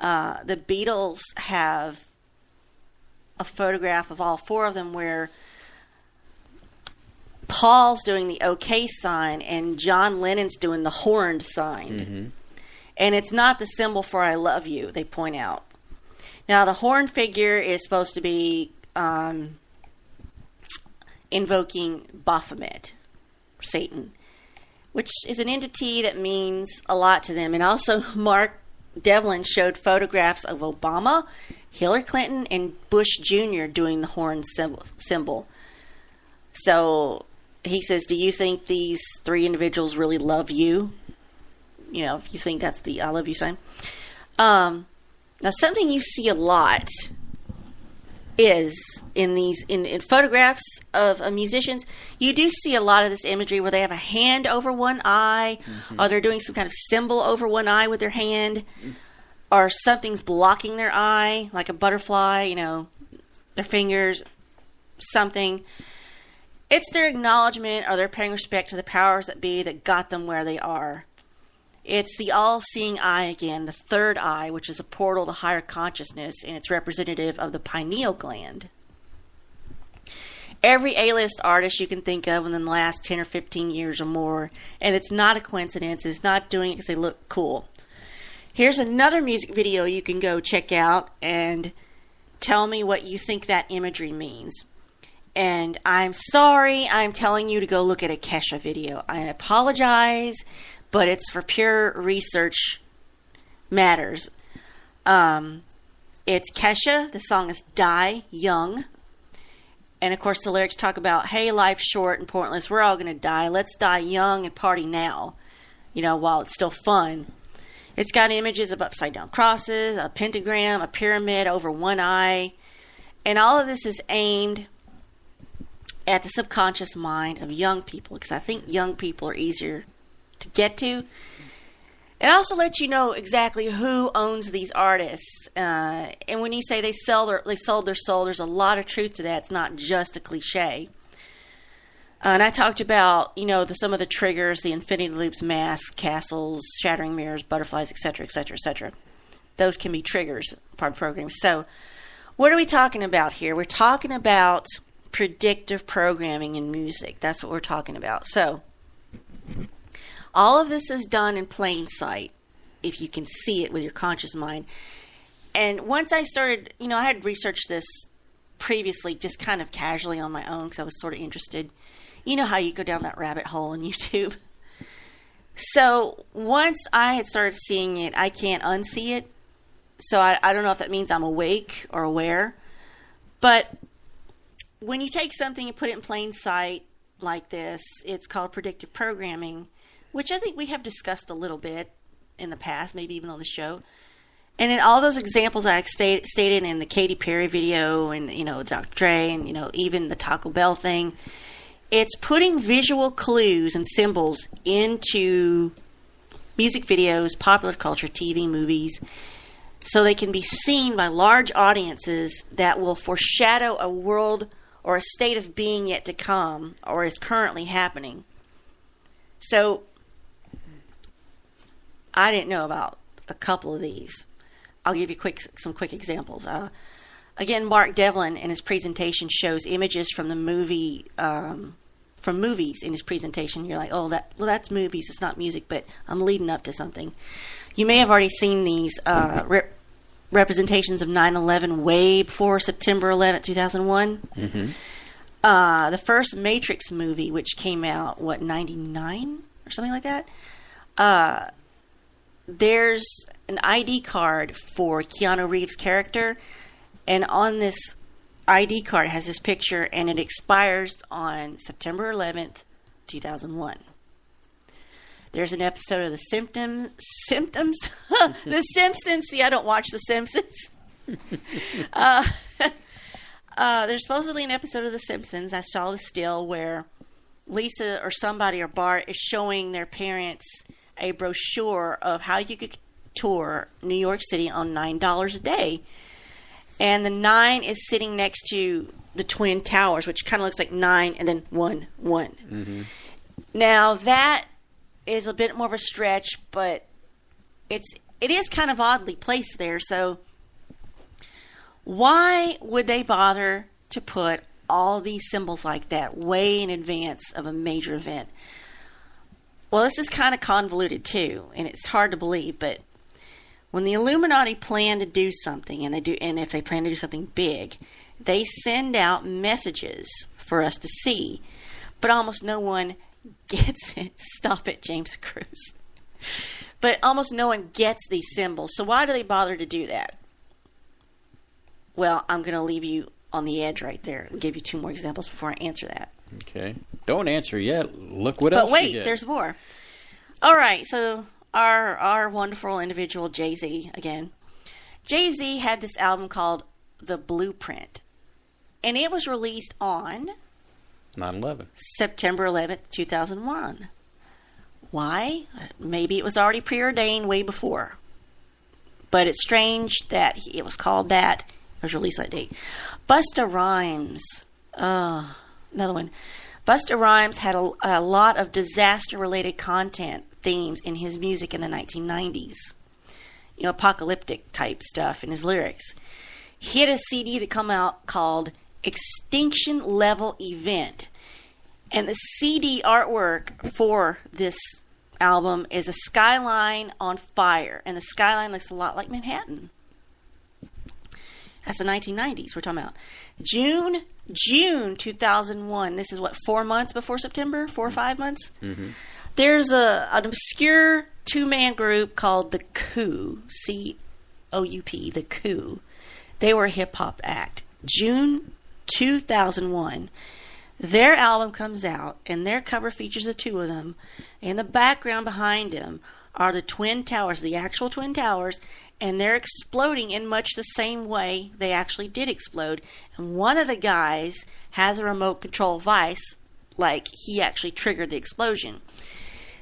S8: The Beatles have a photograph of all 4 of them where Paul's doing the OK sign and John Lennon's doing the horned sign. Mm-hmm. And it's not the symbol for I love you, they point out. Now, the horned figure is supposed to be invoking Baphomet, Satan, which is an entity that means a lot to them. And also, Mark Devlin showed photographs of Obama, Hillary Clinton, and Bush Jr. doing the horn symbol. So he says, do you think these 3 individuals really love you? If you think that's the I love you sign. Now, something you see a lot is in photographs of musicians, you do see a lot of this imagery where they have a hand over one eye, or they're doing some kind of symbol over one eye with their hand, or something's blocking their eye, like a butterfly, their fingers, something. It's their acknowledgement, or they're paying respect to the powers that be that got them where they are. It's the all-seeing eye again, the third eye, which is a portal to higher consciousness, and it's representative of the pineal gland. Every A-list artist you can think of in the last 10 or 15 years or more, and it's not a coincidence, it's not doing it because they look cool. Here's another music video you can go check out and tell me what you think that imagery means. And I'm sorry I'm telling you to go look at a Kesha video. I apologize, but it's for pure research matters. It's Kesha. The song is Die Young. And of course the lyrics talk about, hey, life's short and pointless. We're all going to die. Let's die young and party now, while it's still fun. It's got images of upside down crosses, a pentagram, a pyramid over one eye. And all of this is aimed at the subconscious mind of young people, because I think young people are easier to get to. It also lets you know exactly who owns these artists. And when you say they sold their soul, there's a lot of truth to that. It's not just a cliche. And I talked about, some of the triggers, the infinity loops, masks, castles, shattering mirrors, butterflies, etc., etc., etc. Those can be triggers, part of programming. So what are we talking about here? We're talking about predictive programming in music. That's what we're talking about. So all of this is done in plain sight, if you can see it with your conscious mind. And once I started, I had researched this previously just kind of casually on my own because I was sort of interested. You know how you go down that rabbit hole on YouTube. So once I had started seeing it, I can't unsee it. So I don't know if that means I'm awake or aware. But when you take something and put it in plain sight like this, it's called predictive programming, which I think we have discussed a little bit in the past, maybe even on the show. And in all those examples I stated in the Katy Perry video and, Dr. Dre and, even the Taco Bell thing, it's putting visual clues and symbols into music videos, popular culture, TV, movies, so they can be seen by large audiences that will foreshadow a world or a state of being yet to come or is currently happening. So I didn't know about a couple of these. I'll give you some quick examples. Again, Mark Devlin in his presentation shows images from the movie, from movies in his presentation. You're like, that's movies. It's not music, but I'm leading up to something. You may have already seen these representations of 9/11 way before September 11th, 2001. Mm-hmm. The first Matrix movie, which came out, 99 or something like that? There's an ID card for Keanu Reeves' character, and on this ID card has his picture, and it expires on September 11th, 2001. There's an episode of The Symptoms? The Simpsons. See, I don't watch The Simpsons. There's supposedly an episode of The Simpsons. I saw the still where Lisa or somebody or Bart is showing their parents a brochure of how you could tour New York City on $9 a day. And the 9 is sitting next to the Twin Towers, which kind of looks like 9 and then 1, 1. Mm-hmm. Now, that is a bit more of a stretch, but it is kind of oddly placed there. So why would they bother to put all these symbols like that way in advance of a major event? Well, this is kind of convoluted too, and it's hard to believe, but when the Illuminati plan to do something, and if they plan to do something big, they send out messages for us to see, but almost no one gets it. Stop it, James Cruz. But almost no one gets these symbols. So why do they bother to do that? Well, I'm going to leave you on the edge right there. I'll give you 2 more examples before I answer that.
S7: Okay. Don't answer yet. Look what else you get. But wait,
S8: there's more. All right, so our wonderful individual Jay-Z again. Jay-Z had this album called The Blueprint, and it was released on
S7: 9/11.
S8: September 11th, 2001. Why? Maybe it was already preordained way before. But it's strange that it was called that. It was released that date. Busta Rhymes. Another one. Busta Rhymes had a lot of disaster-related content themes in his music in the 1990s. Apocalyptic type stuff in his lyrics. He had a CD that come out called Extinction Level Event. And the CD artwork for this album is a skyline on fire. And the skyline looks a lot like Manhattan. That's the 1990s we're talking about. June 2001. This is 4 months before September? 4 or 5 months? Mm-hmm. There's an obscure 2-man group called The Coup. C-O-U-P. The Coup. They were a hip-hop act. June 2001. Their album comes out, and their cover features the 2 of them. In the background behind them are the Twin Towers, the actual Twin Towers, and they're exploding in much the same way they actually did explode. And one of the guys has a remote control device, like he actually triggered the explosion.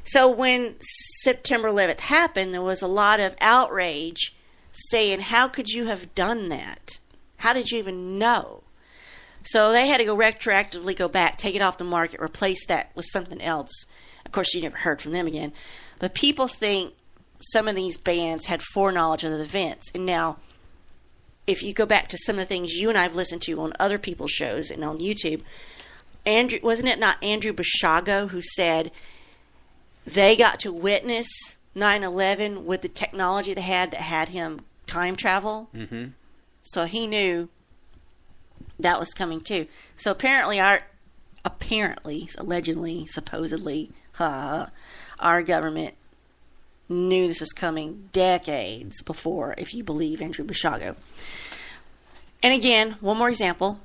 S8: So when September 11th happened, there was a lot of outrage saying, how could you have done that? How did you even know? So they had to retroactively go back, take it off the market, replace that with something else. Of course, you never heard from them again. But people think some of these bands had foreknowledge of the events. And now, if you go back to some of the things you and I have listened to on other people's shows and on YouTube, wasn't it not Andrew Bashago who said they got to witness 9/11 with the technology they had that had him time travel?
S7: Mm-hmm.
S8: So he knew that was coming too. So apparently, allegedly, supposedly, our government knew this was coming decades before, if you believe Andrew Bashago. And again, one more example.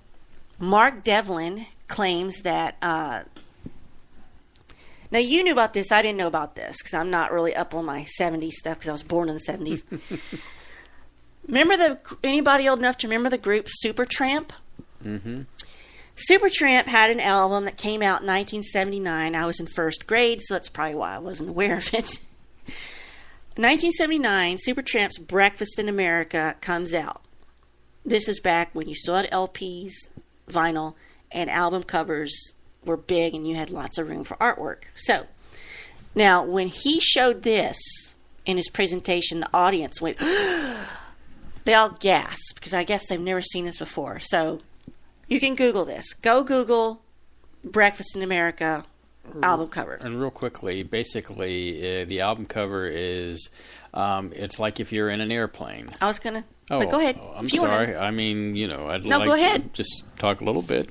S8: Mark Devlin claims that... now, you knew about this. I didn't know about this because I'm not really up on my 70s stuff because I was born in the 70s. Remember anybody old enough to remember the group Supertramp?
S7: Mm-hmm.
S8: Supertramp had an album that came out in 1979. I was in first grade, so that's probably why I wasn't aware of it. In 1979, Supertramp's Breakfast in America comes out. This is back when you still had LPs, vinyl, and album covers were big and you had lots of room for artwork. So, now, when he showed this in his presentation, the audience went, they all gasped because I guess they've never seen this before. So, you can Google this. Go Google Breakfast in America album cover.
S7: And real quickly, basically, the album cover is, it's like if you're in an airplane.
S8: I was going to, but go ahead.
S7: I'm sorry. I mean, I'd
S8: like
S7: go ahead.
S8: To
S7: just talk a little bit.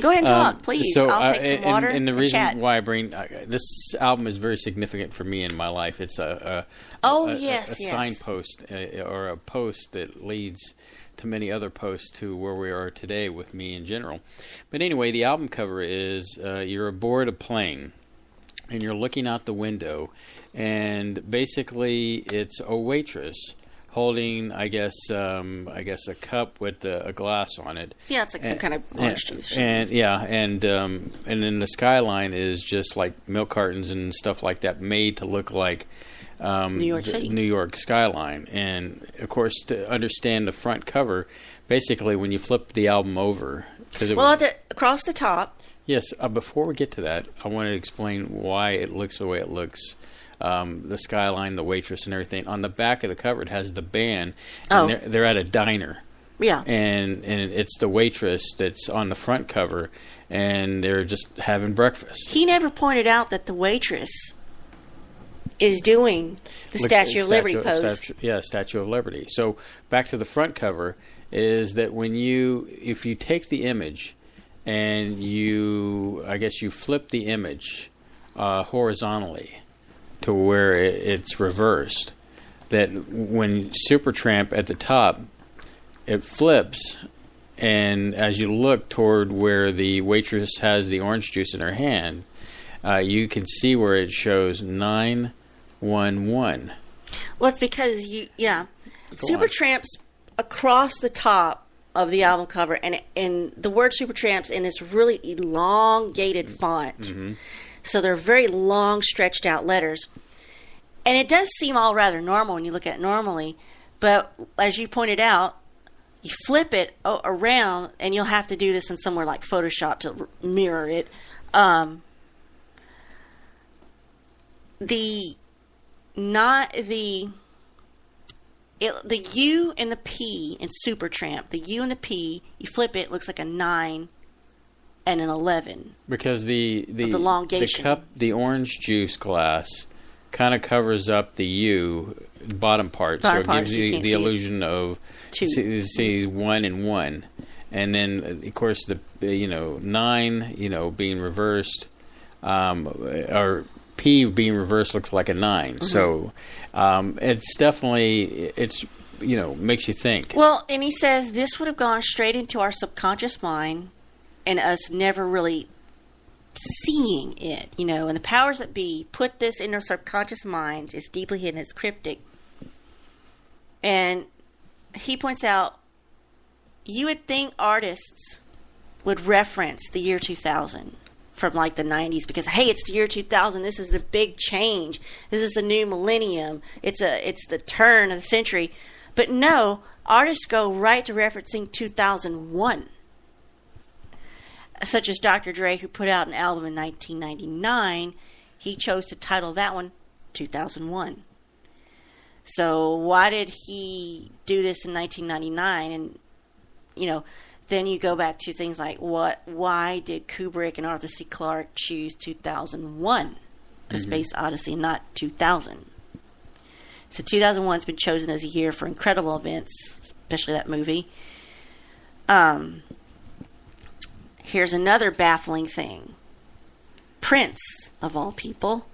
S8: Go ahead and talk, please.
S7: So,
S8: I'll take some water
S7: and the
S8: and
S7: reason
S8: chat.
S7: why I bring this album is very significant for me in my life. It's a signpost or a post that leads to many other posts to where we are today with me in general. But anyway, the album cover is you're aboard a plane and you're looking out the window, and basically it's a waitress holding, I guess a cup with a glass on it.
S8: Yeah, it's like some kind of orange juice.
S7: And then the skyline is just like milk cartons and stuff like that, made to look like
S8: New York City,
S7: New York skyline. And of course, to understand the front cover, basically when you flip the album over,
S8: across the top.
S7: Yes. Before we get to that, I want to explain why it looks the way it looks. The skyline, the waitress, and everything. On the back of the cover, it has the band. And they're at a diner.
S8: Yeah.
S7: And it's the waitress that's on the front cover, and they're just having breakfast.
S8: He never pointed out that the waitress is doing the Statue of Liberty pose.
S7: Statue of Liberty. So back to the front cover is that if you take the image and you flip the image horizontally to where it's reversed, that when Supertramp at the top, it flips, and as you look toward where the waitress has the orange juice in her hand, you can see where it shows 911.
S8: Well, it's because Supertramp's across the top of the album cover, and the word Supertramp's in this really elongated font. Mm-hmm. So they're very long, stretched out letters. And it does seem all rather normal when you look at it normally. But as you pointed out, you flip it around, and you'll have to do this in somewhere like Photoshop to mirror it. The U and the P in Supertramp, the U and the P, you flip it looks like a 9 and an 11.
S7: Because the
S8: elongation.
S7: The cup, the orange juice glass, kind of covers up the U bottom part, so it gives you the illusion of see 1 and 1, and then of course the 9 being reversed, or P being reversed looks like a 9. Mm-hmm. So it's definitely makes you think.
S8: Well, and he says this would have gone straight into our subconscious mind, and us never really seeing it, and the powers that be put this in our subconscious minds. It's deeply hidden, it's cryptic. And he points out, you would think artists would reference the year 2000 from like the 90s because, hey, it's the year 2000. This is the big change. This is the new millennium. It's the turn of the century. But no, artists go right to referencing 2001. Such as Dr. Dre, who put out an album in 1999. He chose to title that one 2001. So why did he do this in 1999? And, then you go back to things like why did Kubrick and Arthur C. Clarke choose 2001, A Space Odyssey, not 2000? So 2001's been chosen as a year for incredible events, especially that movie. Here's another baffling thing. Prince, of all people,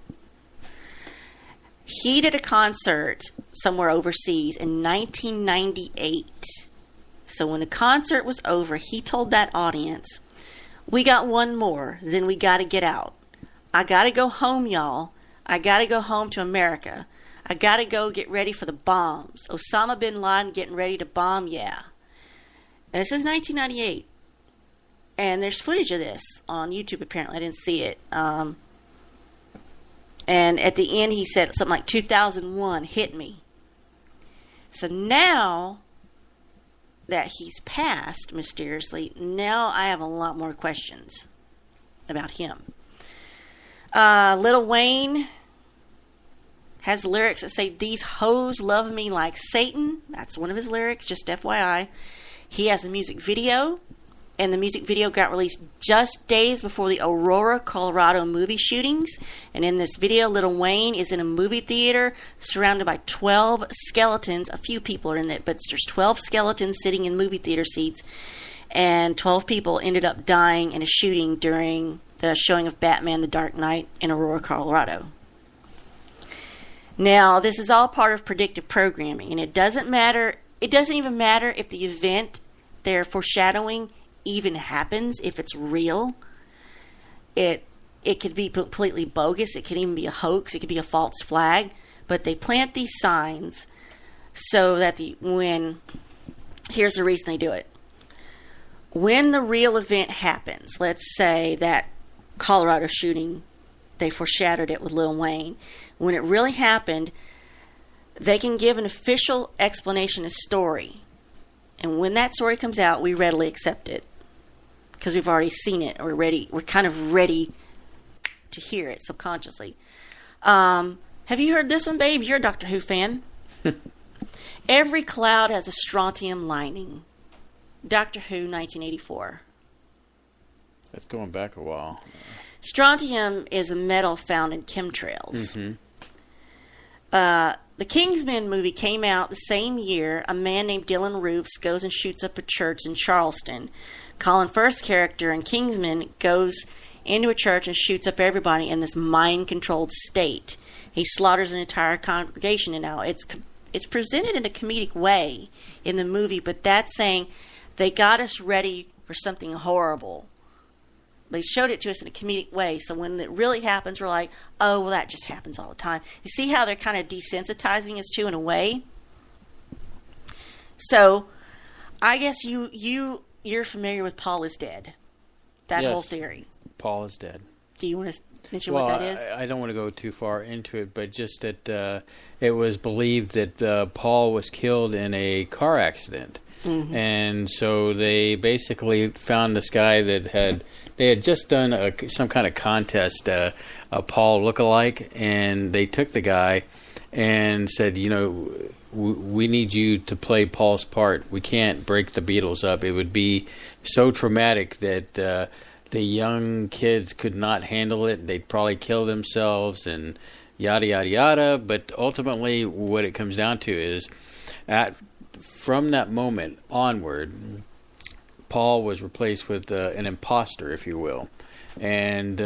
S8: he did a concert somewhere overseas in 1998. So when the concert was over, he told that audience, we got one more, then we got to get out. I got to go home, y'all. I got to go home to America. I got to go get ready for the bombs. Osama bin Laden getting ready to bomb, yeah. And this is 1998. And there's footage of this on YouTube, apparently. I didn't see it. And at the end, he said something like 2001 hit me. So now that he's passed mysteriously, now I have a lot more questions about him. Lil Wayne has lyrics that say, these hoes love me like Satan. That's one of his lyrics, just FYI. He has a music video, and the music video got released just days before the Aurora, Colorado movie shootings. And in this video, Lil Wayne is in a movie theater surrounded by 12 skeletons. A few people are in it, but there's 12 skeletons sitting in movie theater seats. And 12 people ended up dying in a shooting during the showing of Batman The Dark Knight in Aurora, Colorado. Now, this is all part of predictive programming, and it doesn't even matter if the event they're foreshadowing even happens, if it's real. It could be completely bogus. It could even be a hoax. It could be a false flag. But they plant these signs so that here's the reason they do it. When the real event happens, let's say that Colorado shooting, they foreshadowed it with Lil Wayne. When it really happened, they can give an official explanation, a story. And when that story comes out, we readily accept it. Because we've already seen it, or we're kind of ready to hear it subconsciously. Have you heard this one, babe? You're a Doctor Who fan. Every cloud has a strontium lining. Doctor Who, 1984.
S7: That's going back a while.
S8: Strontium is a metal found in chemtrails. The Kingsman movie came out the same year. A man named Dylan Roofs goes and shoots up a church in Charleston. Colin Firth's character in Kingsman goes into a church and shoots up everybody in this mind-controlled state. He slaughters an entire congregation, and now it's presented in a comedic way in the movie, but that's saying they got us ready for something horrible. They showed it to us in a comedic way, so when it really happens, we're like, oh, well, that just happens all the time. You see how they're kind of desensitizing us to in a way? So, I guess you're familiar with Paul is Dead. That whole theory.
S7: Paul is dead.
S8: Do you want to mention what that is?
S7: I don't want to go too far into it, but just that it was believed that Paul was killed in a car accident. And so they basically found this guy they had just done some kind of contest, a Paul lookalike, and they took the guy and said, we need you to play Paul's part. We can't break the Beatles up. It would be so traumatic that the young kids could not handle it. They'd probably kill themselves and yada, yada, yada. But ultimately what it comes down to is from that moment onward, Paul was replaced with an imposter, if you will. And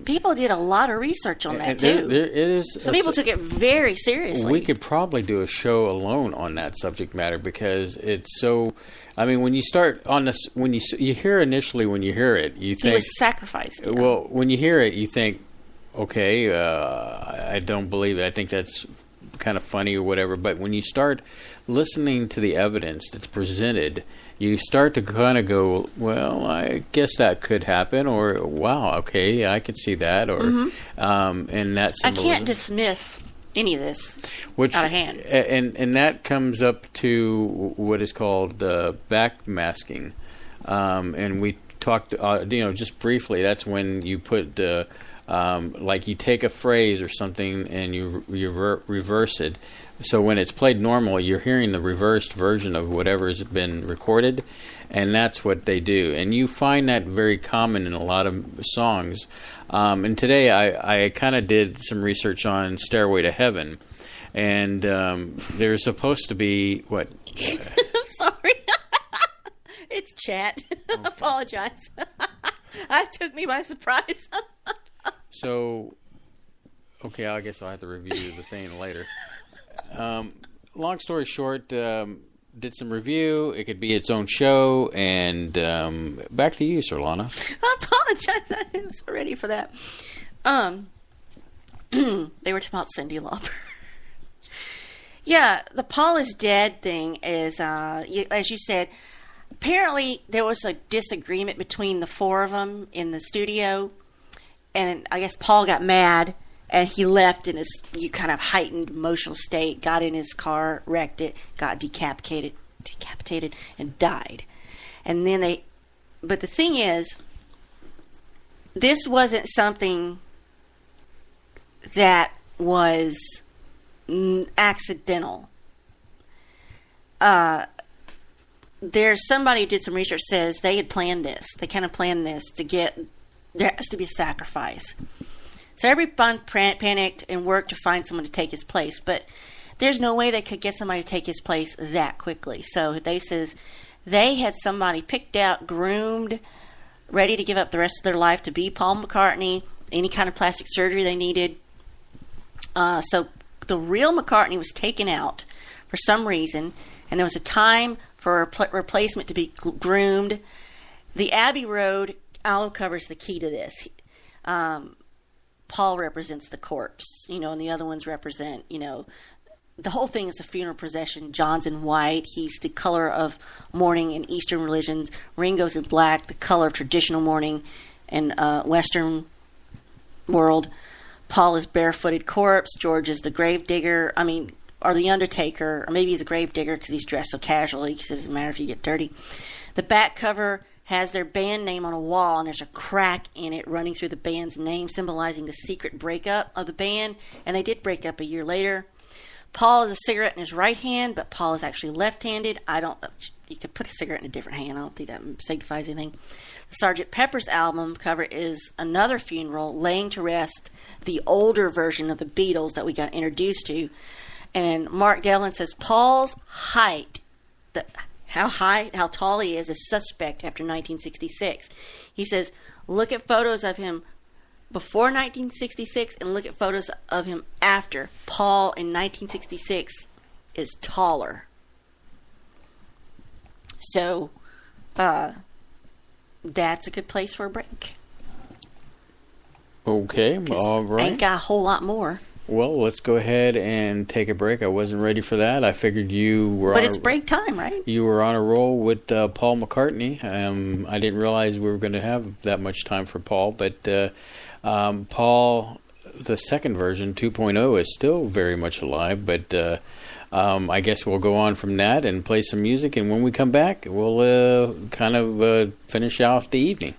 S8: people did a lot of research on that too. Some people took it very seriously.
S7: We could probably do a show alone on that subject matter because it's so. I mean, when you start on this, when you hear initially, when you hear it, you think
S8: he was sacrificed. Yeah.
S7: Well, when you hear it, you think, okay, I don't believe it. I think that's kind of funny or whatever. But when you start listening to the evidence that's presented, you start to kind of go, well, I guess that could happen, or wow, okay, I could see that, or and that
S8: I can't dismiss any of this out of hand.
S7: And that comes up to what is called backmasking, and we talked, just briefly. That's when you put like you take a phrase or something and you reverse it. So when it's played normal, you're hearing the reversed version of whatever's been recorded, and that's what they do. And you find that very common in a lot of songs. And today I kind of did some research on Stairway to Heaven, and there's supposed to be, what?
S8: I'm sorry. It's chat. Okay. Apologize. That took me by surprise.
S7: So, okay, I guess I'll have to review the thing later. Long story short, did some review. It could be its own show. And back to you, Surlana.
S8: I apologize. I was ready for that. They were talking about Cyndi Lauper. Yeah, the Paul is dead thing is, as you said, apparently there was a disagreement between the four of them in the studio. And I guess Paul got mad. And he left in his kind of heightened emotional state, got in his car, wrecked it, got decapitated, and died. And then but the thing is, this wasn't something that was accidental. There's somebody who did some research says they had planned this. They kind of planned this there has to be a sacrifice. So everyone panicked and worked to find someone to take his place, but there's no way they could get somebody to take his place that quickly. So they says they had somebody picked out, groomed, ready to give up the rest of their life to be Paul McCartney, any kind of plastic surgery they needed. So the real McCartney was taken out for some reason, and there was a time for a replacement to be groomed. The Abbey Road album cover is the key to this. Paul represents the corpse, and the other ones represent, the whole thing is a funeral procession. John's in white. He's the color of mourning in Eastern religions. Ringo's in black, the color of traditional mourning in Western world. Paul is barefooted corpse. George is the grave digger. Or the undertaker. Or maybe he's a grave digger because he's dressed so casually. He says it doesn't matter if you get dirty. The back cover has their band name on a wall, and there's a crack in it running through the band's name, symbolizing the secret breakup of the band, and they did break up a year later. Paul has a cigarette in his right hand, but Paul is actually left-handed. You could put a cigarette in a different hand. I don't think that signifies anything. The Sgt. Pepper's album cover is another funeral, laying to rest the older version of the Beatles that we got introduced to. And Mark Dellin says Paul's height, how tall he is suspect after 1966. He says, look at photos of him before 1966 and look at photos of him after. Paul in 1966 is taller. So, that's a good place for a break.
S7: Okay, all right.
S8: Ain't got a whole lot more.
S7: Well, let's go ahead and take a break. I wasn't ready for that. I figured you were
S8: But it's break time, right?
S7: You were on a roll with Paul McCartney. I didn't realize we were going to have that much time for Paul. But Paul, the second version, 2.0, is still very much alive. But I guess we'll go on from that and play some music. And when we come back, we'll kind of finish off the evening.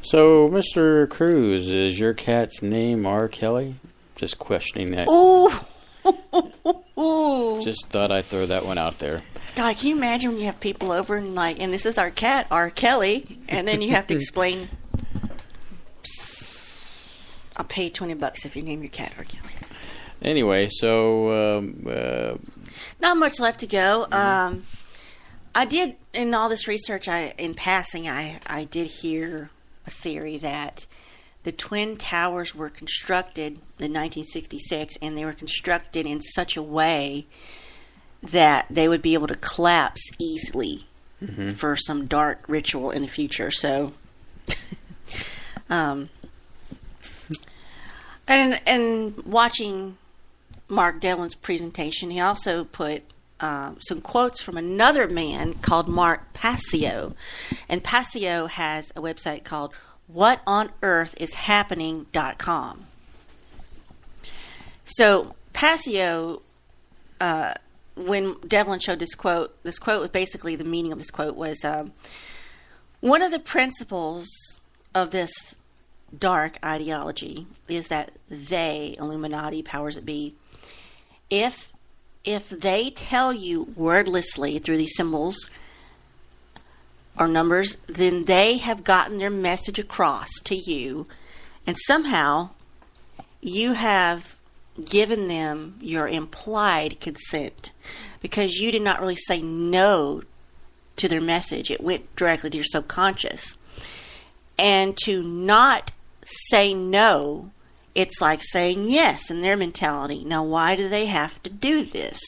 S7: So, Mr. Cruz, is your cat's name R. Kelly? Just questioning that.
S8: Ooh.
S7: Just thought I'd throw that one out there.
S8: God, can you imagine when you have people over and and this is our cat, R. Kelly, and then you have to explain, I'll pay you $20 if you name your cat R. Kelly.
S7: Anyway, so...
S8: not much left to go. I did, in all this research, in passing, I did hear a theory that the Twin Towers were constructed in 1966, and they were constructed in such a way that they would be able to collapse easily for some dark ritual in the future. So, and watching Mark Devlin's presentation, he also put some quotes from another man called Mark Passio. And Passio has a website called whatonearthishappening.com. So Passio, when Devlin showed this quote was basically, the meaning of this quote was, one of the principles of this dark ideology is that they, Illuminati, powers that be, if they tell you wordlessly through these symbols or numbers, then they have gotten their message across to you, and somehow you have given them your implied consent because you did not really say no to their message. It went directly to your subconscious. And to not say no, it's like saying yes in their mentality. Now, why do they have to do this?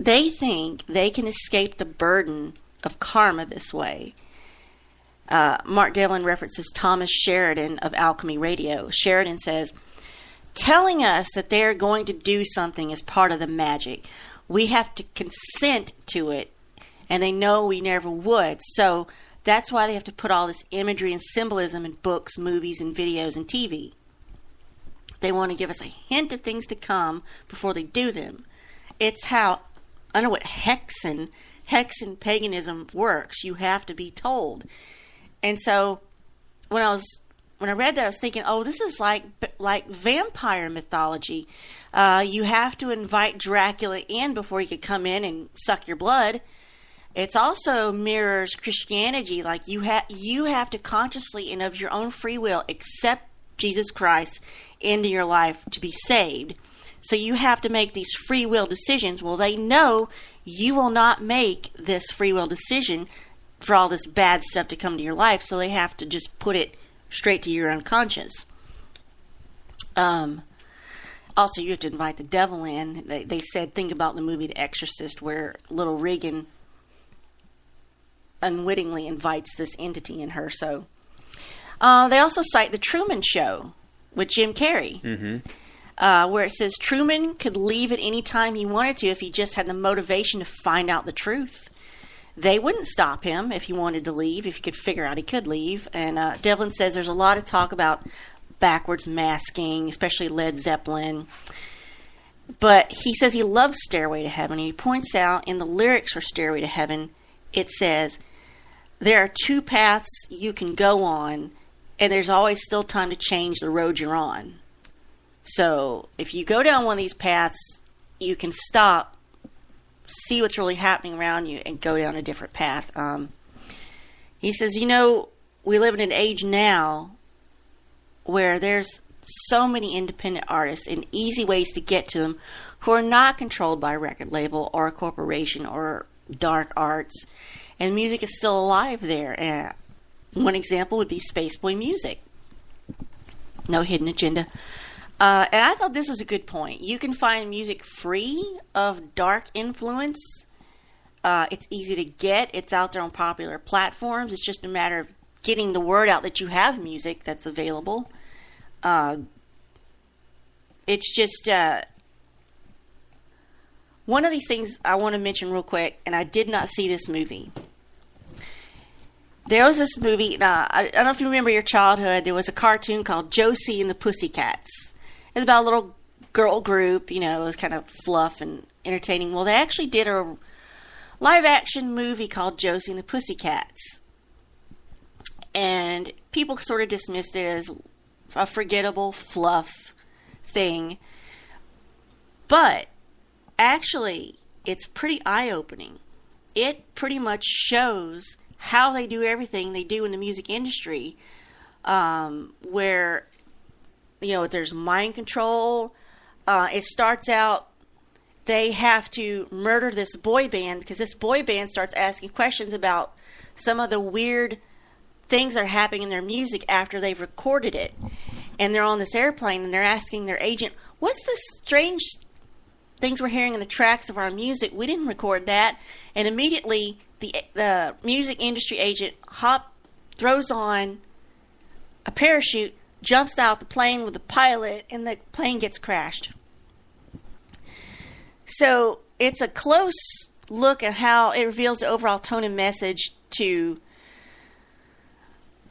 S8: They think they can escape the burden of karma this way. Mark Devlin references Thomas Sheridan of Alchemy Radio. Sheridan says, telling us that they're going to do something is part of the magic. We have to consent to it, and they know we never would. So that's why they have to put all this imagery and symbolism in books, movies, and videos and TV. They want to give us a hint of things to come before they do them. It's how, I don't know what Hexen paganism works. You have to be told. And so when I read that, I was thinking, oh, this is like vampire mythology. You have to invite Dracula in before he could come in and suck your blood. It's also mirrors Christianity. Like you have to consciously and of your own free will accept Jesus Christ into your life to be saved. So you have to make these free will decisions. Well, they know you will not make this free will decision for all this bad stuff to come to your life, so they have to just put it straight to your unconscious. Also, you have to invite the devil in. They said, think about the movie The Exorcist, where little Regan unwittingly invites this entity in her. So they also cite The Truman Show with Jim Carrey, where it says Truman could leave at any time he wanted to if he just had the motivation to find out the truth. They wouldn't stop him if he wanted to leave, if he could figure out he could leave. And Devlin says there's a lot of talk about backwards masking, especially Led Zeppelin. But he says he loves Stairway to Heaven. And he points out in the lyrics for Stairway to Heaven, it says, there are two paths you can go on, and there's always still time to change the road you're on. So if you go down one of these paths, you can stop, see what's really happening around you, and go down a different path. He says, we live in an age now where there's so many independent artists and easy ways to get to them who are not controlled by a record label or a corporation or dark arts, and music is still alive there. One example would be Spaceboy music. No hidden agenda. And I thought this was a good point. You can find music free of dark influence. It's easy to get. It's out there on popular platforms. It's just a matter of getting the word out that you have music that's available. It's just one of these things I want to mention real quick, and I did not see this movie. There was this movie, I don't know if you remember your childhood, there was a cartoon called Josie and the Pussycats. It's about a little girl group, it was kind of fluff and entertaining. Well, they actually did a live-action movie called Josie and the Pussycats. And people sort of dismissed it as a forgettable fluff thing. But actually, it's pretty eye-opening. It pretty much shows how they do everything they do in the music industry, where, there's mind control. It starts out, they have to murder this boy band because this boy band starts asking questions about some of the weird things that are happening in their music after they've recorded it. And they're on this airplane and they're asking their agent, what's the strange things we're hearing in the tracks of our music? We didn't record that. And immediately the music industry agent throws on a parachute, jumps out the plane with the pilot, and the plane gets crashed. So it's a close look at how it reveals the overall tone and message to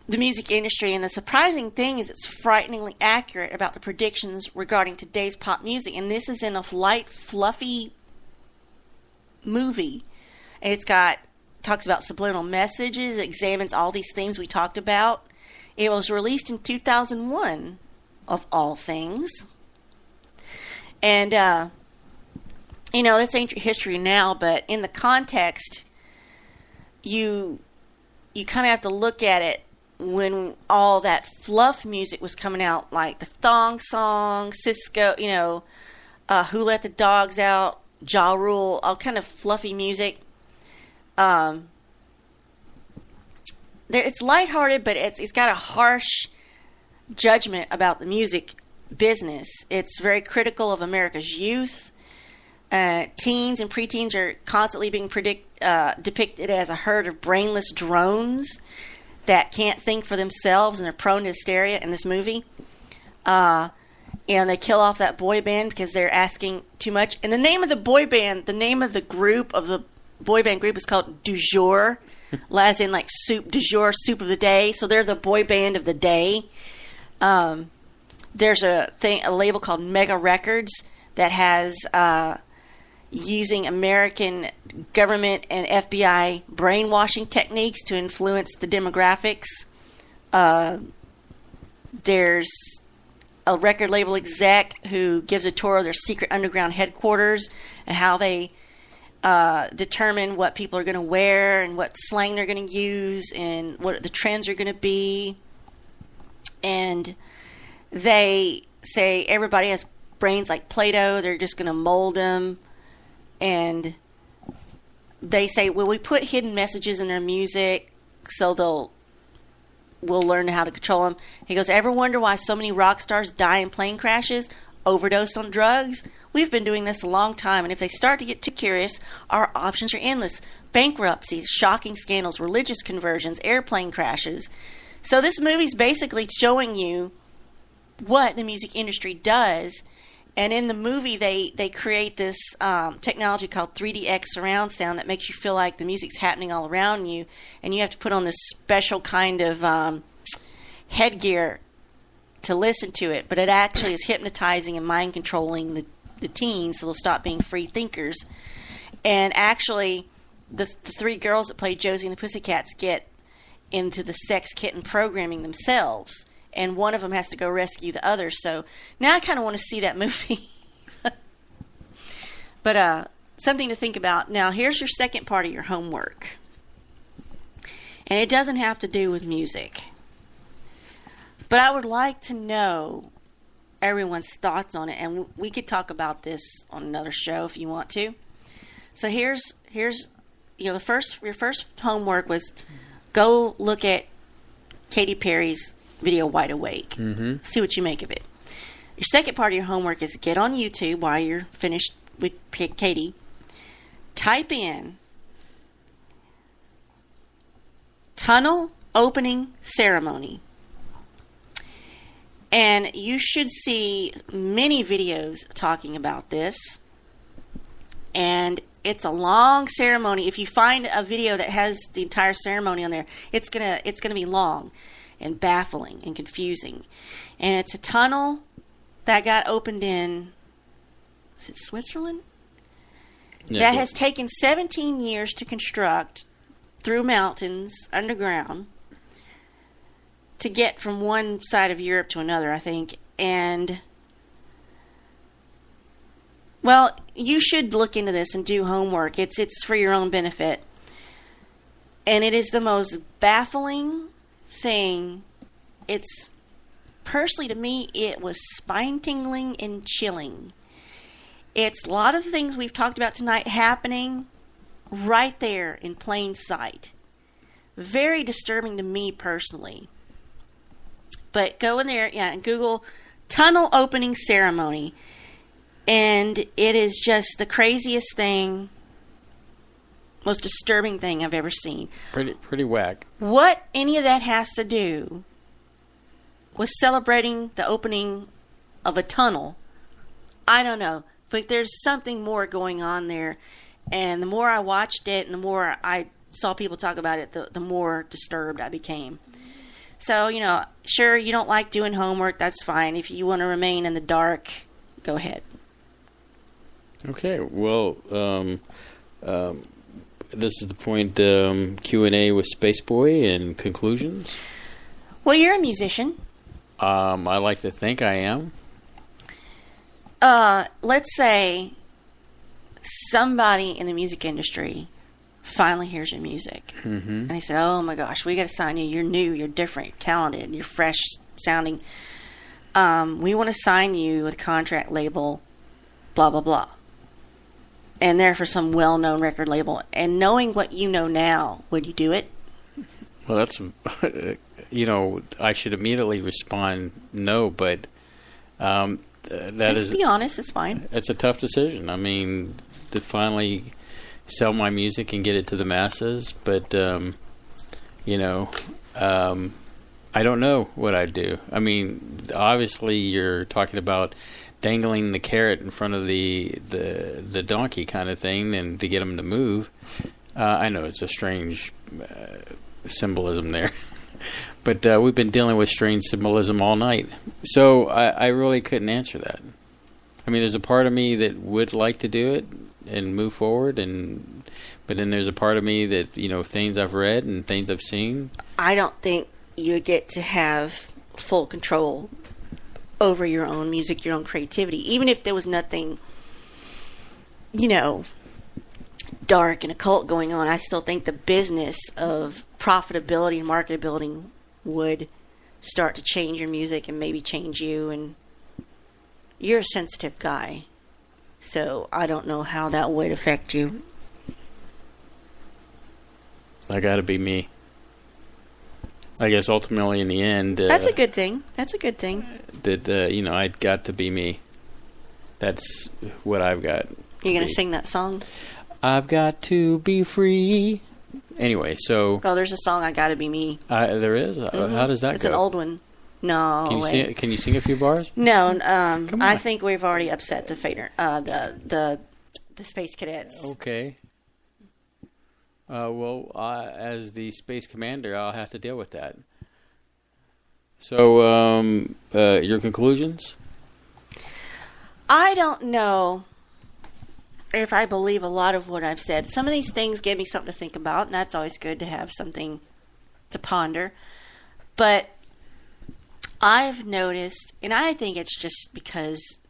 S8: the music industry. And the surprising thing is it's frighteningly accurate about the predictions regarding today's pop music. And this is in a light, fluffy movie. And talks about subliminal messages, examines all these things we talked about. It was released in 2001, of all things. And, that's ancient history now, but in the context, you kind of have to look at it when all that fluff music was coming out, like the Thong Song, Cisco, Who Let the Dogs Out, Ja Rule, all kind of fluffy music. It's lighthearted, but it's got a harsh judgment about the music business. It's very critical of America's youth. Teens and preteens are constantly being depicted as a herd of brainless drones that can't think for themselves, and they're prone to hysteria in this movie. And they kill off that boy band because they're asking too much. And the name of the boy band, the name of the group, of the boy band group, is called Du Jour, as in like soup, du jour, soup of the day. So they're the boy band of the day. There's a label called Mega Records that has using American government and FBI brainwashing techniques to influence the demographics. There's a record label exec who gives a tour of their secret underground headquarters and how they determine what people are going to wear and what slang they're going to use and what the trends are going to be. And they say everybody has brains like Play-Doh. They're just going to mold them. And they say, well, we put hidden messages in their music so we'll learn how to control them. He goes, ever wonder why so many rock stars die in plane crashes, overdosed on drugs? We've been doing this a long time, and if they start to get too curious, our options are endless. Bankruptcies, shocking scandals, religious conversions, airplane crashes. So this movie's basically showing you what the music industry does. And in the movie, they create this technology called 3DX surround sound that makes you feel like the music's happening all around you. And you have to put on this special kind of headgear to listen to it. But it actually is hypnotizing and mind controlling the teens so they'll stop being free thinkers. And actually, the three girls that play Josie and the Pussycats get into the sex kitten programming themselves. And one of them has to go rescue the other. So now I kind of want to see that movie. But something to think about. Now, here's your second part of your homework. And it doesn't have to do with music. But I would like to know everyone's thoughts on it. And we could talk about this on another show if you want to. So here's your first homework was go look at Katy Perry's video Wide Awake. Mm-hmm. See what you make of it. Your second part of your homework is get on YouTube while you're finished with Katy. Type in tunnel opening ceremony. And you should see many videos talking about this. And it's a long ceremony. If you find a video that has the entire ceremony on there, it's gonna be long and baffling and confusing. And it's a tunnel that got opened in, is it Switzerland? Yeah, that has taken 17 years to construct through mountains underground. to get from one side of Europe to another, I think. And, well, you should look into this and do homework. It's for your own benefit. And it is the most baffling thing. It's, personally to me, it was spine-tingling and chilling. It's a lot of the things we've talked about tonight happening right there in plain sight. Very disturbing to me personally. But go in there, and Google tunnel opening ceremony. And it is just the craziest thing, most disturbing thing I've ever seen.
S7: Pretty whack.
S8: What any of that has to do with celebrating the opening of a tunnel, I don't know. But there's something more going on there. And the more I watched it and the more I saw people talk about it, the more disturbed I became. So, sure, you don't like doing homework, that's fine. If you want to remain in the dark, go ahead.
S7: Okay, well, this is the point, Q&A with Spaceboy and conclusions.
S8: Well, you're a musician.
S7: I like to think I am.
S8: Let's say somebody in the music industry finally hears your music.
S7: Mm-hmm.
S8: And they say, oh my gosh, we got to sign you. You're new, you're different, you're talented, you're fresh sounding. We want to sign you with a contract label, blah, blah, blah. And they're for some well-known record label. And knowing what you know now, would you do it?
S7: Well, that's, I should immediately respond no, but
S8: Let's be honest, it's fine.
S7: It's a tough decision. I mean, to finally sell my music and get it to the masses, but, I don't know what I'd do. I mean, obviously you're talking about dangling the carrot in front of the donkey kind of thing, and to get them to move. I know it's a strange symbolism there, but we've been dealing with strange symbolism all night. So I really couldn't answer that. I mean, there's a part of me that would like to do it and move forward, but then there's a part of me that, things I've read and things I've seen.
S8: I don't think you get to have full control over your own music, your own creativity. Even if there was nothing, dark and occult going on, I still think the business of profitability and marketability would start to change your music and maybe change you. And you're a sensitive guy, so I don't know how that would affect you.
S7: I gotta be me. I guess ultimately in the end...
S8: That's a good thing. That's a good thing.
S7: That, I'd got to be me. That's what I've got.
S8: You're going to sing that song?
S7: I've got to be free. Anyway, so...
S8: Oh, there's a song, I Gotta Be Me.
S7: There is? Mm-hmm. How does that go?
S8: It's an old one. No,
S7: Can you sing a few bars?
S8: No, I think we've already upset the fader, the Space Cadets.
S7: Okay. As the Space Commander, I'll have to deal with that. So, your conclusions?
S8: I don't know if I believe a lot of what I've said. Some of these things give me something to think about, and that's always good to have something to ponder. But I've noticed, and I think it's just because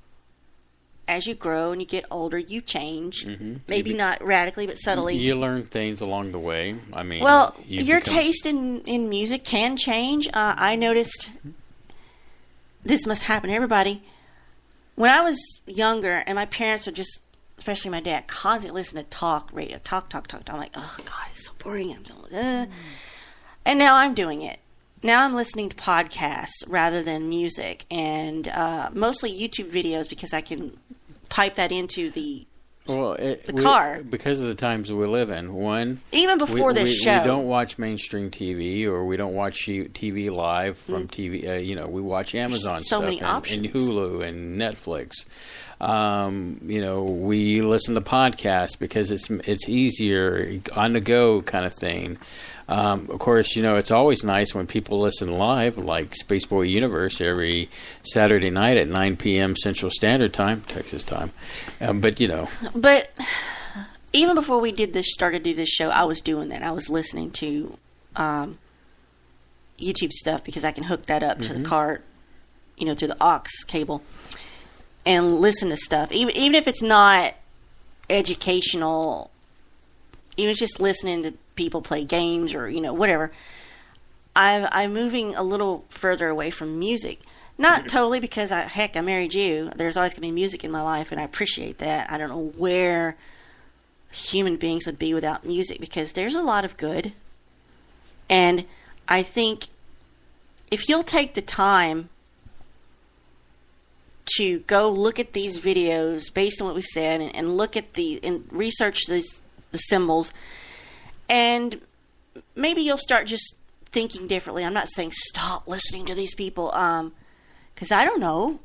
S8: as you grow and you get older, you change. Mm-hmm. Maybe not radically, but subtly.
S7: You learn things along the way. I mean,
S8: well, your taste in music can change. I noticed this must happen to everybody. When I was younger, and my parents would just, especially my dad, constantly listen to talk radio, talk. I'm like, oh God, it's so boring. And now I'm doing it. Now I'm listening to podcasts rather than music, and mostly YouTube videos because I can pipe that into the car.
S7: Because of the times we live in. One,
S8: even before this show,
S7: we don't watch mainstream TV, or we don't watch TV live from TV. We watch Amazon
S8: so
S7: stuff
S8: many options.
S7: And Hulu and Netflix. We listen to podcasts because it's easier, on the go kind of thing. Of course, it's always nice when people listen live, like Spaceboy Universe, every Saturday night at 9 p.m. Central Standard Time, Texas time. But
S8: even before we started to do this show, I was doing that. I was listening to YouTube stuff because I can hook that up to the car, through the aux cable, and listen to stuff. Even if it's not educational, even if it's just listening to people play games or whatever. I'm moving a little further away from music. Not totally, because I married you. There's always going to be music in my life, and I appreciate that. I don't know where human beings would be without music, because there's a lot of good. And I think if you'll take the time to go look at these videos based on what we said, and look at and research the symbols, and maybe you'll start just thinking differently. I'm not saying stop listening to these people, because I don't know.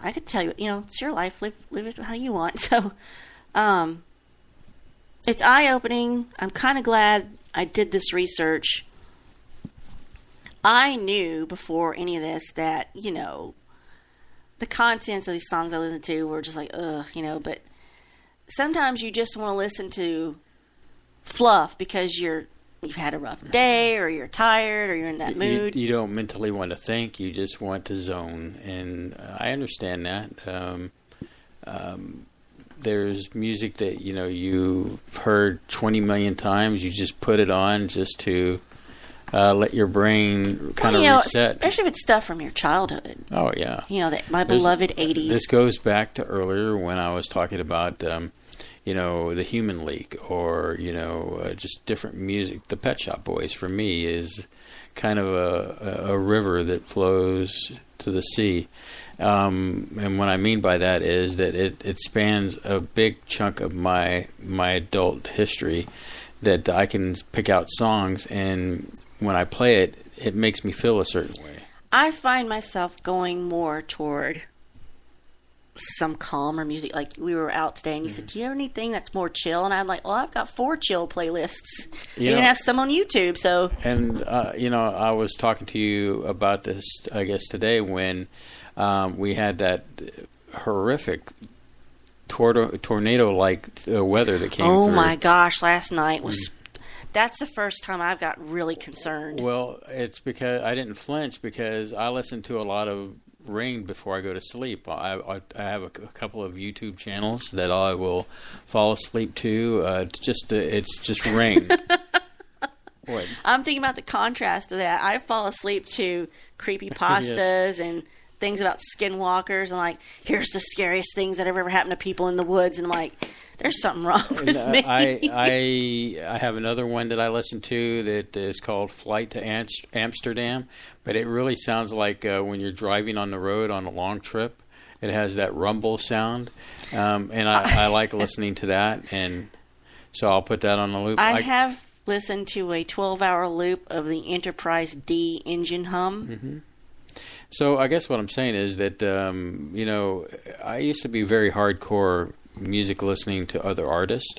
S8: I could tell you, it's your life. Live it how you want. So, it's eye-opening. I'm kind of glad I did this research. I knew before any of this that, the contents of these songs I listened to were just like, ugh, but sometimes you just want to listen to fluff because you've had a rough day, or you're tired, or you're in that mood.
S7: You don't mentally want to think. You just want to zone. And I understand that. There's music that, you've heard 20 million times. You just put it on just to let your brain kind of reset. Especially
S8: if it's stuff from your childhood.
S7: Oh, yeah.
S8: My beloved 80s.
S7: This goes back to earlier when I was talking about... the Human League, or, just different music. The Pet Shop Boys, for me, is kind of a river that flows to the sea. And what I mean by that is that it spans a big chunk of my adult history, that I can pick out songs, and when I play it, it makes me feel a certain way.
S8: I find myself going more toward some calmer music. Like, we were out today and you said, do you have anything that's more chill? And I'm like, well, I've got 4 chill playlists. You even have some on YouTube. So,
S7: and I was talking to you about this, I guess, today when we had that horrific tornado-like weather that came through.
S8: Oh my gosh, last night was that's the first time I've got really concerned.
S7: Well, it's because I didn't flinch, because I listen to a lot of rain before I go to sleep. I have a couple of YouTube channels that I will fall asleep to. It's just rain. What?
S8: I'm thinking about the contrast of that. I fall asleep to creepypastas yes. and things about skinwalkers, and like, here's the scariest things that have ever happened to people in the woods, and I'm like, there's something wrong with me.
S7: I have another one that I listen to that is called Flight to Amsterdam, but it really sounds like when you're driving on the road on a long trip. It has that rumble sound, and I like listening to that, and so I'll put that on the loop.
S8: I have listened to a 12-hour loop of the Enterprise D engine hum.
S7: Mm-hmm. So I guess what I'm saying is that, I used to be very hardcore music listening to other artists,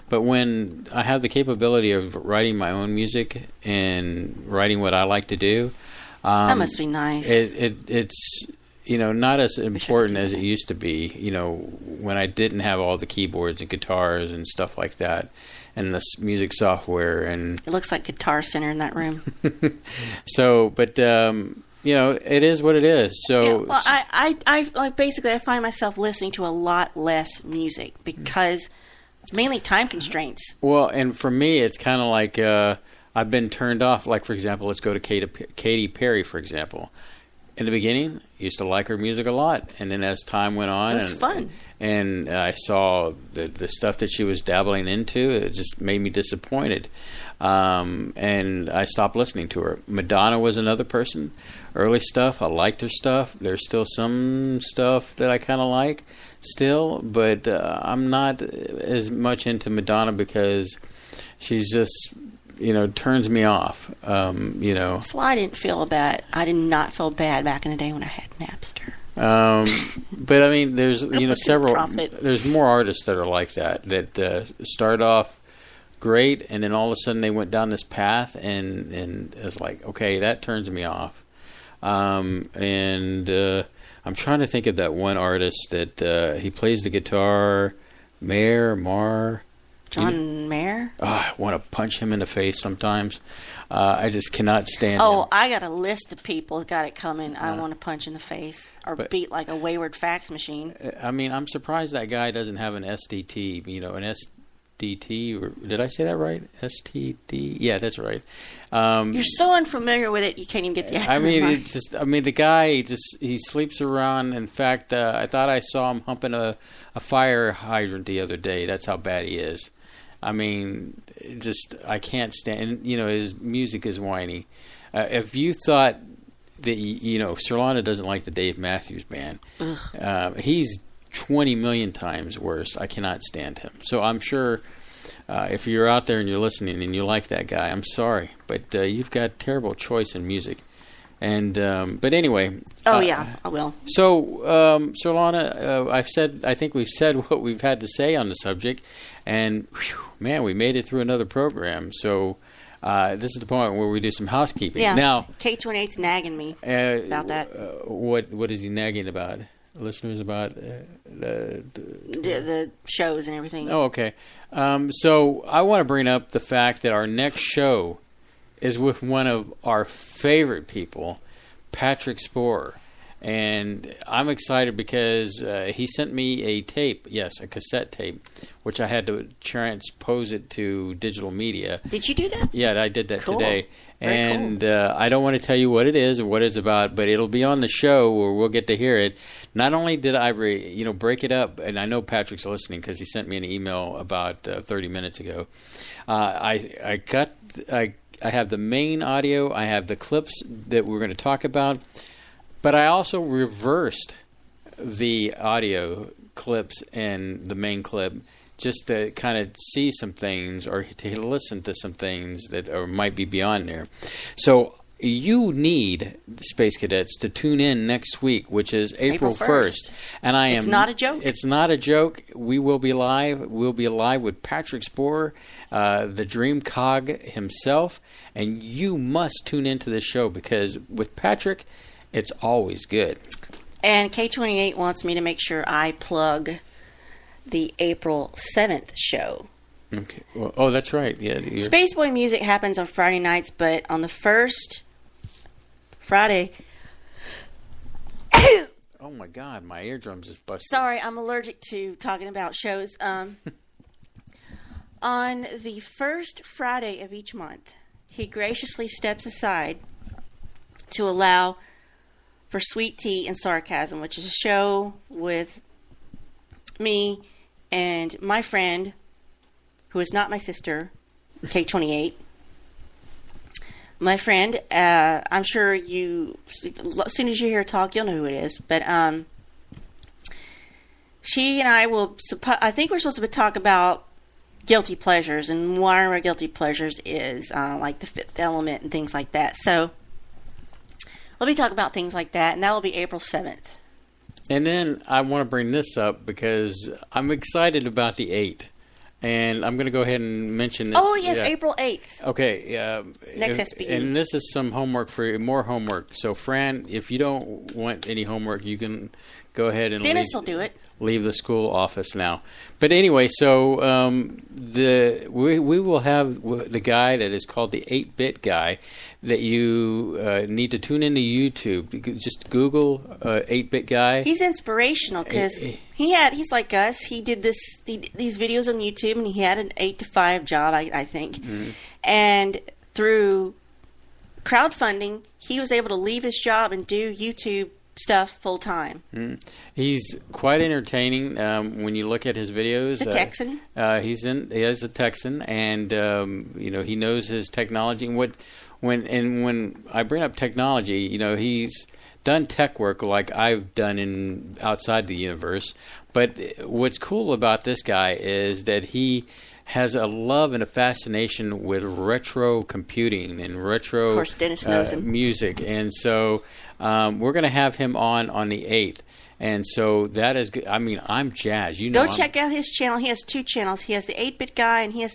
S7: but when I have the capability of writing my own music and writing what I like to do,
S8: that must be nice.
S7: It's not as important as it used to be, when I didn't have all the keyboards and guitars and stuff like that, and the music software. And
S8: it looks like Guitar Center in that room.
S7: So, but... it is what it is. So,
S8: yeah, well, I basically I find myself listening to a lot less music because mainly time constraints.
S7: Well, and for me, it's kind of like I've been turned off. Like, for example, let's go to Katy Perry, for example. In the beginning, I used to like her music a lot, and then as time went on,
S8: it was fun.
S7: And I saw the stuff that she was dabbling into. It just made me disappointed, and I stopped listening to her. Madonna was another person. Early stuff, I liked her stuff. There's still some stuff that I kind of like still, but I'm not as much into Madonna because she's just, turns me off.
S8: So I didn't feel bad. I did not feel bad back in the day when I had Napster.
S7: But I mean, there's several. There's more artists that are like that start off great, and then all of a sudden they went down this path, and it's like, okay, that turns me off. I'm trying to think of that one artist that he plays the guitar, Mar.
S8: John Mayer?
S7: I want to punch him in the face sometimes. I just cannot stand
S8: Oh,
S7: him.
S8: I got a list of people got it coming. I want to punch in the face or beat like a wayward fax machine.
S7: I mean, I'm surprised that guy doesn't have an SDT, an SDT, or did I say that right? STD? Yeah, that's right.
S8: You're so unfamiliar with it, you can't even get the acronym right.
S7: The guy he sleeps around. In fact, I thought I saw him humping a fire hydrant the other day. That's how bad he is. I mean, I can't stand. And, his music is whiny. If you thought that Surlana doesn't like the Dave Matthews Band, he's 20 million times worse. I cannot stand him. So I'm sure if you're out there and you're listening and you like that guy, I'm sorry, but you've got terrible choice in music. And but anyway.
S8: Oh yeah, I will.
S7: So Surlana, I think we've said what we've had to say on the subject, and man, we made it through another program. So this is the point where we do some housekeeping.
S8: Yeah.
S7: Now
S8: K28's nagging me about that.
S7: What is he nagging about? Listeners about
S8: the shows and everything.
S7: Oh, okay. So I want to bring up the fact that our next show is with one of our favorite people, Patrick Sporer. And I'm excited because he sent me a tape, a cassette tape, which I had to transpose it to digital media.
S8: Did you do that?
S7: Yeah, I did that
S8: cool.
S7: today.
S8: Very
S7: and
S8: cool.
S7: I don't want to tell you what it is or what it's about, but it'll be on the show where we'll get to hear it. Not only did I break it up, and I know Patrick's listening because he sent me an email about 30 minutes ago. I have the main audio. I have the clips that we're going to talk about. But I also reversed the audio clips and the main clip just to kind of see some things or to listen to some things that might be beyond there. So you need Space Cadets to tune in next week, which is April 1st. And
S8: It's not a joke.
S7: It's not a joke. We will be live. We'll be live with Patrick Sporer, the Dream Cog himself. And you must tune into this show because with Patrick, it's always good.
S8: And K28 wants me to make sure I plug the April 7th show.
S7: Okay. Well, that's right. Yeah.
S8: Spaceboy Music happens on Friday nights, but on the first Friday...
S7: Oh, my God. My eardrums is busted.
S8: Sorry, I'm allergic to talking about shows. On the first Friday of each month, he graciously steps aside to allow for Sweet Tea and Sarcasm, which is a show with me and my friend, who is not my sister, K28. My friend, I'm sure as soon as you hear her talk, you'll know who it is. But she and I I think we're supposed to talk about guilty pleasures and one of our guilty pleasures is like The Fifth Element and things like that. So we'll be talking about things like that, and that will be April 7th.
S7: And then I want to bring this up because I'm excited about the 8th. And I'm going to go ahead and mention this.
S8: Oh, yes, April 8th.
S7: Okay.
S8: Next SBU.
S7: And this is some homework more homework. So, Fran, if you don't want any homework, you can go ahead and
S8: Dennis will do it.
S7: Leave the school office now. But anyway, so we will have the guy that is called the 8-Bit Guy that you need to tune into YouTube. Just Google 8-Bit Guy.
S8: He's inspirational because he's like us. He did these videos on YouTube, and he had an 8-to-5 job, I think. Mm-hmm. And through crowdfunding, he was able to leave his job and do YouTube stuff full time.
S7: He's quite entertaining when you look at his videos.
S8: He's a Texan.
S7: He is a Texan, and he knows his technology. And when I bring up technology, he's done tech work like I've done outside the universe. But what's cool about this guy is that he has a love and a fascination with retro computing and retro
S8: of course, Dennis knows him.
S7: Music, and so. We're going to have him on the 8th. And so that is good. I mean, I'm jazzed.
S8: Go check out his channel. He has 2 channels. He has the 8-Bit Guy, and he has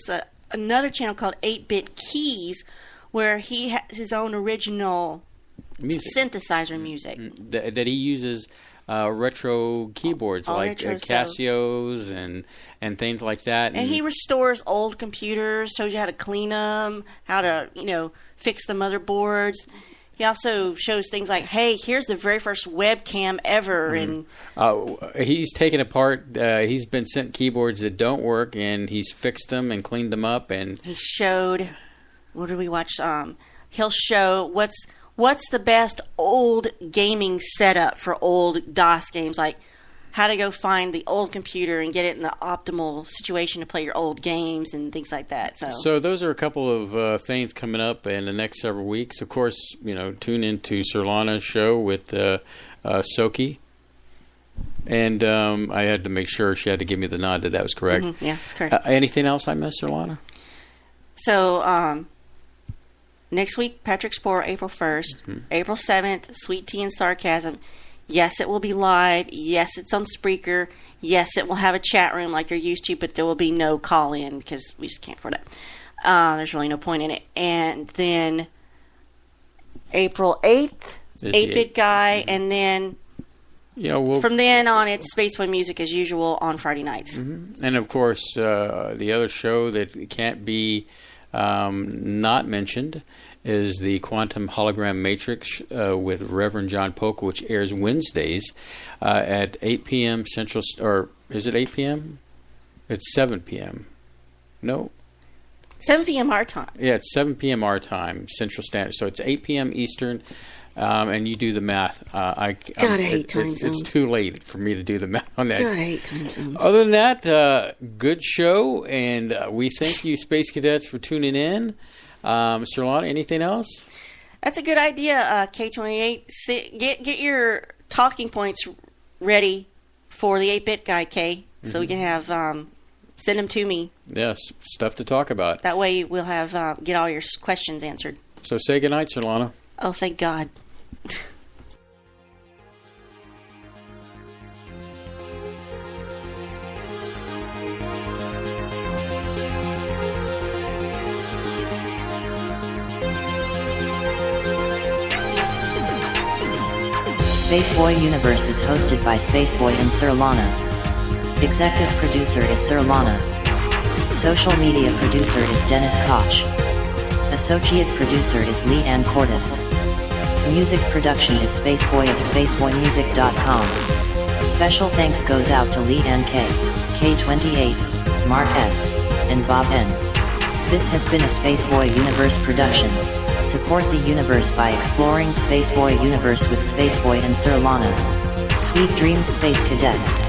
S8: another channel called 8-Bit Keys, where he has his own original music. Synthesizer music.
S7: That he uses retro keyboards
S8: All
S7: like
S8: retro
S7: Casios and things like that.
S8: And he restores old computers, shows you how to clean them, how to, fix the motherboards. He also shows things like, hey, here's the very first webcam ever. And
S7: he's taken apart, he's been sent keyboards that don't work, and he's fixed them and cleaned them up. And
S8: he showed, what did we watch? He'll show what's the best old gaming setup for old DOS games, like how to go find the old computer and get it in the optimal situation to play your old games and things like that.
S7: So those are a couple of things coming up in the next several weeks. Of course, tune into Surlana's show with Soki. And I had to make sure she had to give me the nod that was correct.
S8: Mm-hmm. Yeah, that's correct.
S7: Anything else I missed, Surlana?
S8: So next week, Patrick Sporer, April 1st.
S7: Mm-hmm.
S8: April 7th, Sweet Tea and Sarcasm. Yes, it will be live. Yes, it's on Spreaker. Yes, it will have a chat room like you're used to, but there will be no call-in because we just can't afford it. There's really no point in it. And then April 8th, 8-Bit Guy, and then from then on, it's Spaceboy Music as usual on Friday nights.
S7: Mm-hmm. And, of course, the other show that can't be not mentioned is the Quantum Hologram Matrix with Reverend John Polk, which airs Wednesdays at 8 p.m. Central, or is it 8 p.m.? It's 7 p.m. No?
S8: 7 p.m. our time.
S7: Yeah, it's 7 p.m. our time, Central Standard. So it's 8 p.m. Eastern, and you do the math.
S8: I hate time zones.
S7: It's too late for me to do the math on that.
S8: God, I hate time zones.
S7: Other than that, good show, and we thank you, Space Cadets, for tuning in. Surlana, anything else?
S8: That's a good idea, K28. Get your talking points ready for the 8-Bit Guy, K, so we can have send them to me.
S7: Yes, stuff to talk about.
S8: That way we'll have get all your questions answered.
S7: So say goodnight, Surlana.
S8: Oh, thank God.
S1: Spaceboy Universe is hosted by Spaceboy and Surlana. Executive producer is Surlana. Social media producer is Dennis Koch. Associate producer is Lee Ann Cordes. Music production is Spaceboy of SpaceboyMusic.com. Special thanks goes out to Lee Ann K, K28, Mark S, and Bob N. This has been a Spaceboy Universe production. Support the universe by exploring Spaceboy Universe with Spaceboy and Surlana. Sweet dreams, Space Cadets.